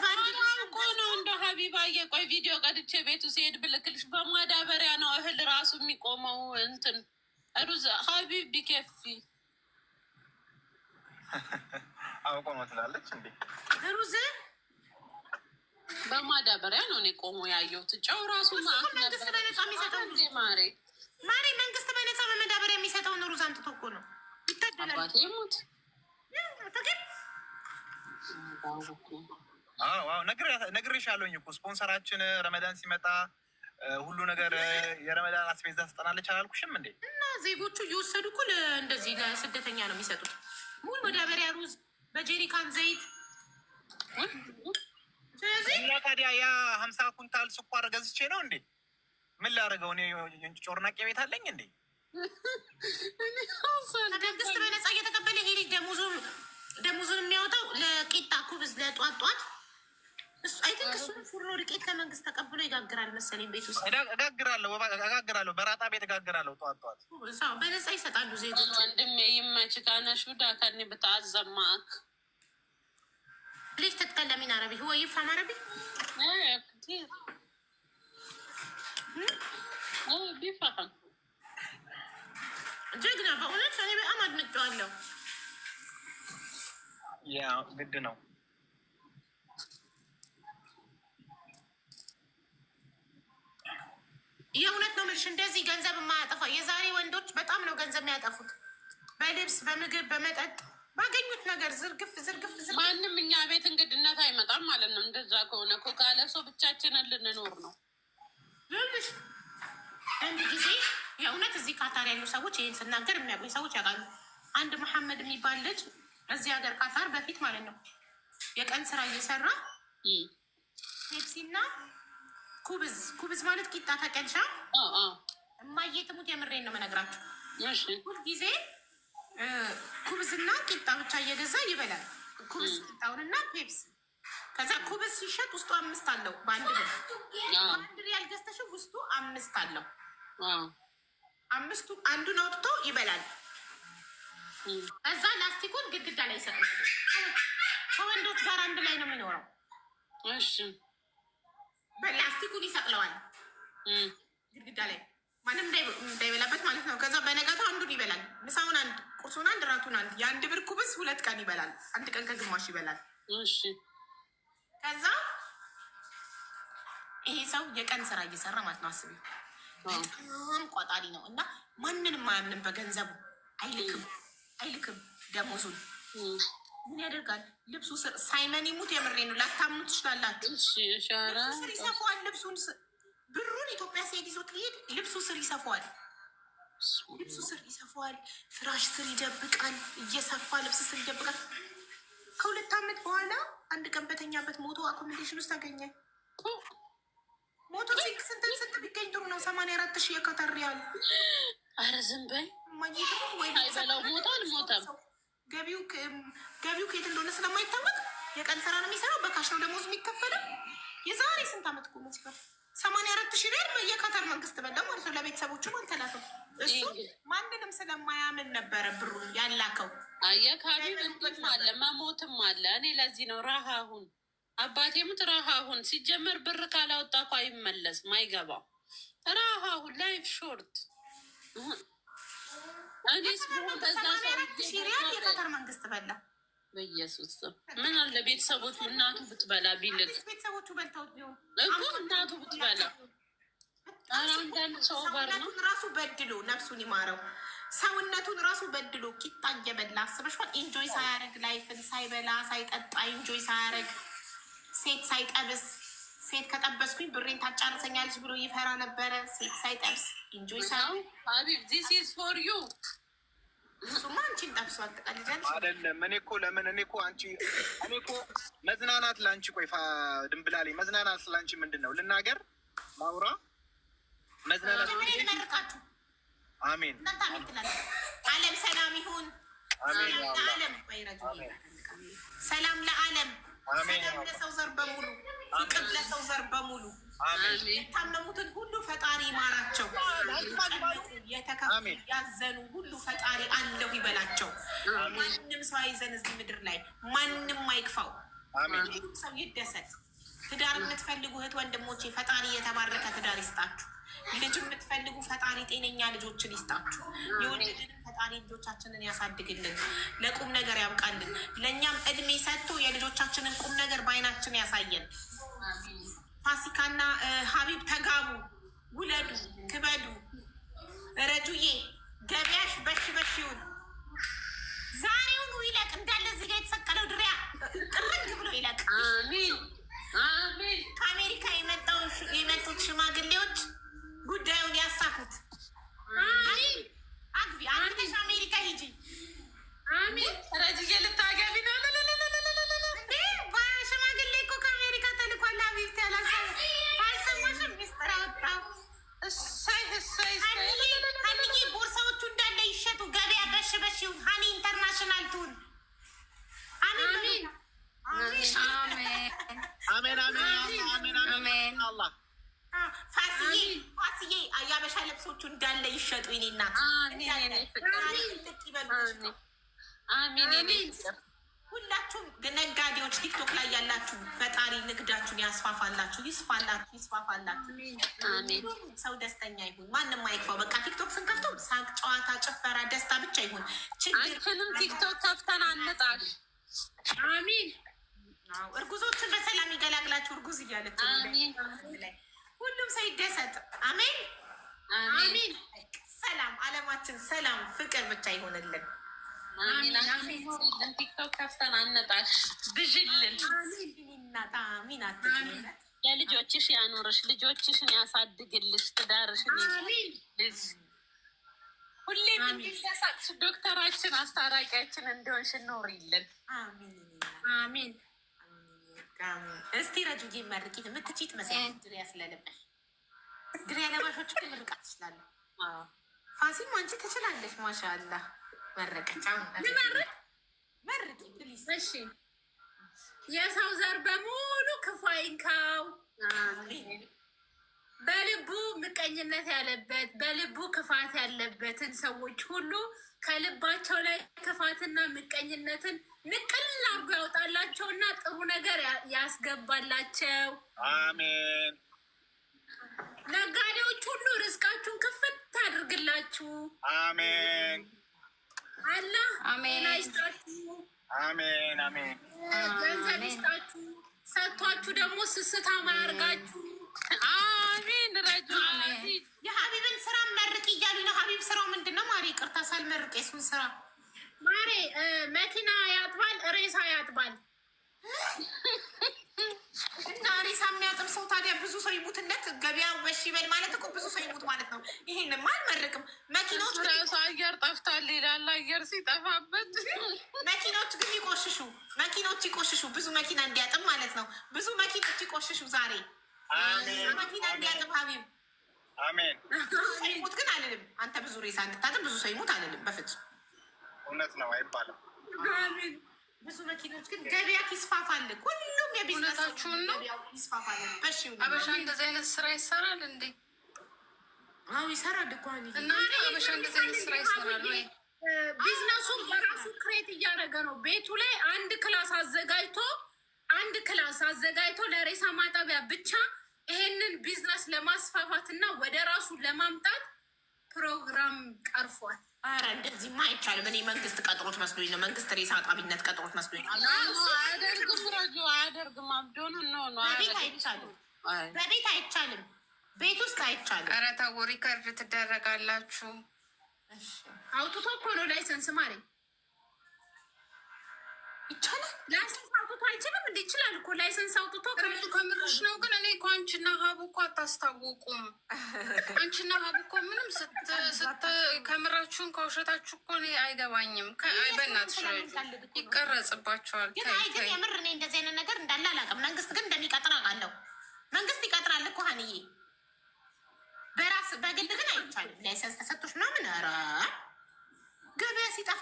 እኮ ነው እንደ ሀቢባ የቆይ ቪዲዮ ቀድቼ ቤቱ ሲሄድ ብልክልሽ በማዳበሪያ ነው እህል ራሱ የሚቆመው እንትን ሩዝ ሀቢብ ቢከፊ አውቆ ነው ትላለች እንዴ? ሩዝ በማዳበሪያ ነው እኔ ቆሞ ያየሁት። ጨው ራሱ መንግስት በነፃ የሚሰጠው ማሬ መንግስት በነፃ በማዳበሪያ የሚሰጠውን ሩዝ አምጥቶ እኮ ነው ይታደላል። አባቴ ሞት ነግሬሻለሁኝ እኮ ስፖንሰራችን ረመዳን ሲመጣ ሁሉ ነገር የረመዳን አስቤዛ ትስጠናለች አላልኩሽም እንዴ? እና ዜጎቹ እየወሰዱ እኮ እንደዚህ ለስደተኛ ነው የሚሰጡት። ሙሉ ማዳበሪያ ሩዝ በጄሪካን ዘይት። ስለዚህ እና ታዲያ ያ 50 ኩንታል ስኳር ገዝቼ ነው እንዴ? ምን ላደርገው? እኔ ጮርናቄ ቤት አለኝ እንዴ? መንግስት በነፃ እየተቀበለ ይሄ ልጅ ደሞዙን የሚያወጣው ለቂጣ ኩብዝ ለጧጧት እሱ ፉርኖ ዱቄት ከመንግስት ተቀብሎ ይጋግራል መሰለኝ ቤት ውስጥ። እጋግራለሁ በራጣ ቤት እጋግራለሁ። ጠዋት በነፃ ይሰጣሉ ዜጎች። ወንድሜ ይመች ካነሹ ዳካኒ ብታዘማክ ليش تتكلمين عربي؟ هو يفهم عربي؟ ايه كتير بيفهم ጀግና በእውነት እኔ በጣም አድንቄዋለሁ። ያ ግድ ነው። የእውነት ነው የምልሽ። እንደዚህ ገንዘብ የማያጠፋ የዛሬ ወንዶች በጣም ነው ገንዘብ የሚያጠፉት። በልብስ፣ በምግብ፣ በመጠጥ ባገኙት ነገር ዝርግፍ። ማንም እኛ ቤት እንግድነት አይመጣም ማለት ነው። እንደዛ ከሆነ እኮ ካለ ሰው ብቻችንን ልንኖር ነው። ይኸውልሽ አንድ ጊዜ የእውነት እዚህ ካታር ያሉ ሰዎች ይህን ስናገር የሚያውቁኝ ሰዎች ያውቃሉ። አንድ መሐመድ የሚባል ልጅ እዚህ ሀገር ካታር በፊት ማለት ነው የቀን ስራ እየሰራ ፔፕሲና ኩብዝ ማለት ቂጣ ተቀልሻ እማዬ ትሙት የምሬን ነው መነግራችሁ። ሁልጊዜ ኩብዝና ቂጣ ብቻ እየገዛ ይበላል። ኩብዝ ቂጣውንና ፔፕሲ። ከዛ ኩብዝ ሲሸጥ ውስጡ 5 አለው። በአንድ ሪያል ገዝተሽው ውስጡ 5 አለው። 5ቱ አንዱን አውጥቶ ይበላል። እዛ ላስቲኩን ግድግዳ ላይ ይሰቅላል። ከወንዶች ጋር አንድ ላይ ነው የሚኖረው። እሺ በላስቲኩን ይሰቅለዋል ግድግዳ ላይ ማንም እንዳይበላበት ማለት ነው። ከዛ በነጋታው አንዱን ይበላል። ምሳውን አንድ፣ ቁርሱን አንድ፣ ራቱን አንድ። የ1 ብር ኩብዝ 2 ቀን ይበላል። 1 ቀን ከግማሽ ይበላል። እሺ ከዛ ይሄ ሰው የቀን ስራ እየሰራ ማለት ነው። አስቢ በጣም ቋጣሪ ነው እና ማንንም አያምንም። በገንዘቡ አይልክም ደሞዙን። ምን ያደርጋል? ልብሱ ስር ሳይመን ይሙት የምሬ ነው። ላታምኑ ትችላላችሁ። ልብሱ ስር ይሰፋዋል። ልብሱን ብሩን ኢትዮጵያ ሲሄድ ይዞት ሊሄድ ልብሱ ስር ይሰፋዋል። ፍራሽ ስር ይደብቃል። እየሰፋ ልብስ ስር ይደብቃል። ከ2 ዓመት በኋላ አንድ ቀን በተኛበት ሞቶ አኮሜዴሽን ውስጥ አገኘ። ሞቶ ስንት ቢገኝ ጥሩ ነው? 84,000 የካታር ሪያል። አረ ዝም በይ። አይበላው ሞቶ አልሞተም። ገቢው ከየት እንደሆነ ስለማይታወቅ የቀን ስራ ነው የሚሰራው። በካሽ ነው ደሞዝ የሚከፈለው። የዛሬ ስንት ዓመት እኮ መስፈር 84,000 ሪያል የካታር መንግስት በላ ማለት ነው። ለቤተሰቦቹም አልተላከም። እሱ ማንንም ስለማያምን ነበረ ብሩ ያላከው። የካቢብ እንዲህም አለ መሞትም አለ። እኔ ለዚህ ነው ረሃ አሁን አባቴ ሙት ረሃ አሁን ሲጀመር ብር ካላወጣ እኮ አይመለስም አይገባው። ረሃ አሁን ላይፍ ሾርት እኔ ስሆን በዛ ሪያል የካታር መንግስት በላ። በኢየሱስ ምን አለ ቤተሰቦቹ እናቱ ብትበላ ቢልቅ ቤተሰቦቹ በልተው ቢሆን እኮ እናቱ ብትበላ። አንዳንድ ሰው ሰውነቱን ራሱ በድሎ ነፍሱን ይማረው። ሰውነቱን ራሱ በድሎ ቂጣ እየበላ አስበሽዋል። ኢንጆይ ሳያደርግ ላይፍን ሳይበላ ሳይጠጣ ኢንጆይ ሳያደርግ ሴት ሳይጠብስ ሴት ከጠበስኩኝ ብሬን ታጫርሰኛለች ብሎ ይፈራ ነበረ። ሴት ሳይጠብስ ኢንጆይ ሳያደርግ ሀቢብ ዚስ ኢዝ ፎር ዩ። እሱማ አንቺን ጠብሷል። ትቀልጃለሽ አይደለም። እኔ እኮ ለምን እኔ እኮ መዝናናት ለአንቺ ቆይ ድንብላሌ መዝናናት ለአንቺ ምንድን ነው? ልናገር ማውራ መዝናናት መርቃችሁ አሜን እናንተ አሜን ትላለች። ዓለም ሰላም ይሁን። ለዓለም ሰላም ለዓለም ሰላም ለሰው ዘር በሙሉ ፍቅር ለሰው ዘር በሙሉ የታመሙትን ሁሉ ፈጣሪ ይማራቸው። የተከፉ ያዘኑ ሁሉ ፈጣሪ አለሁ ይበላቸው። ማንም ሰው አይዘን እዚህ ምድር ላይ ማንም አይክፋው። ሁሉም ሰው ይደሰት። ትዳር የምትፈልጉ እህት ወንድሞቼ ፈጣሪ የተባረከ ትዳር ይስጣችሁ። ልጅ የምትፈልጉ ፈጣሪ ጤነኛ ልጆችን ይስጣችሁ። የወለድን ፈጣሪ ልጆቻችንን ያሳድግልን፣ ለቁም ነገር ያብቃልን። ለእኛም እድሜ ሰጥቶ የልጆቻችንን ቁም ነገር በአይናችን ያሳየን። ፋሲካና ሀቢብ ተጋቡ፣ ውለዱ፣ ክበዱ። ረጁዬ ገበያሽ በሽ በሽ ይሁን። ዛሬውኑ ይለቅ እንዳለ እዚህ ጋ የተሰቀለው ድሪያ ጥርግ ብሎ ይለቅ። ከአሜሪካ የመጡት ሽማግሌዎች ጉዳዩን ያሳኩት። አግቢ አንተሽ አሜሪካ ሂጂ። አሚን ረጅዬ ልታገቢ ነው እንዴ? ሽማግሌ እኮ ከአሜሪካ ተልኳል። ሀቢብቲ አልሰማሽም? ሚስጥር አወጣው። ሀኒዬ ቦርሳዎቹ እንዳለ ይሸጡ፣ ገበያ በሽ በሽ ይሁን። ሀኒ ኢንተርናሽናል ትሁን። አሜን አሜን አሜን። ፋሲዬ የአበሻ ልብሶቹ እንዳለ ይሸጡ። የእኔ እናት ሁላችሁም ነጋዴዎች ቲክቶክ ላይ ያላችሁ ፈጣሪ ንግዳችሁን ያስፋፋላችሁ፣ ይስፋፋላችሁ። ሰው ደስተኛ ይሁን፣ ማንም አይክፋው። በቃ ቲክቶክ ስንከፍተው ሳቅ፣ ጨዋታ፣ ጭፈራ፣ ደስታ ብቻ ይሁን። ችግርንም ቲክቶክ ከፍተን አንጣል። አሚን። እርጉዞችን በሰላም ይገላግላችሁ። እርጉዝ እያለች ሁሉም ሰው ይደሰት። አሜን አሜን። ሰላም አለማችን ሰላም ፍቅር ብቻ ይሆንልን። ቲክቶክ ከፍተን አነጣሽ ብዥልን። አሚን። የልጆችሽ ያኖርሽ፣ ልጆችሽን ያሳድግልሽ፣ ትዳርሽን ሁሌም እንዲሳቅሽ ዶክተራችን አስታራቂያችን እንደሆንሽ ኖሪልን። አሚን። እስቲ ረጁ መርቂ የምትችት መሰለኝ። ድሪያ ስለለበሽ ድሪያ ለባሾች ምርቃት ትችላለ። ፋሲም አንቺ ትችላለች። ማሻአላ መረቀጫ መርቂ ፕሊዝ። እሺ የሰው ዘር በሙሉ ክፉ አይንካው። በልቡ ምቀኝነት ያለበት በልቡ ክፋት ያለበትን ሰዎች ሁሉ ከልባቸው ላይ ክፋትና ምቀኝነትን ንቅል አርጎ ያውጣላቸውና ጥሩ ነገር ያስገባላቸው። አሜን። ነጋዴዎች ሁሉ ርዝቃችሁን ክፍት አድርግላችሁ። አሜን። አላህ ጤና ይስጣችሁ። አሜን አሜን። ገንዘብ ይስጣችሁ። ሰጥቷችሁ ደግሞ ስስታም አያርጋችሁ። አሜን። ረጁ የሀቢብን ስራ መርቅ እያሉ ነው። ሀቢብ ስራው ምንድን ነው? ማሪ ቅርታ ሳልመርቅ የሱን ስራ ማሬ መኪና ያጥባል፣ ሬሳ ያጥባል። እና ሬሳ የሚያጥብ ሰው ታዲያ ብዙ ሰው ይሙትለት፣ ገበያ ወሽ ይበል ማለት እኮ ብዙ ሰው ይሙት ማለት ነው። ይሄንማ አልመርቅም። መኪናዎች ራሱ አየር ጠፍቷል ይላል። አየር ሲጠፋበት መኪናዎች ግን ይቆሽሹ፣ ብዙ መኪና እንዲያጥብ ማለት ነው። ብዙ መኪኖች ይቆሽሹ ዛሬ መኪና እንዲያጥብ ሀቢብ። አሜን። ብዙ ሰው ይሙት ግን አልልም። አንተ ብዙ ሬሳ እንድታጥብ ብዙ ሰው ይሙት አልልም በፍጹም። እውነት ነው አይባልም። ብዙ መኪኖች ግን ገበያ ይስፋፋል። ሁሉም ሁሉም የቢዝነሳችሁን ነው ይስፋፋል። አበሻ እንደዚህ አይነት ስራ ይሰራል እንዴ? አዎ ይሰራል እኮ እና አበሻ እንደዚህ አይነት ስራ ይሰራል ወይ? ቢዝነሱ በራሱ ክሬት እያደረገ ነው። ቤቱ ላይ አንድ ክላስ አዘጋጅቶ ለሬሳ ማጠቢያ ብቻ ይሄንን ቢዝነስ ለማስፋፋት እና ወደ ራሱ ለማምጣት ፕሮግራም ቀርፏል። አረ እንደዚህማ አይቻልም። እኔ መንግስት ቀጥሮት መስሎኝ ነው። መንግስት ሬሳ አጣቢነት ቀጥሮት መስሎኝ ነው። አያደርግም፣ ረጁ አያደርግም። አብዶን በቤት አይቻልም፣ በቤት አይቻልም፣ ቤት ውስጥ አይቻልም። ኧረ ተው፣ ሪከርድ ትደረጋላችሁ። አውጥቶ እኮ ነው ላይሰንስ ማለኝ ይቻላል። ላይሰንስ አውጥቶ አይችልም እንዴ? ይችላል እኮ ላይሰንስ አውጥቶ። ከምርሽ ነው? ግን እኔ እኮ አንቺና ሀቡ እኮ አታስታውቁም። አንቺና ሀቡ እኮ ምንም ከምራችሁን ከውሸታችሁ እኮ እኔ አይገባኝም። በእናትሽ ይቀረጽባቸዋል። ግን የምር እኔ እንደዚህ አይነት ነገር እንዳለ አላውቅም። መንግስት ግን እንደሚቀጥር አውቃለሁ። መንግስት ይቀጥራል እኮ ሀኒዬ። በግል ግን አይቻልም። ላይሰንስ ተሰጥቶሽ ምናምን ኧረ ገበያ ሲጠፋ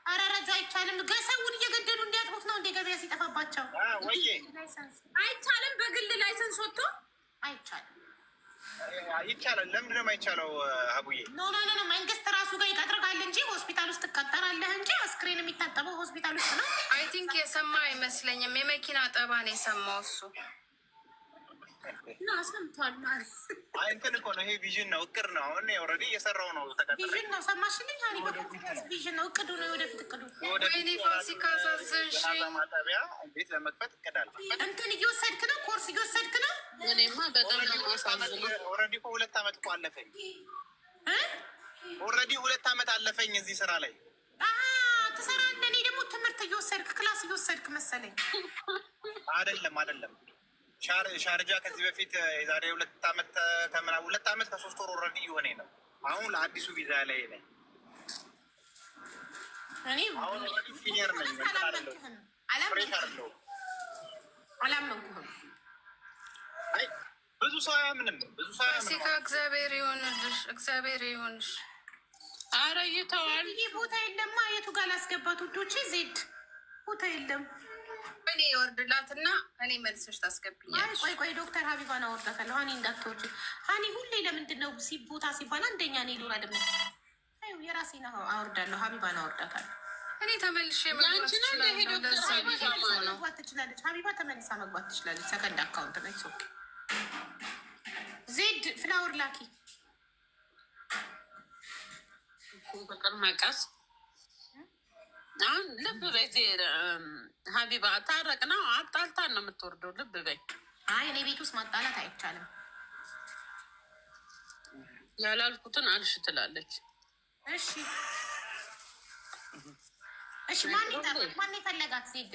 ኧረ ረጁ አይቻልም። ሰውን እየገደሉ እንዲያጥሩት ነው እንደ ገበያ ሲጠፋባቸው አይቻልም። በግል ላይሰንስ ወጥቶ አይቻልም። ይቻላል። ለምንድን ነው የማይቻለው አቡዬ? ኖ መንግስት ራሱ ጋር ይቀጥርካል እንጂ ሆስፒታል ውስጥ ትቀጠራለህ እንጂ አስክሬን የሚታጠበው ሆስፒታል ውስጥ ነው። አይ ቲንክ የሰማ አይመስለኝም። የመኪና ጠባ ነው የሰማው እሱ ሰምቷል ማለት እንትን እኮ ነው። ይሄ ቪዥን ነው፣ እቅድ ነው። አሁን ኦልሬዲ እየሰራው ነው። ቪዥን ነው። ሰማሽልኝ? ቪዥን ነው፣ እቅዱ ነው፣ የወደፊት እቅዱ። ወይኔ ፋሲካ አሳዘንሽኝ። ማጠቢያ ቤት ለመክፈት እቅዳል። እንትን እየወሰድክ ነው፣ ኮርስ እየወሰድክ ነው። እኔማ በጣም ማሳዝነው። ኦልሬዲ እኮ 2 ዓመት እኮ አለፈኝ። ኦልሬዲ 2 ዓመት አለፈኝ እዚህ ስራ ላይ ትሰራለህ። እኔ ደግሞ ትምህርት እየወሰድክ ክላስ እየወሰድክ መሰለኝ። አይደለም ሻርጃ ከዚህ በፊት የዛሬ 2 ዓመት 2 ዓመት ከ3 ወር ኦልሬዲ የሆነ ነው። አሁን ለአዲሱ ቪዛ ላይ ነኝ። አሁን ሲኒየር ነኝ። አላመንኩህም። አይ ብዙ ሰው አያምንም። ፋሲካ እግዚአብሔር ይሆንሽ። ኧረ ይተዋል። ይህ ቦታ የለማ። የቱ ጋር ላስገባት ውዶቼ? ዜድ ቦታ የለም። እኔ የወርድላትና እኔ መልሰሽ ታስገብኛለሽ። ቆይ ዶክተር ሀቢባን አወርዳታለሁ። ሀኒ እንዳትወርጂ። ሀኒ ሁሌ ለምንድን ነው ቦታ ሲባል አንደኛ እኔ ሉራ ደሞ የራሴን አወርዳለሁ። ሀቢባን አወርዳታለሁ። እኔ ተመልሼ መግባት ትችላለች። ሀቢባ ተመልሳ መግባት ትችላለች። ሰከንድ አካውንት ነች። ዜድ ፍላወር ላኪ። ፍቅር መቀስ አሁን ልብ በይ ሀቢባ ታረቅ ነው። አጣልታን ነው የምትወርደው። ልብ በይ። አይ እኔ ቤት ውስጥ ማጣላት አይቻልም። ያላልኩትን አልሽ ትላለች። እሺ ማን የፈለጋት? ዜድ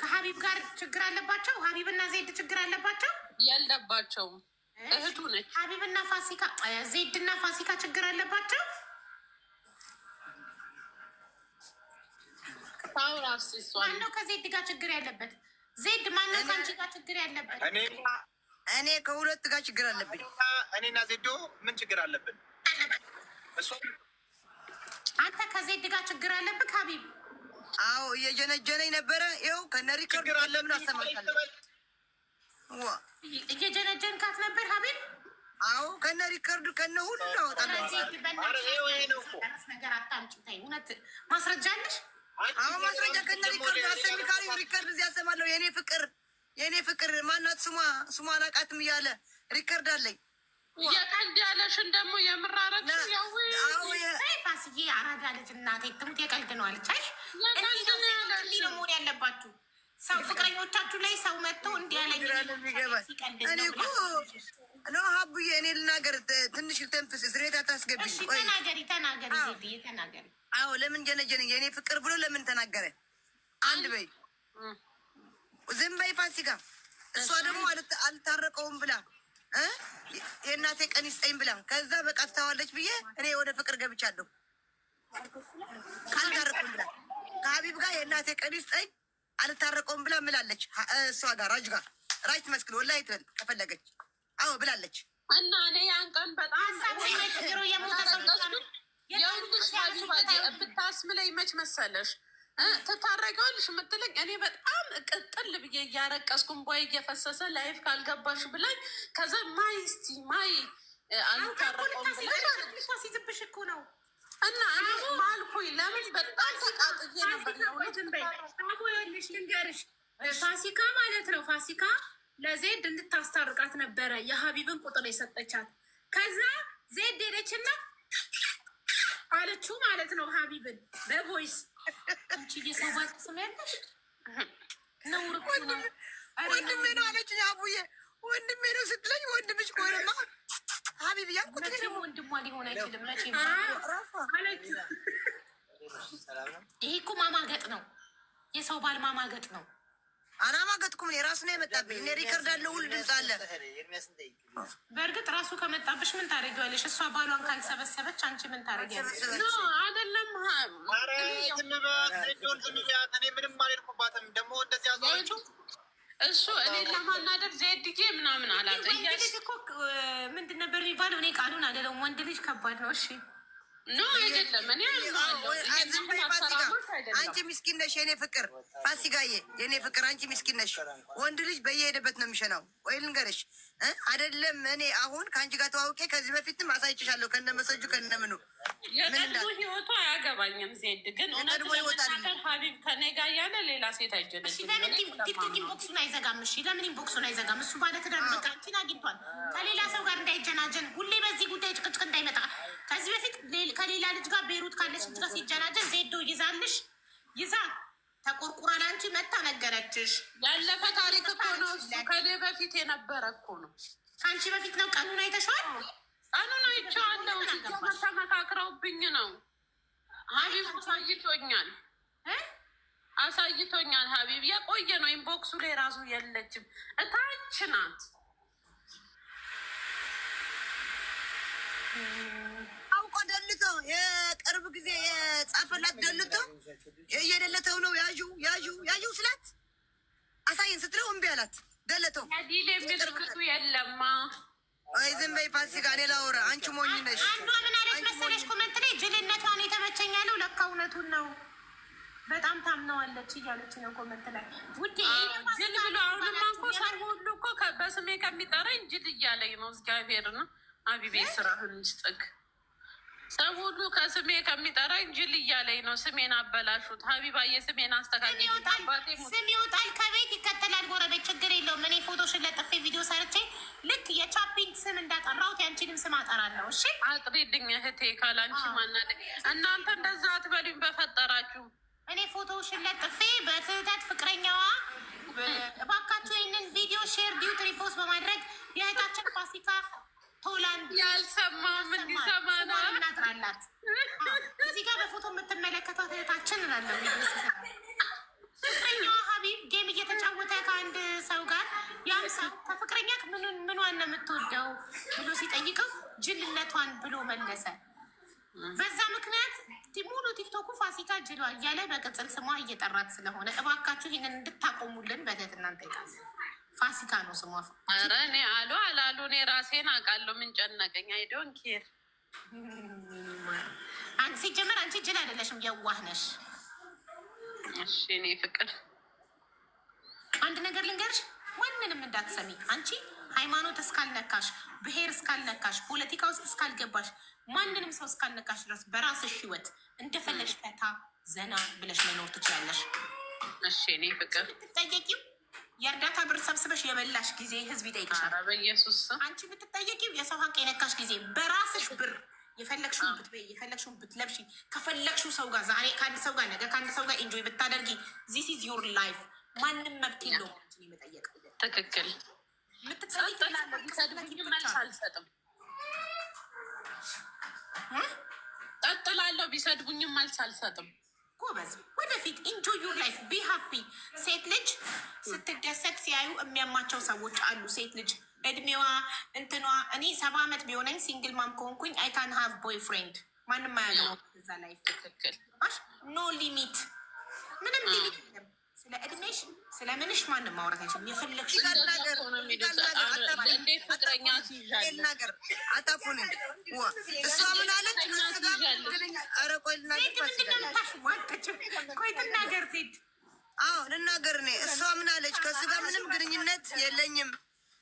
ከሀቢብ ጋር ችግር አለባቸው? ሀቢብና ዜድ ችግር አለባቸው? የለባቸውም። እህቱ ነች። ሀቢብና ፋሲካ ዜድና ፋሲካ ችግር አለባቸው? ማነው ከዜድ ጋር ችግር ያለበት? ዜድ ማነው ከአንቺ ጋር ችግር ያለበት? እኔ ከሁለት ጋር ችግር አለብኝ። እኔና ዜዶ ምን ችግር አለብን? አንተ ከዜድ ጋር ችግር አለብህ ሀቢብ? አዎ እየጀነጀነኝ ነበረ። ይኸው ከነ ሪከርድ ለምን አሰማታለሁ? እየጀነጀንካት ነበር ሀቢብ? አዎ ከነ ሪከርዱ ከነ ሁሉ አወጣለሁ። ነገር አታምጪ ተይ። እውነት ማስረጃ አለሽ? አዎ ማስረጃ ከነ ሪከርዱ አሰሚካሪ ሪከርድ እዚህ አሰማለሁ። የኔ ፍቅር ማናት ስሟ አላውቃትም እያለ ሪከርድ አለኝ። የቀልድ ያለሽን ደግሞ የምራረግ ፋስዬ አራዳ ልጅ እናቴ ትሙት የቀልድ ነው አለች። እንዲህ ነው መሆን ያለባችሁ። ሰው ፍቅረኞቻችሁ ላይ ሰው መጥቶ እንዲያለኝ እኔ እኮ ነው ሀቡዬ። እኔ ልናገር ትንሽ ልተንፍስ። እስሬት አታስገብኝ። ተናገሪ። አዎ ለምን ጀነጀነኝ? የእኔ ፍቅር ብሎ ለምን ተናገረ? አንድ በይ ዝም በይ ፋሲካ። እሷ ደግሞ አልታረቀውም ብላ የእናቴ ቀን ይስጠኝ ብላ ከዛ በቃ ትታዋለች ብዬ እኔ ወደ ፍቅር ገብቻለሁ። አልታረቀውም ብላ ከሀቢብ ጋር የእናቴ ቀን ይስጠኝ አልታረቀውም ብላ ምላለች። እሷ ጋር ራጅ ትመስክል ወላሂ ትበል ከፈለገች። አዎ ብላለች። እና እኔ ያን ቀን በጣም ብታስምለኝ መች መሰለሽ ትታረቂዋለሽ የምትለኝ እኔ በጣም ቅጥል ብዬ እያረቀስኩ እንቧይ እየፈሰሰ ላይፍ ካልገባሽ ብላኝ ከዛ ማይ እስቲ ማይ አልታረቀውም ልታሲዝብሽ እኮ ነው እና እኔ ማልኩኝ ለምን በጣም ተቃጥዬ ነበር። ያለሽ ልንገርሽ ፋሲካ ማለት ነው ፋሲካ ለዜድ እንድታስታርቃት ነበረ የሀቢብን ቁጥር የሰጠቻት። ከዛ ዜድ ሄደችና አለችው ማለት ነው ሀቢብን በቮይስ አንቺ እየሰባት ስሜያለሽ ወንድሜ ነው አለች። አቡዬ ወንድሜ ነው ስትለኝ ወንድምሽ ከሆነማ ሀቢብ ያልኩት መቼም ወንድሟ ሊሆን አይችልም። መቼም ይሄ እኮ ማማገጥ ነው፣ የሰው ባል ማማገጥ ነው። አላማገጥኩም። እኔ ራሱ ነው የመጣብኝ። እኔ ሪከርድ አለ፣ ሁሉ ድምፅ አለ። በእርግጥ ራሱ ከመጣብሽ ምን ታደርጊዋለሽ? እሷ ባሏን ካልሰበሰበች አንቺ ምን ታደርጊያለሽ? አይደለም እኔ ምንም አልሄድኩባትም። ደግሞ እንደዚህ ያዘችው እሱ እኔ ለማናደር ዜድዬ ምናምን አላት። ወንድ ልጅ እኮ ምንድን ነበር የሚባለው? እኔ ቃሉን አይደለም ወንድ ልጅ ከባድ ነው። እሺ ኖ አይደለም። እኔ አንቺ ምስኪን ነሽ የኔ ፍቅር፣ ፋሲካዬ የኔ ፍቅር፣ አንቺ ምስኪን ነሽ። ወንድ ልጅ በየሄደበት ነው የሚሸናው። ወይ ልንገርሽ አይደለም እኔ አሁን ከአንቺ ጋር ተዋውቄ ከዚህ በፊትም አሳይችሻለሁ ከነመሰጁ ከነምኑ የቀድሞ ህይወቱ አያገባኝም። ዜድ ግን እውነት ለመናገር ሀቢብ ከኔ ጋር እያለ ሌላ ሴት አይጀነች። ለምን ቲክቶክ ኢንቦክሱን አይዘጋም? እሺ ለምን ኢንቦክሱን አይዘጋም? እሱ ባለትዳር በቃ አንቺን አግኝቷል። ከሌላ ሰው ጋር እንዳይጀናጀን፣ ሁሌ በዚህ ጉዳይ ጭቅጭቅ እንዳይመጣ። ከዚህ በፊት ከሌላ ልጅ ጋር ቤሩት ካለች ልጅ ጋር ሲጀናጀን ዜዶ ይዛልሽ ይዛ ተቆርቁራ ለአንቺ መታ ነገረችሽ። ያለፈ ታሪክ እኮ ነው እሱ። ከኔ በፊት የነበረ እኮ ነው። ከአንቺ በፊት ነው። ቀኑን አይተሸዋል? ቀኑን አይቼዋለሁ። ተመካክረውብኝ ነው። ሀቢብ አሳይቶኛል። ሀቢብ የቆየ ነው። ኢንቦክሱ ላይ ራሱ የለችም፣ እታች ናት። አውቆ ደልቶ የቅርብ ጊዜ የጻፈላት ደልቶ እየደለተው ነው። ያዡ ስላት አሳየን ስትለው እምቢ አላት። ደለተው ዲል ምልክቱ የለማ። አይ ዝም በይ ፋሲካ፣ እኔ ላውራ። አንቺ ሞኝ ነሽ። አንዷ ምን አለች መሰለሽ ኮመንት ላይ ጅልነቷን የተመቸኝ ያለው ለካ እውነቱን ነው። በጣም ታምነዋለች እያለች ነው ኮመንት ላይ ውዴ። ጅል ብሎ አሁንማ እኮ ሰው ሁሉ እኮ በስሜ ከሚጠራኝ ጅል እያለኝ ነው። እግዚአብሔር ነው አቢቤ ስራህን ይስጥክ። ሰው ሁሉ ከስሜ ከሚጠራኝ ጅል እያለኝ ነው። ስሜን አበላሹት። ሀቢባዬ ስሜን አስተካክል። ስም ይወጣል ከቤት ይከተላል ጎረቤት፣ ችግር የለውም። እኔ ፎቶሽን ለጥፌ ቪዲዮ ሰርቼ ልክ የቻፒንግ ስም እንዳጠራሁት ያንቺንም ስም አጠራለሁ። እሺ አጥሪልኝ እህቴ፣ ካላንቺ ማናለ። እናንተ እንደዛ አትበሉኝ በፈጠራችሁ። እኔ ፎቶሽን ለጥፌ በስህተት ፍቅረኛዋ እባካችሁ ይህንን ቪዲዮ ሼር ዲዩት ሪፖስት በማድረግ የእህታችን ፋሲካ ቶላንድ ያልሰማውም እንዲሰማ ነው እናጥራላት። እዚህ ጋር በፎቶ የምትመለከቷት እህታችን እላለሁ። ፍቅረኛዋ ሀቢብ ጌም እየተጫወተ ከአንድ ሰው ጋር ያም ሰው ከፍቅረኛ ምኗን ነው የምትወደው ብሎ ሲጠይቀው ጅልነቷን ብሎ መለሰ። በዛ ምክንያት ሙሉ ቲክቶኩ ፋሲካ ጅሏ እያለ በቅጽል ስሟ እየጠራት ስለሆነ እባካችሁ ይህንን እንድታቆሙልን በትህትና እንጠይቃለን። ፋሲካ ነው ስሟ። ኧረ እኔ አላሉ እኔ ራሴን አውቃለሁ። ምን ጨነቀኝ? አይ ዶንት ኬር። ሲጀመር አንቺ ጅል አይደለሽም፣ የዋህ ነሽ። እሺ እኔ ፍቅር አንድ ነገር ልንገርሽ፣ ማንንም እንዳትሰሚ። አንቺ ሃይማኖት እስካልነካሽ፣ ብሔር እስካልነካሽ፣ ፖለቲካ ውስጥ እስካልገባሽ፣ ማንንም ሰው እስካልነካሽ ድረስ በራስሽ ህይወት እንደፈለግሽ ፈታ ዘና ብለሽ መኖር ትችላለሽ። እሺ እኔ ፍቅር ትጠየቂው የእርዳታ ብር ሰብስበሽ የበላሽ ጊዜ ህዝብ ይጠይቅሻል። በኢየሱስ አንቺ ብትጠየቂው የሰው ሀቅ የነካሽ ጊዜ በራስሽ ብር የፈለግሽውን ብትበይ የፈለግሽውን ብትለብሺ ከፈለግሽው ሰው ጋር ዛሬ ከአንድ ሰው ጋር ነገ ከአንድ ሰው ጋር ኢንጆይ ብታደርጊ ዚስ ኢዝ ዮር ላይፍ። ማንም መብት የለውም አንቺን የመጠየቅ። ትክክል። ቢሰድቡኝም መልስ አልሰጥም። ቀጥላለሁ። ቢሰድቡኝም መልስ አልሰጥም። ጎበዝ፣ ወደፊት ኢንጆይ ዩር ላይፍ ቢ ሃፒ። ሴት ልጅ ስትደሰት ሲያዩ የሚያማቸው ሰዎች አሉ። ሴት ልጅ እድሜዋ እንትኗ እኔ 70 ዓመት ቢሆነኝ ሲንግል ማም ከሆንኩኝ አይ ካን ሃቭ ቦይ ፍሬንድ። ማንም አያገባው እዛ ላይፍ። ትክክል። ኖ ሊሚት፣ ምንም ሊሚት የለም። ስለ እድሜሽ ስለምንሽ ማንም ማውራት አይችልም። የፈለግሽ እንዴት ፍቅረኛ ትይዣለሽ? ነገር አታፉን። እሷ ምን አለች? ኧረ ቆይ ቆይ ትናገር ሴት። አዎ ልናገር እኔ። እሷ ምን አለች? ከእሱ ጋር ምንም ግንኙነት የለኝም፣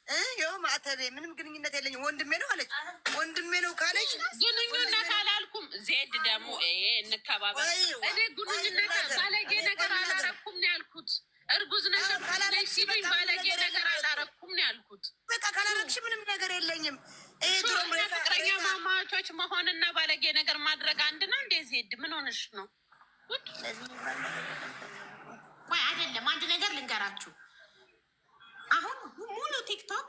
ይኸው ማዕተቤ ምንም ግንኙነት የለኝም፣ ወንድሜ ነው አለች። ወንድሜ ነው ካለች ግንኙነት አላልኩም። ዜድ ደግሞ እንከባበር። እኔ ግንኙነት ባለጌ ነገር አላረኩም ነው ያልኩት። እርጉዝ ነገር ሲሉኝ ባለጌ ነገር አላረኩም ነው ያልኩት። በቃ ካላረግሽ ምንም ነገር የለኝም። ፍቅረኛ ማማቾች መሆንና ባለጌ ነገር ማድረግ አንድ ነው እንዴ? ዜድ ምን ሆነሽ ነው? ቆይ አይደለም፣ አንድ ነገር ልንገራችሁ። አሁን ሙሉ ቲክቶክ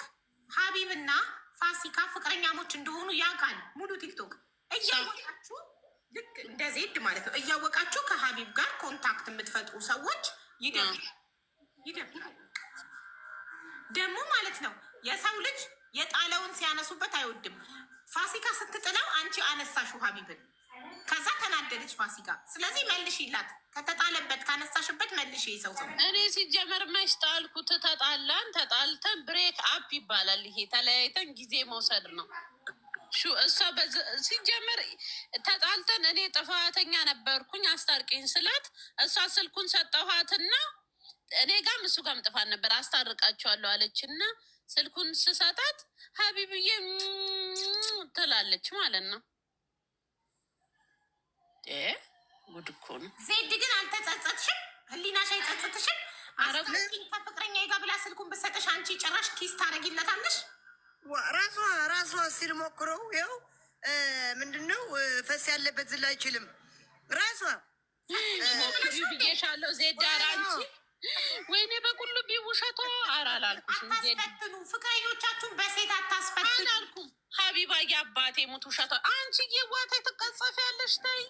ሀቢብና ፋሲካ ፍቅረኛሞች እንደሆኑ ያውቃል። ሙሉ ቲክቶክ እያወቃችሁ ልክ እንደ ዜድ ማለት ነው እያወቃችሁ ከሀቢብ ጋር ኮንታክት የምትፈጥሩ ሰዎች ይደብራል ደግሞ ማለት ነው። የሰው ልጅ የጣለውን ሲያነሱበት አይወድም። ፋሲካ ስትጥለው አንቺ አነሳሹ ሀቢብን፣ ከዛ ተናደደች ፋሲካ። ስለዚህ መልሽ ይላት፣ ከተጣለበት ካነሳሽበት መልሽ። ሰው እኔ ሲጀመር መች ጣልኩት? ተጣልተን ብሬክ አፕ ይባላል። ይሄ ተለያይተን ጊዜ መውሰድ ነው። እሷ ሲጀመር ተጣልተን እኔ ጥፋተኛ ነበርኩኝ አስታርቂኝ ስላት እሷ ስልኩን ሰጠኋትና እኔ ጋም እሱ ጋም ጥፋት ነበር አስታርቃቸዋለሁ አለች እና ስልኩን ስሰጣት ሀቢብዬ ትላለች ማለት ነው። ጉድ እኮ ነው። ዜድ ግን አልተጸጸትሽም? ህሊናሽ አይጸጸትሽም? ከፍቅረኛ ጋር ብላ ስልኩን ብትሰጥሽ አንቺ ጭራሽ ኪስ ታደርጊለታለሽ? ራሷ ሲል ሞክረው ይኸው ምንድነው ፈስ ያለበት ዝላ አይችልም። ራሷ ብዬሻለሁ ዜድ አንቺ ወይኔ በቁሉ ቢውሸቶ አላልኩሽም። አታስፈትኑ፣ ፍቅረኞቻችሁን በሴት አታስፈትኑ አላልኩም። ሀቢባ የአባቴ ሙት ውሸቶ አንቺ የዋታ ትቀጸፍ ያለሽ ታይ።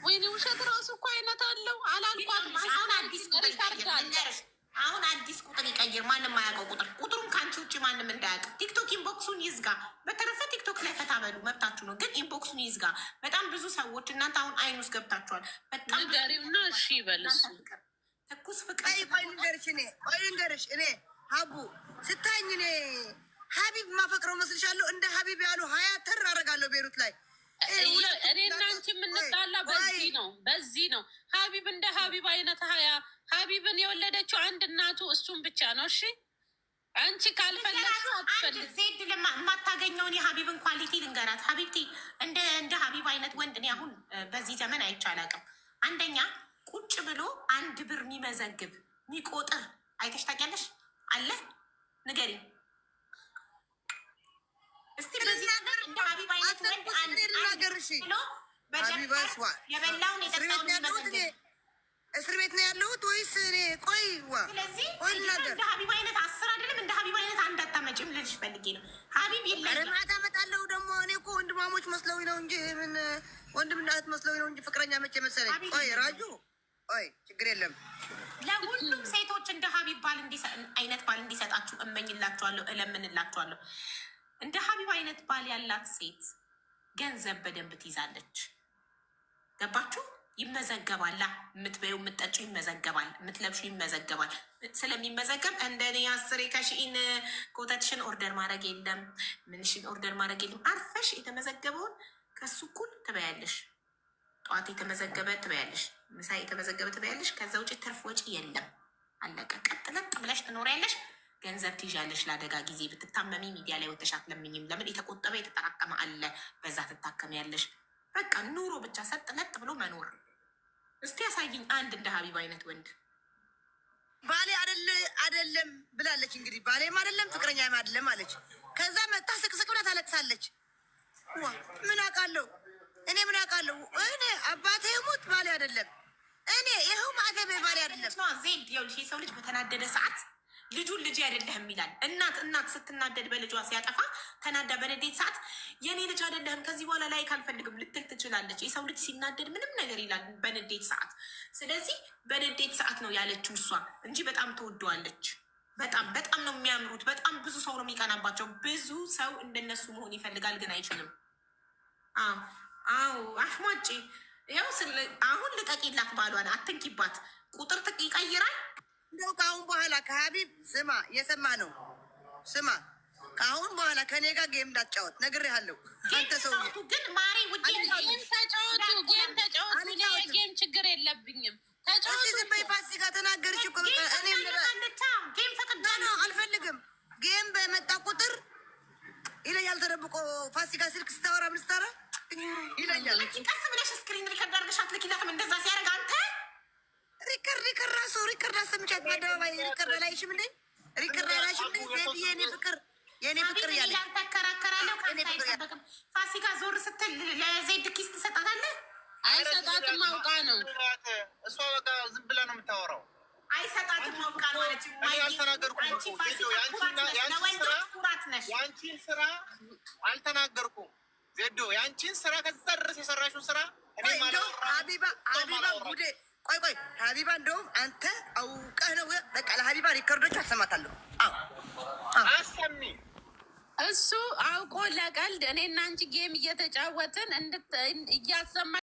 ወይኔ ውሸት ራሱ እኮ አይነት አለው አላልኳትም። አሁን አዲስ ቁጥር ይቀይር፣ ማንም አያውቀው ቁጥሩን ከአንቺ ውጭ ማንም እንዳያውቅ። ቲክቶክ ኢንቦክሱን ይዝጋ። በተረፈ ቲክቶክ ላይ ፈታ በሉ፣ መብታችሁ ነው። ግን ኢንቦክሱን ይዝጋ። በጣም ብዙ ሰዎች እናንተ አሁን አይን ውስጥ ገብታችኋል። በጣም ገሪውና እሺ ይበልስ ትኩስ ፍቅር። ቆይ ልንገርሽ እኔ ሀቡ ስታኝ እኔ ሀቢብ ማፈቅረው መስልሻለሁ? እንደ ሀቢብ ያሉ ሀያ ተር አደርጋለሁ ቤሩት ላይ። እኔ እና አንቺ የምንጣላ በዚህ ነው። ሀቢብ እንደ ሀቢብ አይነት ሀቢብን የወለደችው አንድ እናቱ እሱም ብቻ ነው። እሺ አንቺ ካልፈለግሽ አትፈልግ። ዜድ የማታገኘውን የሀቢብን ኳሊቲ ልንገራት። ሀቢብቲ እንደ ሀቢብ አይነት ወንድ እኔ አሁን በዚህ ዘመን አይቼ አላውቅም። አንደኛ ቁጭ ብሎ አንድ ብር የሚመዘግብ የሚቆጥር አይተሽ ታውቂያለሽ? አለ ንገሪ እስቲ። በዚህ ነገር እንደ ሀቢብ አይነት ወንድ አንድ ብሎ በደንብ የበላውን የጠጣውን የሚመዘግብ እስር ቤት ነው ያለሁት ወይስ እኔ? ስለዚህ እንደ ሀቢብ አይነት 10 አይደለም እንደ ሀቢብ አይነት አንድ አታመጭም ልልሽ ፈልጌ ነው። ሀቢብ የለም ማታ እመጣለሁ ደግሞ። እኔ እኮ ወንድማሞች መስለውኝ ነው እንጂ ምን ወንድምና እህት መስለውኝ ነው እንጂ ፍቅረኛ መቼ መሰለኝ። ቆይ ራጁ ችግር የለም። ለሁሉም ሴቶች እንደ ሀቢብ አይነት ባል እንዲሰጣችሁ እመኝላችኋለሁ፣ እለምንላችኋለሁ። እንደ ሀቢብ አይነት ባል ያላት ሴት ገንዘብ በደንብ ትይዛለች። ገባችሁ? ይመዘገባላ። የምትበይው የምትጠጪው ይመዘገባል፣ የምትለብሹ ይመዘገባል። ስለሚመዘገብ እንደኔ 10 ከሽኢን ኮተትሽን ኦርደር ማድረግ የለም፣ ምንሽን ኦርደር ማድረግ የለም። አርፈሽ የተመዘገበውን ከሱ እኩል ትበያለሽ። ጠዋት የተመዘገበ ትበያለሽ፣ ምሳ የተመዘገበ ትበያለሽ። ከዛ ውጭ ትርፍ ወጪ የለም። አለቀ። ቀጥለጥ ብለሽ ትኖሪያለሽ። ገንዘብ ትይዣለሽ። ለአደጋ ጊዜ ብትታመሚ ሚዲያ ላይ ወተሽ አትለምኝም። ለምን? የተቆጠበ የተጠራቀመ አለ፣ በዛ ትታከሚያለሽ። በቃ ኑሮ ብቻ ሰጥለጥ ብሎ መኖር። እስቲ ያሳይኝ አንድ እንደ ሀቢብ አይነት ወንድ። ባሌ አይደለም ብላለች። እንግዲህ ባሌም አይደለም ፍቅረኛም አይደለም አለች። ከዛ መጣ ስቅስቅ ብላ ታለቅሳለች። ምን አውቃለሁ እኔ ምን አውቃለሁ እኔ አባቴ ሙት ባሌ አይደለም። እኔ ይኸው ማገቤ ባሌ አይደለም። ዜድ ይኸውልሽ፣ የሰው ልጅ በተናደደ ሰዓት ልጁን ልጅ አይደለህም ይላል። እናት ስትናደድ በልጇ ሲያጠፋ ተናዳ በንዴት ሰዓት የኔ ልጅ አይደለህም ከዚህ በኋላ ላይ ካልፈልግም ልትል ትችላለች። የሰው ልጅ ሲናደድ ምንም ነገር ይላል በንዴት ሰዓት። ስለዚህ በንዴት ሰዓት ነው ያለችው እሷ እንጂ በጣም ትወደዋለች። በጣም ነው የሚያምሩት። በጣም ብዙ ሰው ነው የሚቀናባቸው። ብዙ ሰው እንደነሱ መሆን ይፈልጋል ግን አይችልም። አዎ አሽሟጭ። ያው አሁን ልቀቂላት፣ ባሏን አትንኪባት። ቁጥር ይቀይራል። እንደው ከአሁን በኋላ ከሀቢብ ስማ፣ የሰማ ነው ስማ፣ ከአሁን በኋላ ከኔ ጋር ጌም እንዳትጫወት ነግሬሃለሁ። አንተ ሰውዬ ግን ማሪ ውዴ ጌም ተጫወቱ። ጌም ችግር የለብኝም። ተጫወቱ። ዝም በይ ፋሲካ ተናገርሽ እኮ በቃ እኔ ጌም ፈቅዳ ነው አልፈልግም። ጌም በመጣ ቁጥር ይለኛል ተደብቆ ፋሲካ ስልክ ስታወራ ምን ስታወራ ይለኛል። ቀስ ብለሽ ስክሪን ሪከርድ አድርገሽ አትልኪላትም? እንደዛ ሲያደርግ አንተ ሪከርድ ራሱ ሪከርድ አሰምቻት በአደባባይ ሪከርድ አላይሽም እንዴ? ሪከርድ አላይሽም እንዴ? ዜድ የኔ ፍቅር እያለ ተከራከራለሁ። ከአንተ አይጠበቅም። ፋሲካ ዞር ስትል ለዜድ ኪስ ትሰጣታለህ? አይሰጣትም። አውቃ ነው እሷ በቃ ዝም ብላ ነው የምታወራው። አይሰጣትም አውቃ ነው አለች። ያንቺን ስራ አልተናገርኩም ዜዶ፣ ያንቺን ስራ ከዛ ድረስ የሰራሽውን ስራ ሀቢባ ጉዴ። ቆይ ሀቢባ እንደውም አንተ አውቀህ ነው በቃ ለሀቢባ ሪከርዶች አሰማታለሁ። አሰሚ እሱ አውቆ ለቀልድ እኔ እና አንቺ ጌም እየተጫወትን እያሰማ